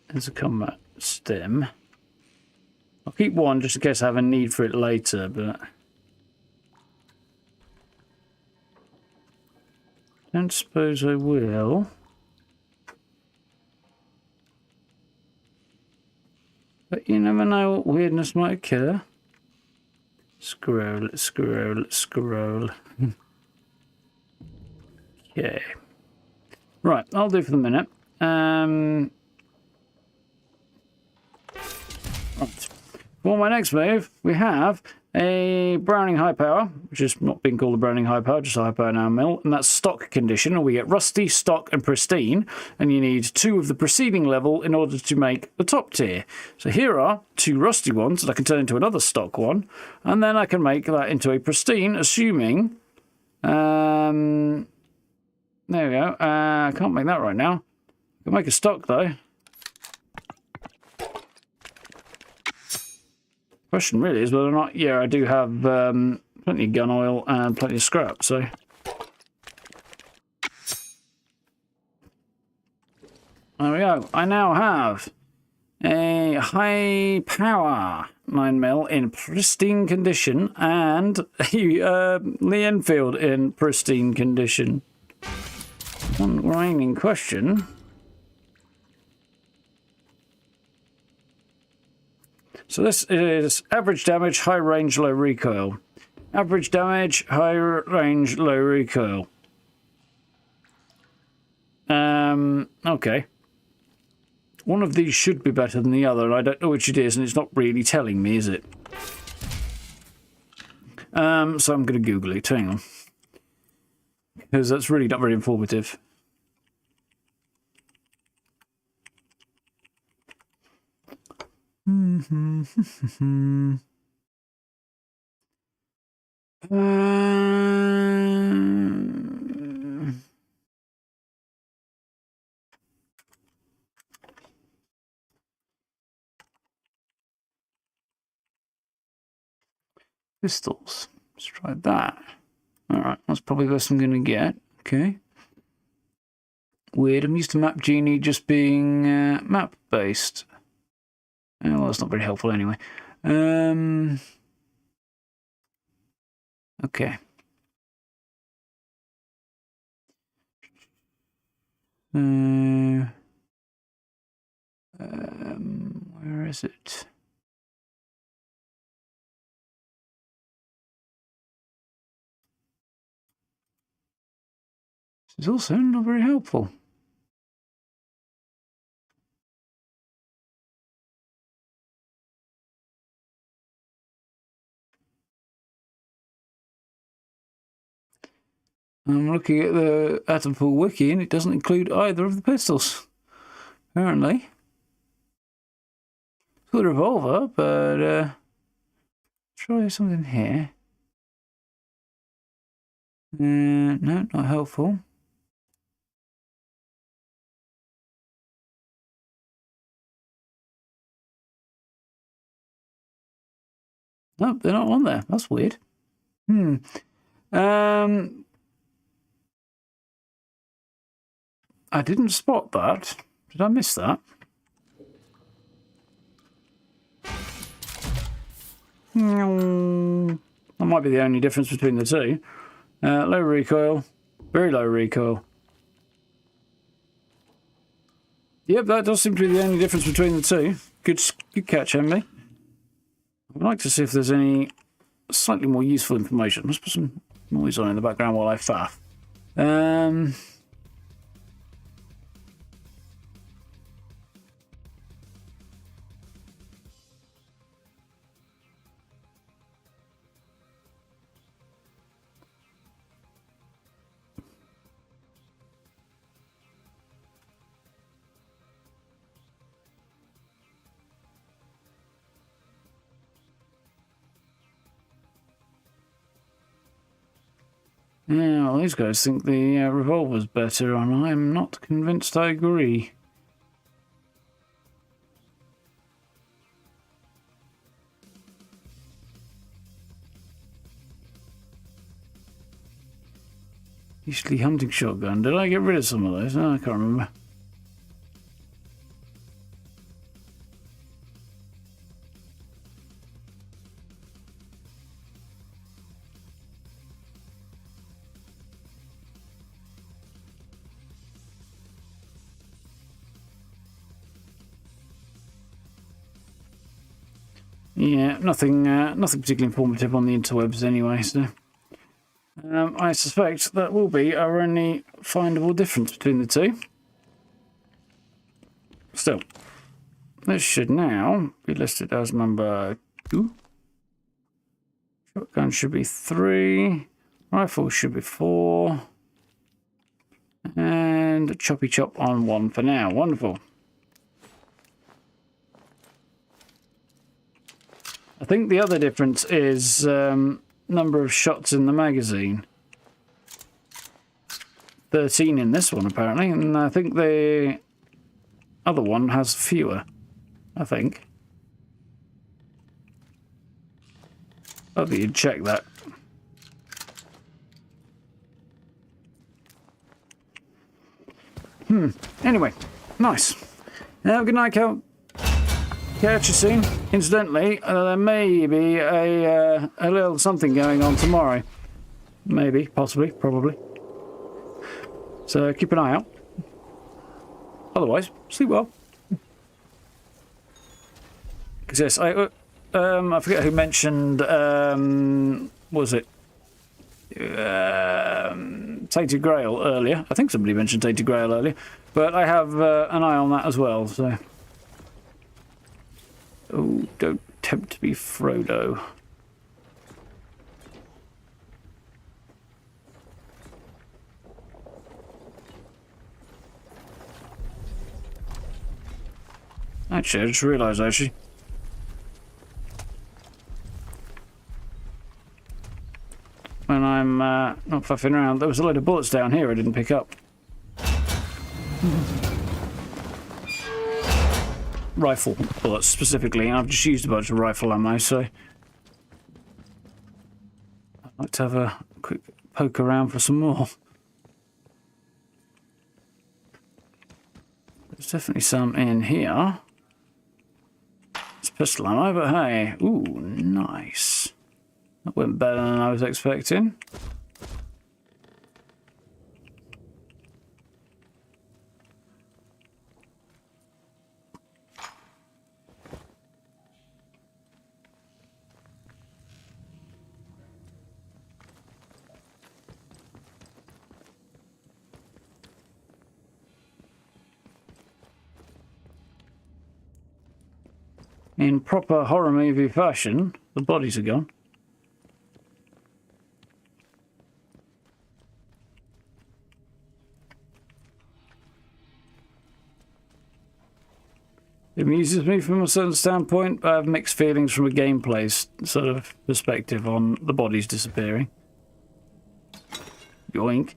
There's a combat stim. I'll keep one just in case I have a need for it later, but don't suppose I will. But you never know what weirdness might occur. Scroll, scroll, scroll. Okay. Right, I'll do for the minute. Right. For my next move, we have a Browning High Power, which is not being called a Browning High Power, just a High Power now mill, and that's stock condition. We get Rusty, Stock, and Pristine, and you need 2 of the preceding level in order to make the top tier. So here are 2 Rusty ones that I can turn into another Stock one, and then I can make that into a Pristine, assuming... there we go. I can't make that right now. I can make a Stock, though. Question really is whether or not, yeah, I do have plenty of gun oil and plenty of scrap, so. There we go. I now have a high power 9mm in pristine condition and a Lee Enfield in pristine condition. One remaining question. So this is average damage, high range, low recoil. Average damage, high range, low recoil. Okay. One of these should be better than the other, and I don't know which it is, and it's not really telling me, is it? So I'm going to Google it. Hang on. Because that's really not very informative. Pistols. Let's try that. Alright, that's probably the best I'm going to get. Okay. Weird, I'm used to Map Genie just being map-based. Well, that's not very helpful anyway. Okay. Where is it? This is also not very helpful. I'm looking at the Atomfall wiki and it doesn't include either of the pistols. Apparently. It's got a revolver, but try something here. No, not helpful. Nope, they're not on there. That's weird. I didn't spot that. Did I miss that? That might be the only difference between the two. Low recoil, very low recoil. Yep, that does seem to be the only difference between the two. Good catch, Emily. I'd like to see if there's any slightly more useful information. Let's put some noise on in the background while I faff. Yeah, well, these guys think the revolver's better, and I'm not convinced I agree. Usually hunting shotgun. Did I get rid of some of those? Oh, I can't remember. Yeah, nothing particularly informative on the interwebs anyway, so... I suspect that will be our only findable difference between the two. Still, this should now be listed as number 2. Shotgun should be 3. Rifle should be 4. And choppy chop on 1 for now. Wonderful. I think the other difference is number of shots in the magazine. 13 in this one apparently, and I think the other one has fewer, I think. Oh, you'd check that. Anyway, nice. Good night, Cal. Catch you soon. Incidentally, there may be a little something going on tomorrow. Maybe, possibly, probably. So keep an eye out. Otherwise, sleep well. Because yes, I forget who mentioned. Was it Tainted Grail earlier? I think somebody mentioned Tainted Grail earlier, but I have an eye on that as well. So. Oh, don't tempt me, Frodo. Actually, I just realised, when I'm not fuffing around, there was a load of bullets down here I didn't pick up. Rifle bullets specifically, and I've just used a bunch of rifle ammo, so I'd like to have a quick poke around for some more. There's definitely some in here. It's pistol ammo, but hey, ooh, nice. That went better than I was expecting. In proper horror movie fashion, the bodies are gone. It amuses me from a certain standpoint, but I have mixed feelings from a gameplay sort of perspective on the bodies disappearing. Yoink.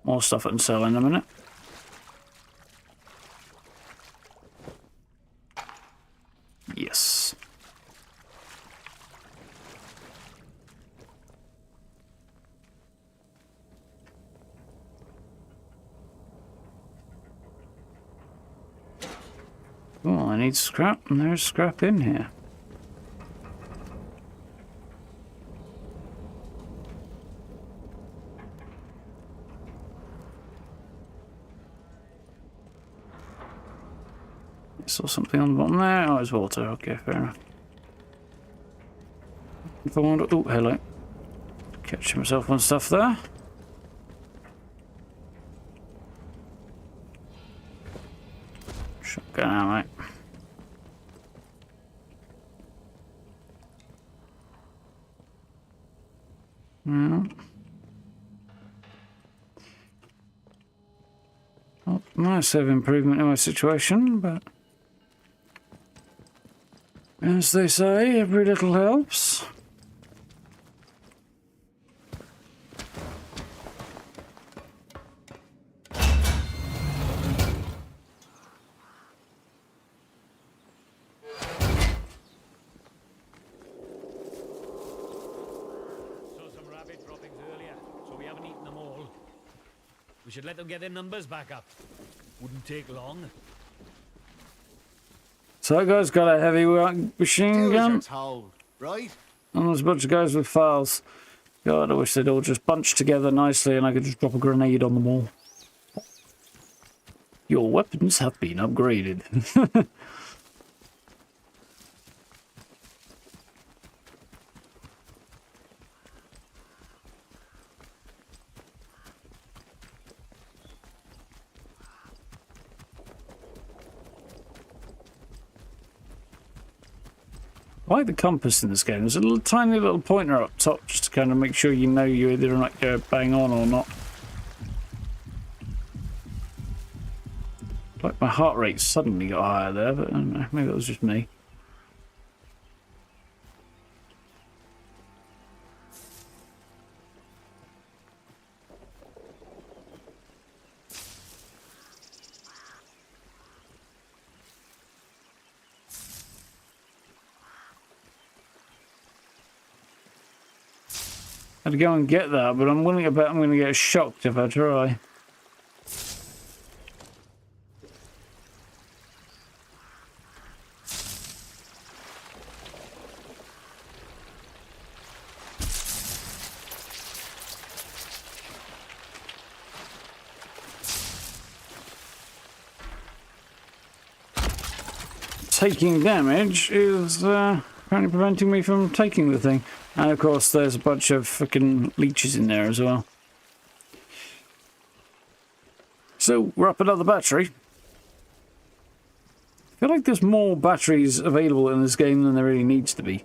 More stuff I can sell in a minute. Yes. Well, I need scrap, and there's scrap in here. I saw something on the bottom there. Oh, it's water. Okay, fair enough. If I want to... Oh, hello. Catching myself on stuff there. Shotgun ammo. Well, not massive improvement in my situation, but as they say, every little helps. We should let them get their numbers back up. Wouldn't take long. So that guy's got a heavy machine Do as gun. you're told, right? And there's a bunch of guys with files. God, I wish they'd all just bunched together nicely and I could just drop a grenade on them all. Your weapons have been upgraded. I like the compass in this game. There's a little tiny little pointer up top just to kind of make sure you know you're either like bang on or not. Like my heart rate suddenly got higher there, but I don't know, maybe that was just me. I'd go and get that, but I'm willing to bet I'm going to get shocked if I try. Taking damage is apparently preventing me from taking the thing. And of course there's a bunch of fucking leeches in there as well. So we're up another battery. I feel like there's more batteries available in this game than there really needs to be.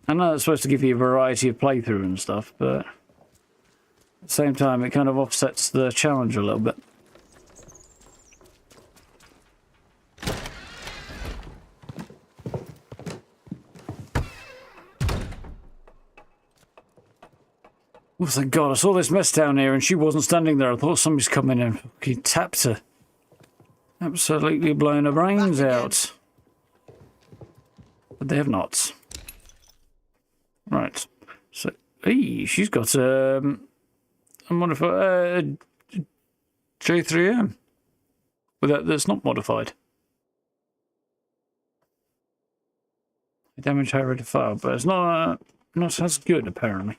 I know it's supposed to give you a variety of playthrough and stuff, but at the same time it kind of offsets the challenge a little bit. Oh, thank God, I saw this mess down here and she wasn't standing there. I thought somebody's come in and fucking tapped her. Absolutely blown her brains out. But they have not. Right. So, hey, she's got a modified J3M. That's not modified. Damage high rate of fire, but it's not as good apparently.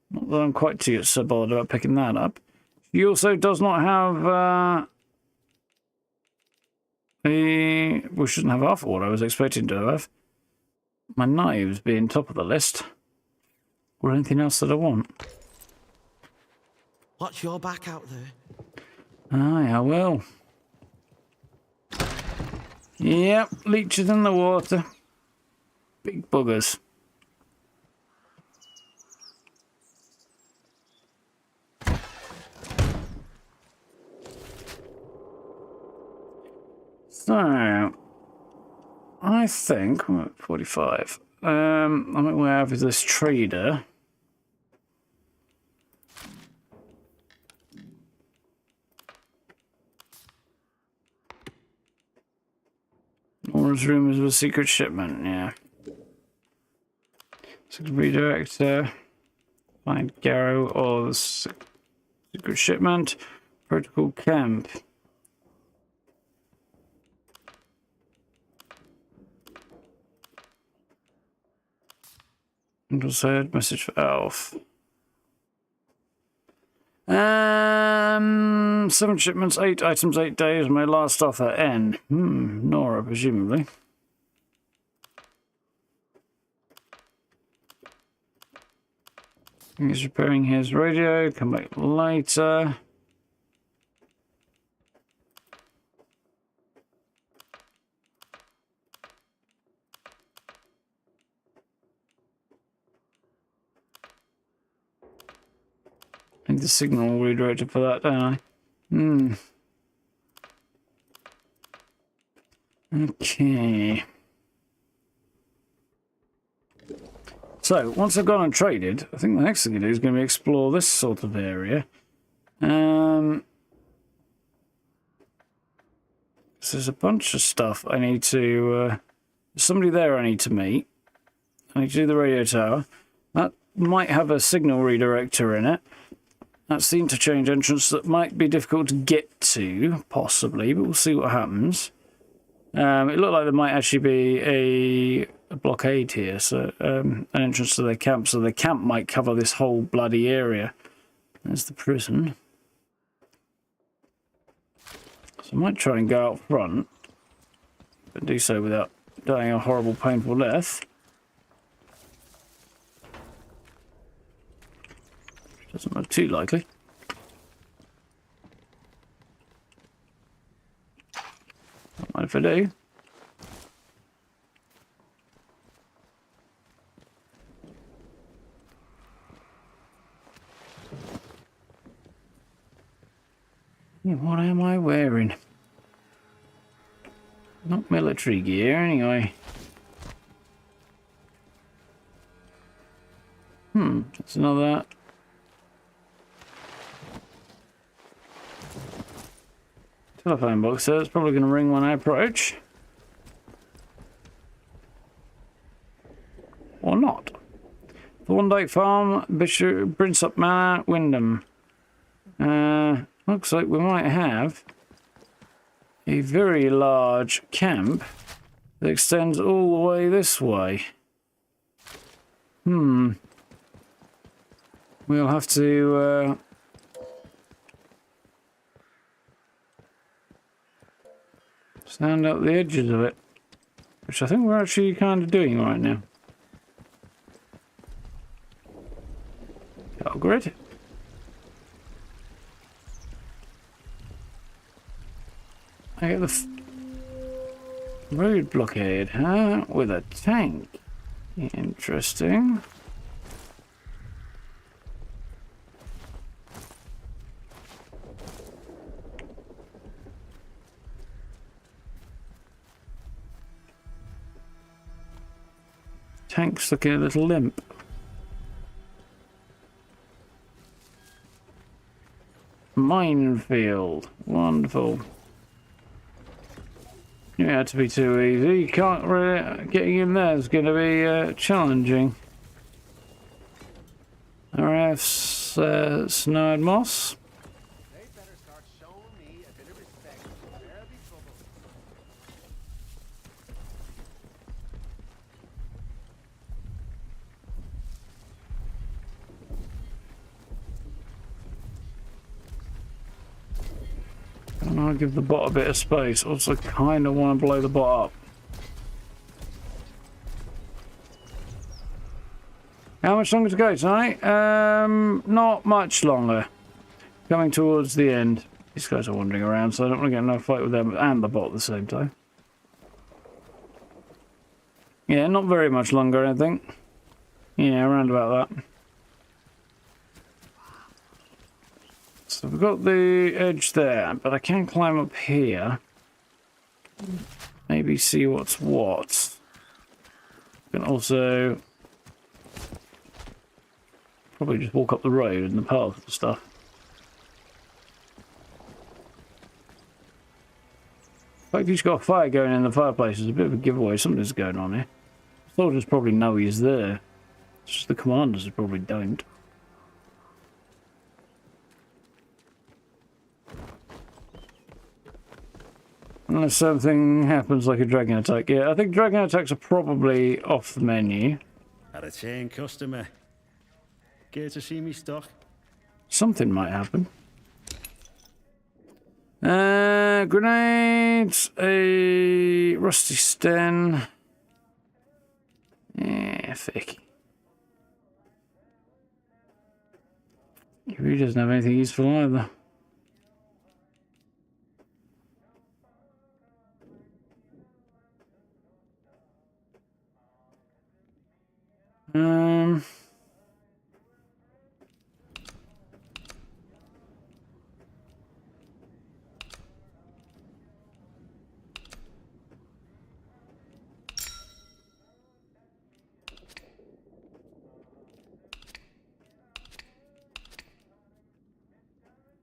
Not that I'm quite too so bothered about picking that up. She also does not have well, she doesn't have half of what I was expecting to have. My knives being top of the list. Or anything else that I want. Watch your back out there. Aye, I will. Yep, leeches in the water. Big buggers. So, I think I'm at 45. I'm aware of this trader. Nora's rumors of a secret shipment, yeah. Secret redirector. Find Garrow or the secret shipment. Protocol camp. Said message for Alf. 7 shipments, 8 items, 8 days. My last offer, N. Nora, presumably. He's repairing his radio. Come back later. I need the signal redirected for that, don't I? Okay. So, once I've gone and traded, I think the next thing to do is going to be explore this sort of area. There's a bunch of stuff I need to... there's somebody there I need to meet. I need to do the radio tower. That might have a signal redirector in it. That's the interchange entrance that might be difficult to get to, possibly, but we'll see what happens. It looked like there might actually be a blockade here, so an entrance to their camp, so the camp might cover this whole bloody area. There's the prison. So I might try and go out front, but do so without dying a horrible, painful death. Doesn't look too likely. Don't mind if I do. Yeah, what am I wearing? Not military gear, anyway. That's another. Telephone box there. It's probably going to ring when I approach. Or not. Thorndike Farm, Bishop, Brinsop Manor, Wyndham. Looks like we might have a very large camp that extends all the way this way. We'll have to stand up the edges of it, which I think we're actually kind of doing right now. Cattle grid. I get the road blockade, huh? With a tank. Interesting. Tank's looking a little limp. Minefield. Wonderful. Knew it had to be too easy. You can't really. Getting in there is going to be challenging. RF's Snow and Moss. They better start showing me a bit of respect. There'll be trouble. And I'll give the bot a bit of space. Also, kind of want to blow the bot up. How much longer to go tonight? Not much longer. Coming towards the end. These guys are wandering around, so I don't want to get in a fight with them and the bot at the same time. Yeah, not very much longer, I think. Yeah, around about that. So we've got the edge there, but I can climb up here. Maybe see what's what. Can also probably just walk up the road and the path and stuff. The fact he's got a fire going in the fireplace is a bit of a giveaway. Something's going on here. Soldiers probably know he's there. It's just the commanders who probably don't. Unless something happens like a dragon attack. Yeah, I think dragon attacks are probably off the menu. Had a chain customer. Care to see me stock? Something might happen. Grenades, a rusty sten. Yeah, thick. He really doesn't have anything useful either.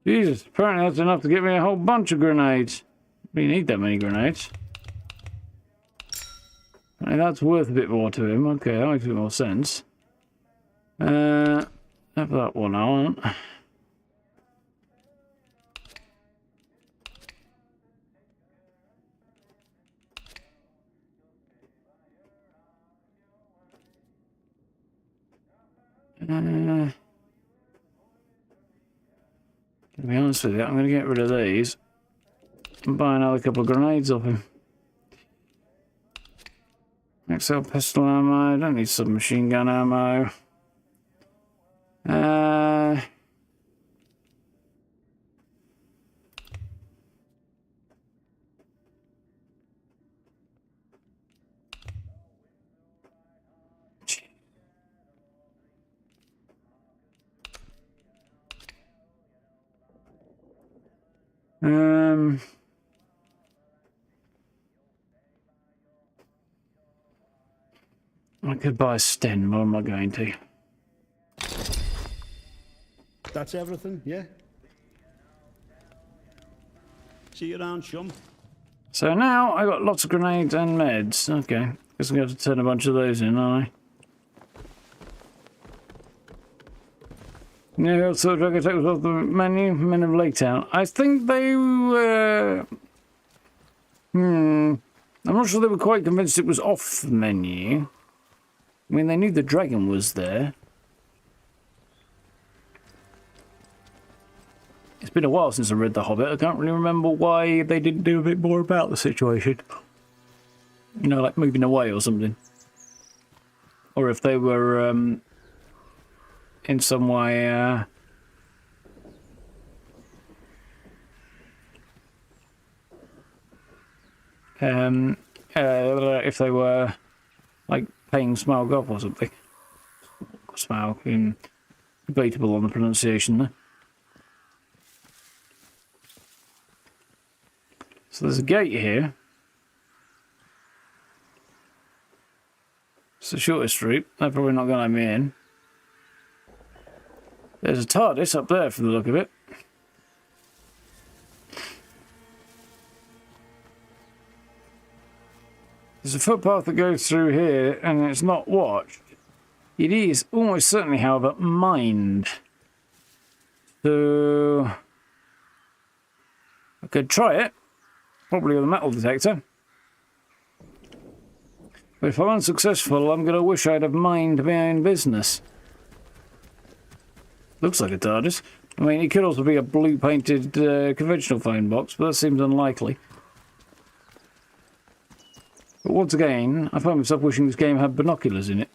Jesus, apparently that's enough to get me a whole bunch of grenades. We need that many grenades. Apparently that's worth a bit more to him. Okay, that makes a bit more sense. Have that one on. To be honest with you, I'm going to get rid of these and buy another couple of grenades off him. XL pistol ammo, don't need submachine gun ammo. I could buy a Sten, but I'm not going to. That's everything, yeah? See you around, chum. So now I got lots of grenades and meds. Okay, guess I'm going to have to turn a bunch of those in, aren't I? Yeah, also drug attack was off the menu. Men of Lake Town. I think they were. I'm not sure they were quite convinced it was off the menu. I mean, they knew the dragon was there. It's been a while since I read The Hobbit. I can't really remember why they didn't do a bit more about the situation. You know, like moving away or something. Or if they were in some way if they were like paying Smaug off or something. Smaug, debatable on the pronunciation there. So there's a gate here. It's the shortest route. They're probably not going to let me in. There's a TARDIS up there from the look of it. There's a footpath that goes through here and it's not watched. It is almost certainly, however, mined. So I could try it. Probably with a metal detector. But if I'm unsuccessful, I'm going to wish I'd have mined my own business. Looks like a TARDIS. I mean, it could also be a blue-painted conventional phone box, but that seems unlikely. But once again, I find myself wishing this game had binoculars in it.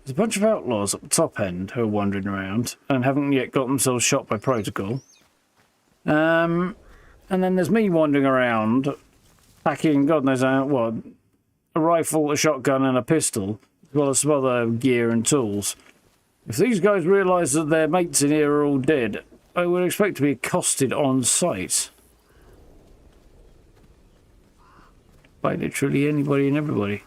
There's a bunch of outlaws at the top end who are wandering around and haven't yet got themselves shot by protocol. And then there's me wandering around, packing God knows what, a rifle, a shotgun and a pistol, as well as some other gear and tools. If these guys realise that their mates in here are all dead, I would expect to be accosted on sight. By literally anybody and everybody.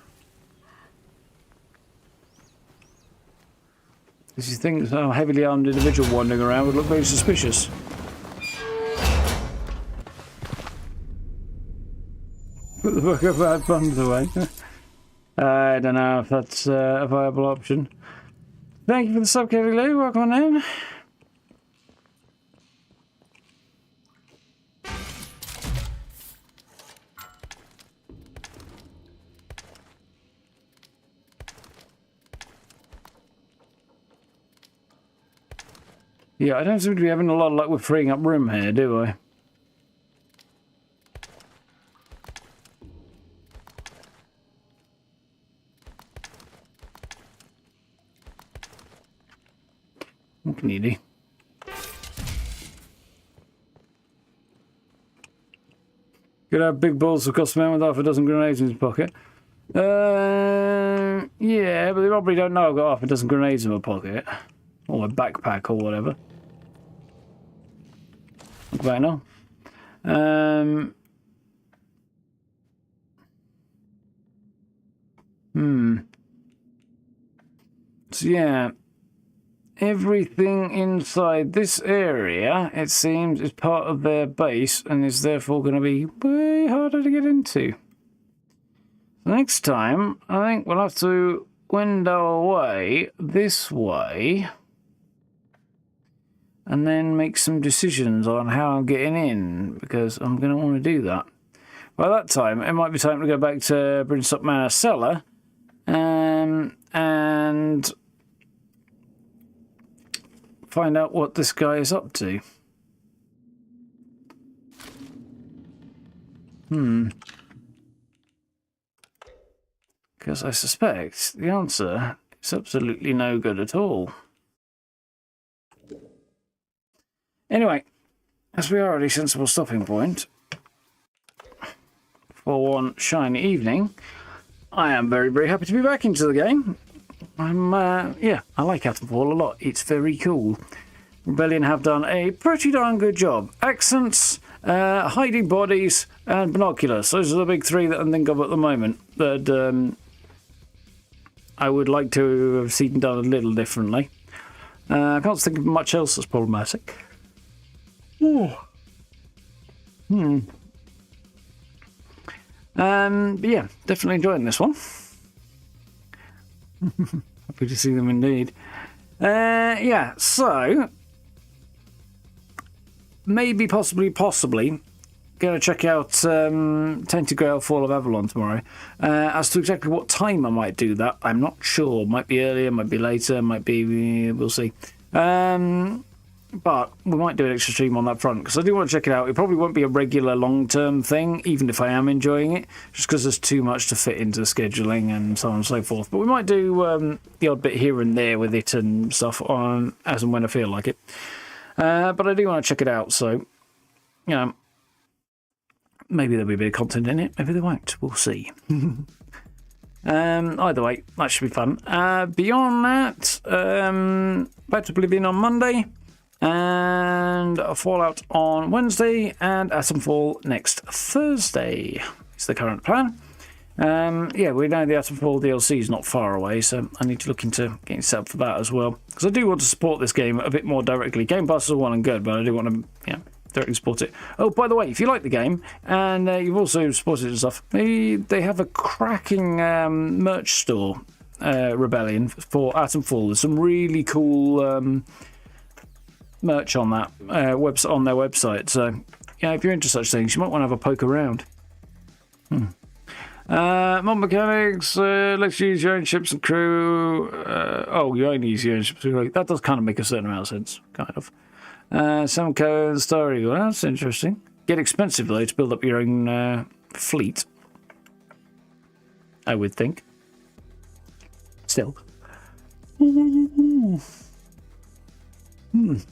Because you think a heavily armed individual wandering around would look very suspicious. Put the book of bad bums away. I don't know if that's a viable option. Thank you for the sub, Kelly Lou. Welcome on in. Yeah, I don't seem to be having a lot of luck with freeing up room here, do I? What can you do? Could have big balls of cost man with half a dozen grenades in his pocket. Yeah, but they probably don't know I've got half a dozen grenades in my pocket. Or my backpack or whatever. Look back now. So yeah, everything inside this area, it seems, is part of their base and is therefore going to be way harder to get into. Next time, I think we'll have to wend our way this way and then make some decisions on how I'm getting in, because I'm going to want to do that. By that time, it might be time to go back to Brimstone Manor Cellar and find out what this guy is up to. Because I suspect the answer is absolutely no good at all. Anyway, as we are at a sensible stopping point for one shiny evening, I am very, very happy to be back into the game. Yeah, I like Atomfall a lot. It's very cool. Rebellion have done a pretty darn good job. Accents, hiding bodies, and binoculars. Those are the big three that I think of at the moment. That I would like to have seen done a little differently. I can't think of much else that's problematic. But yeah, definitely enjoying this one. Happy to see them indeed. Yeah, so maybe, possibly going to check out Tainted Grail Fall of Avalon tomorrow. As to exactly what time I might do that, I'm not sure. Might be earlier, might be later, might be... we'll see. But we might do an extra stream on that front, because I do want to check it out. It probably won't be a regular long-term thing, even if I am enjoying it, just because there's too much to fit into the scheduling and so on and so forth. But we might do the odd bit here and there with it and stuff on as and when I feel like it. But I do want to check it out, so, you know, maybe there'll be a bit of content in it, maybe there won't. We'll see. Either way, that should be fun. Beyond that, back to Oblivion on Monday, and Fallout on Wednesday, and Atomfall next Thursday is the current plan. Yeah, we know the Atomfall DLC is not far away, so I need to look into getting set up for that as well, because I do want to support this game a bit more directly. Game Pass is all well and good, but I do want to, you know, directly support it. Oh, by the way, if you like the game and you've also supported it and stuff, maybe they have a cracking merch store, Rebellion, for Atomfall. There's some really cool merch on that website, on their website. So, yeah, if you're into such things, you might want to have a poke around. Mod mechanics, let's use your own ships and crew. Oh, you only use your own ships and crew. That does kind of make a certain amount of sense, kind of. Some code story. Well, that's interesting. Get expensive though to build up your own fleet, I would think. Still.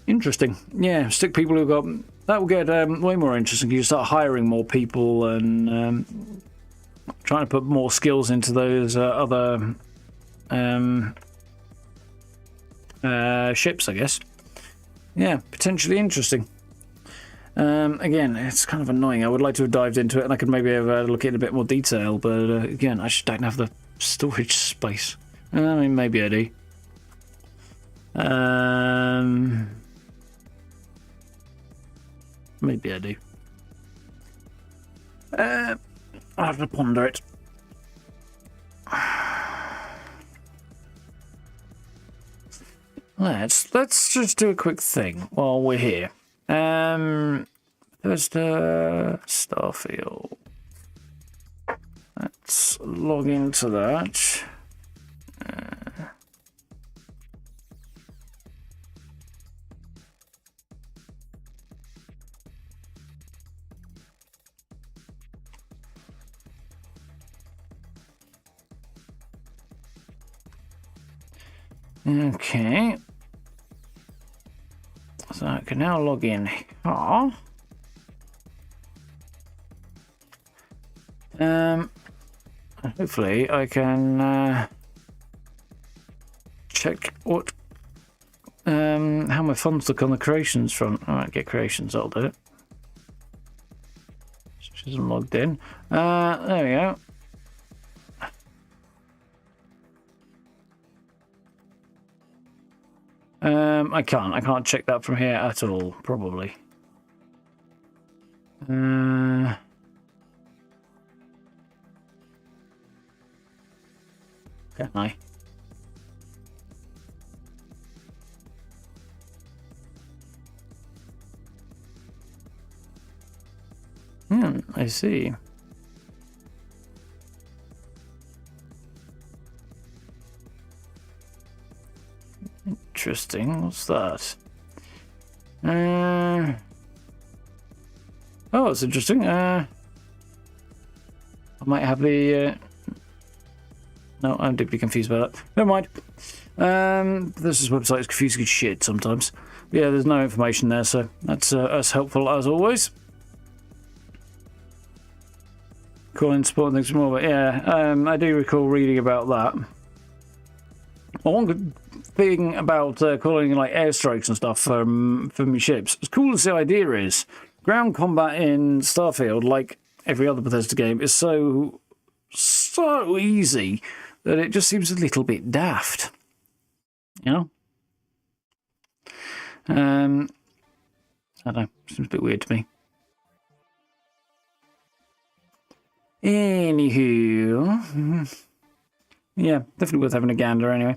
Interesting. Yeah, stick people who got that will get way more interesting. You start hiring more people and trying to put more skills into those other ships, I guess. Yeah, potentially interesting. Again, it's kind of annoying. I would like to have dived into it and I could maybe have a look at it in a bit more detail, but again, I just don't have the storage space. I mean, maybe I do. Maybe I do. I'll have to ponder it. Let's just do a quick thing while we're here. There's the Starfield. Let's log into that. Okay. So I can now log in here. Hopefully I can check what how my funds look on the creations front. I might get creations, I'll do it. She isn't logged in. There we go. I can't check that from here at all, probably. Can I? I see. Interesting. What's that? Oh, it's interesting. I might have the. No, I'm deeply confused about that. Never mind. This website is confusing as shit sometimes. But yeah, there's no information there, so that's helpful as always. Calling support things more, but yeah, I do recall reading about that. One good thing about calling like airstrikes and stuff from ships, as cool as the idea is, ground combat in Starfield, like every other Bethesda game, is so easy that it just seems a little bit daft. You know? I don't know, seems a bit weird to me. Anywho, yeah, definitely worth having a gander anyway.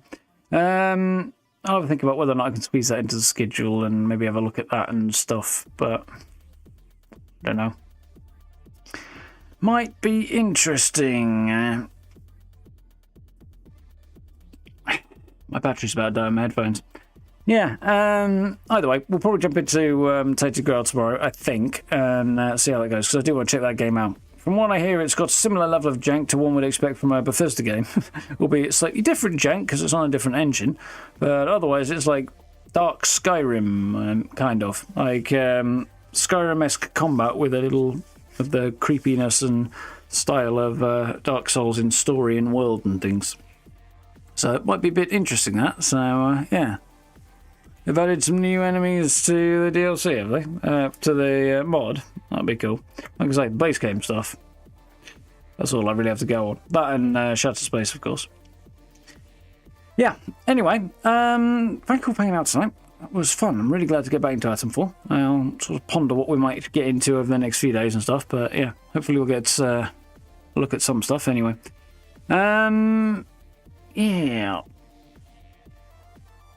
I'll have a think about whether or not I can squeeze that into the schedule and maybe have a look at that and stuff, but I don't know. Might be interesting. My battery's about to die on my headphones. Yeah, either way, we'll probably jump into Tainted Grail tomorrow, I think, and see how that goes, because I do want to check that game out. From what I hear, it's got a similar level of jank to one would expect from a Bethesda game, albeit slightly different jank because it's on a different engine, but otherwise it's like Dark Skyrim, kind of. Like Skyrim-esque combat with a little of the creepiness and style of Dark Souls in story and world and things. So it might be a bit interesting, that. So, yeah. They've added some new enemies to the DLC, have they? To the mod. That'd be cool. Like I say, base game stuff. That's all I really have to go on. That and Shattered Space, of course. Yeah, anyway, thank you for hanging out tonight. That was fun. I'm really glad to get back into Atomfall. I'll sort of ponder what we might get into over the next few days and stuff, but yeah, hopefully we'll get a look at some stuff anyway. Yeah.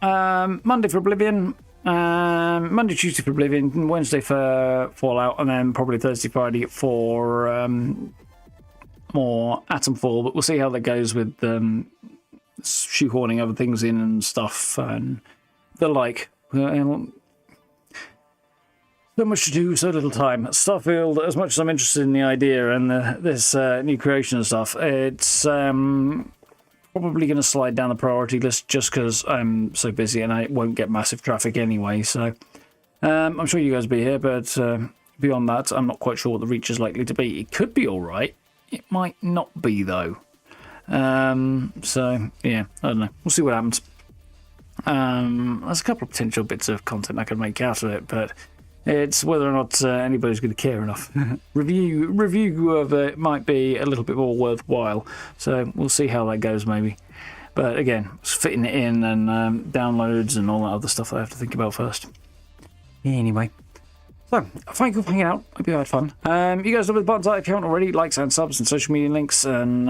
Monday for Oblivion, Monday, Tuesday for Oblivion, Wednesday for Fallout, and then probably Thursday, Friday for more Atomfall, but we'll see how that goes with shoehorning other things in and stuff and the like. So much to do, so little time. Starfield, as much as I'm interested in the idea and this new creation and stuff, it's probably going to slide down the priority list just because I'm so busy and I won't get massive traffic anyway. So I'm sure you guys will be here, but beyond that, I'm not quite sure what the reach is likely to be. It could be all right. It might not be, though. So, yeah, I don't know. We'll see what happens. There's a couple of potential bits of content I can make out of it, but it's whether or not anybody's going to care enough. Review of it might be a little bit more worthwhile, so we'll see how that goes maybe. But again, it's fitting it in and downloads and all that other stuff I have to think about first. Anyway, so thank you for hanging out. Hope you had fun. You guys know the buttons if you haven't already, likes and subs and social media links and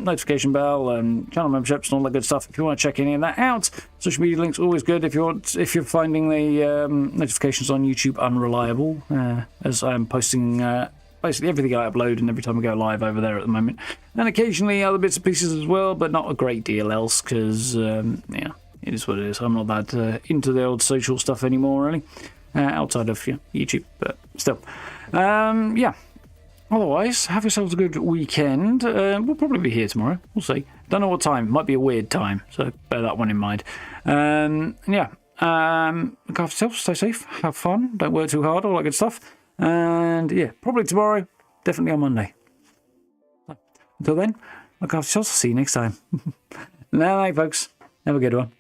notification bell and channel memberships and all that good stuff. If you want to check any of that out, social media links always good. If you're finding the notifications on YouTube unreliable, as I'm posting basically everything I upload and every time I go live over there at the moment, and occasionally other bits and pieces as well, but not a great deal else because yeah, it is what it is. I'm not that into the old social stuff anymore, really. Outside of YouTube, but still. Yeah. Otherwise, have yourselves a good weekend. We'll probably be here tomorrow. We'll see. Don't know what time. Might be a weird time, so bear that one in mind. Yeah. Look after yourself. Stay safe. Have fun. Don't work too hard. All that good stuff. And yeah, probably tomorrow. Definitely on Monday. Until then, look after yourselves. See you next time. Night, folks. Have a good one.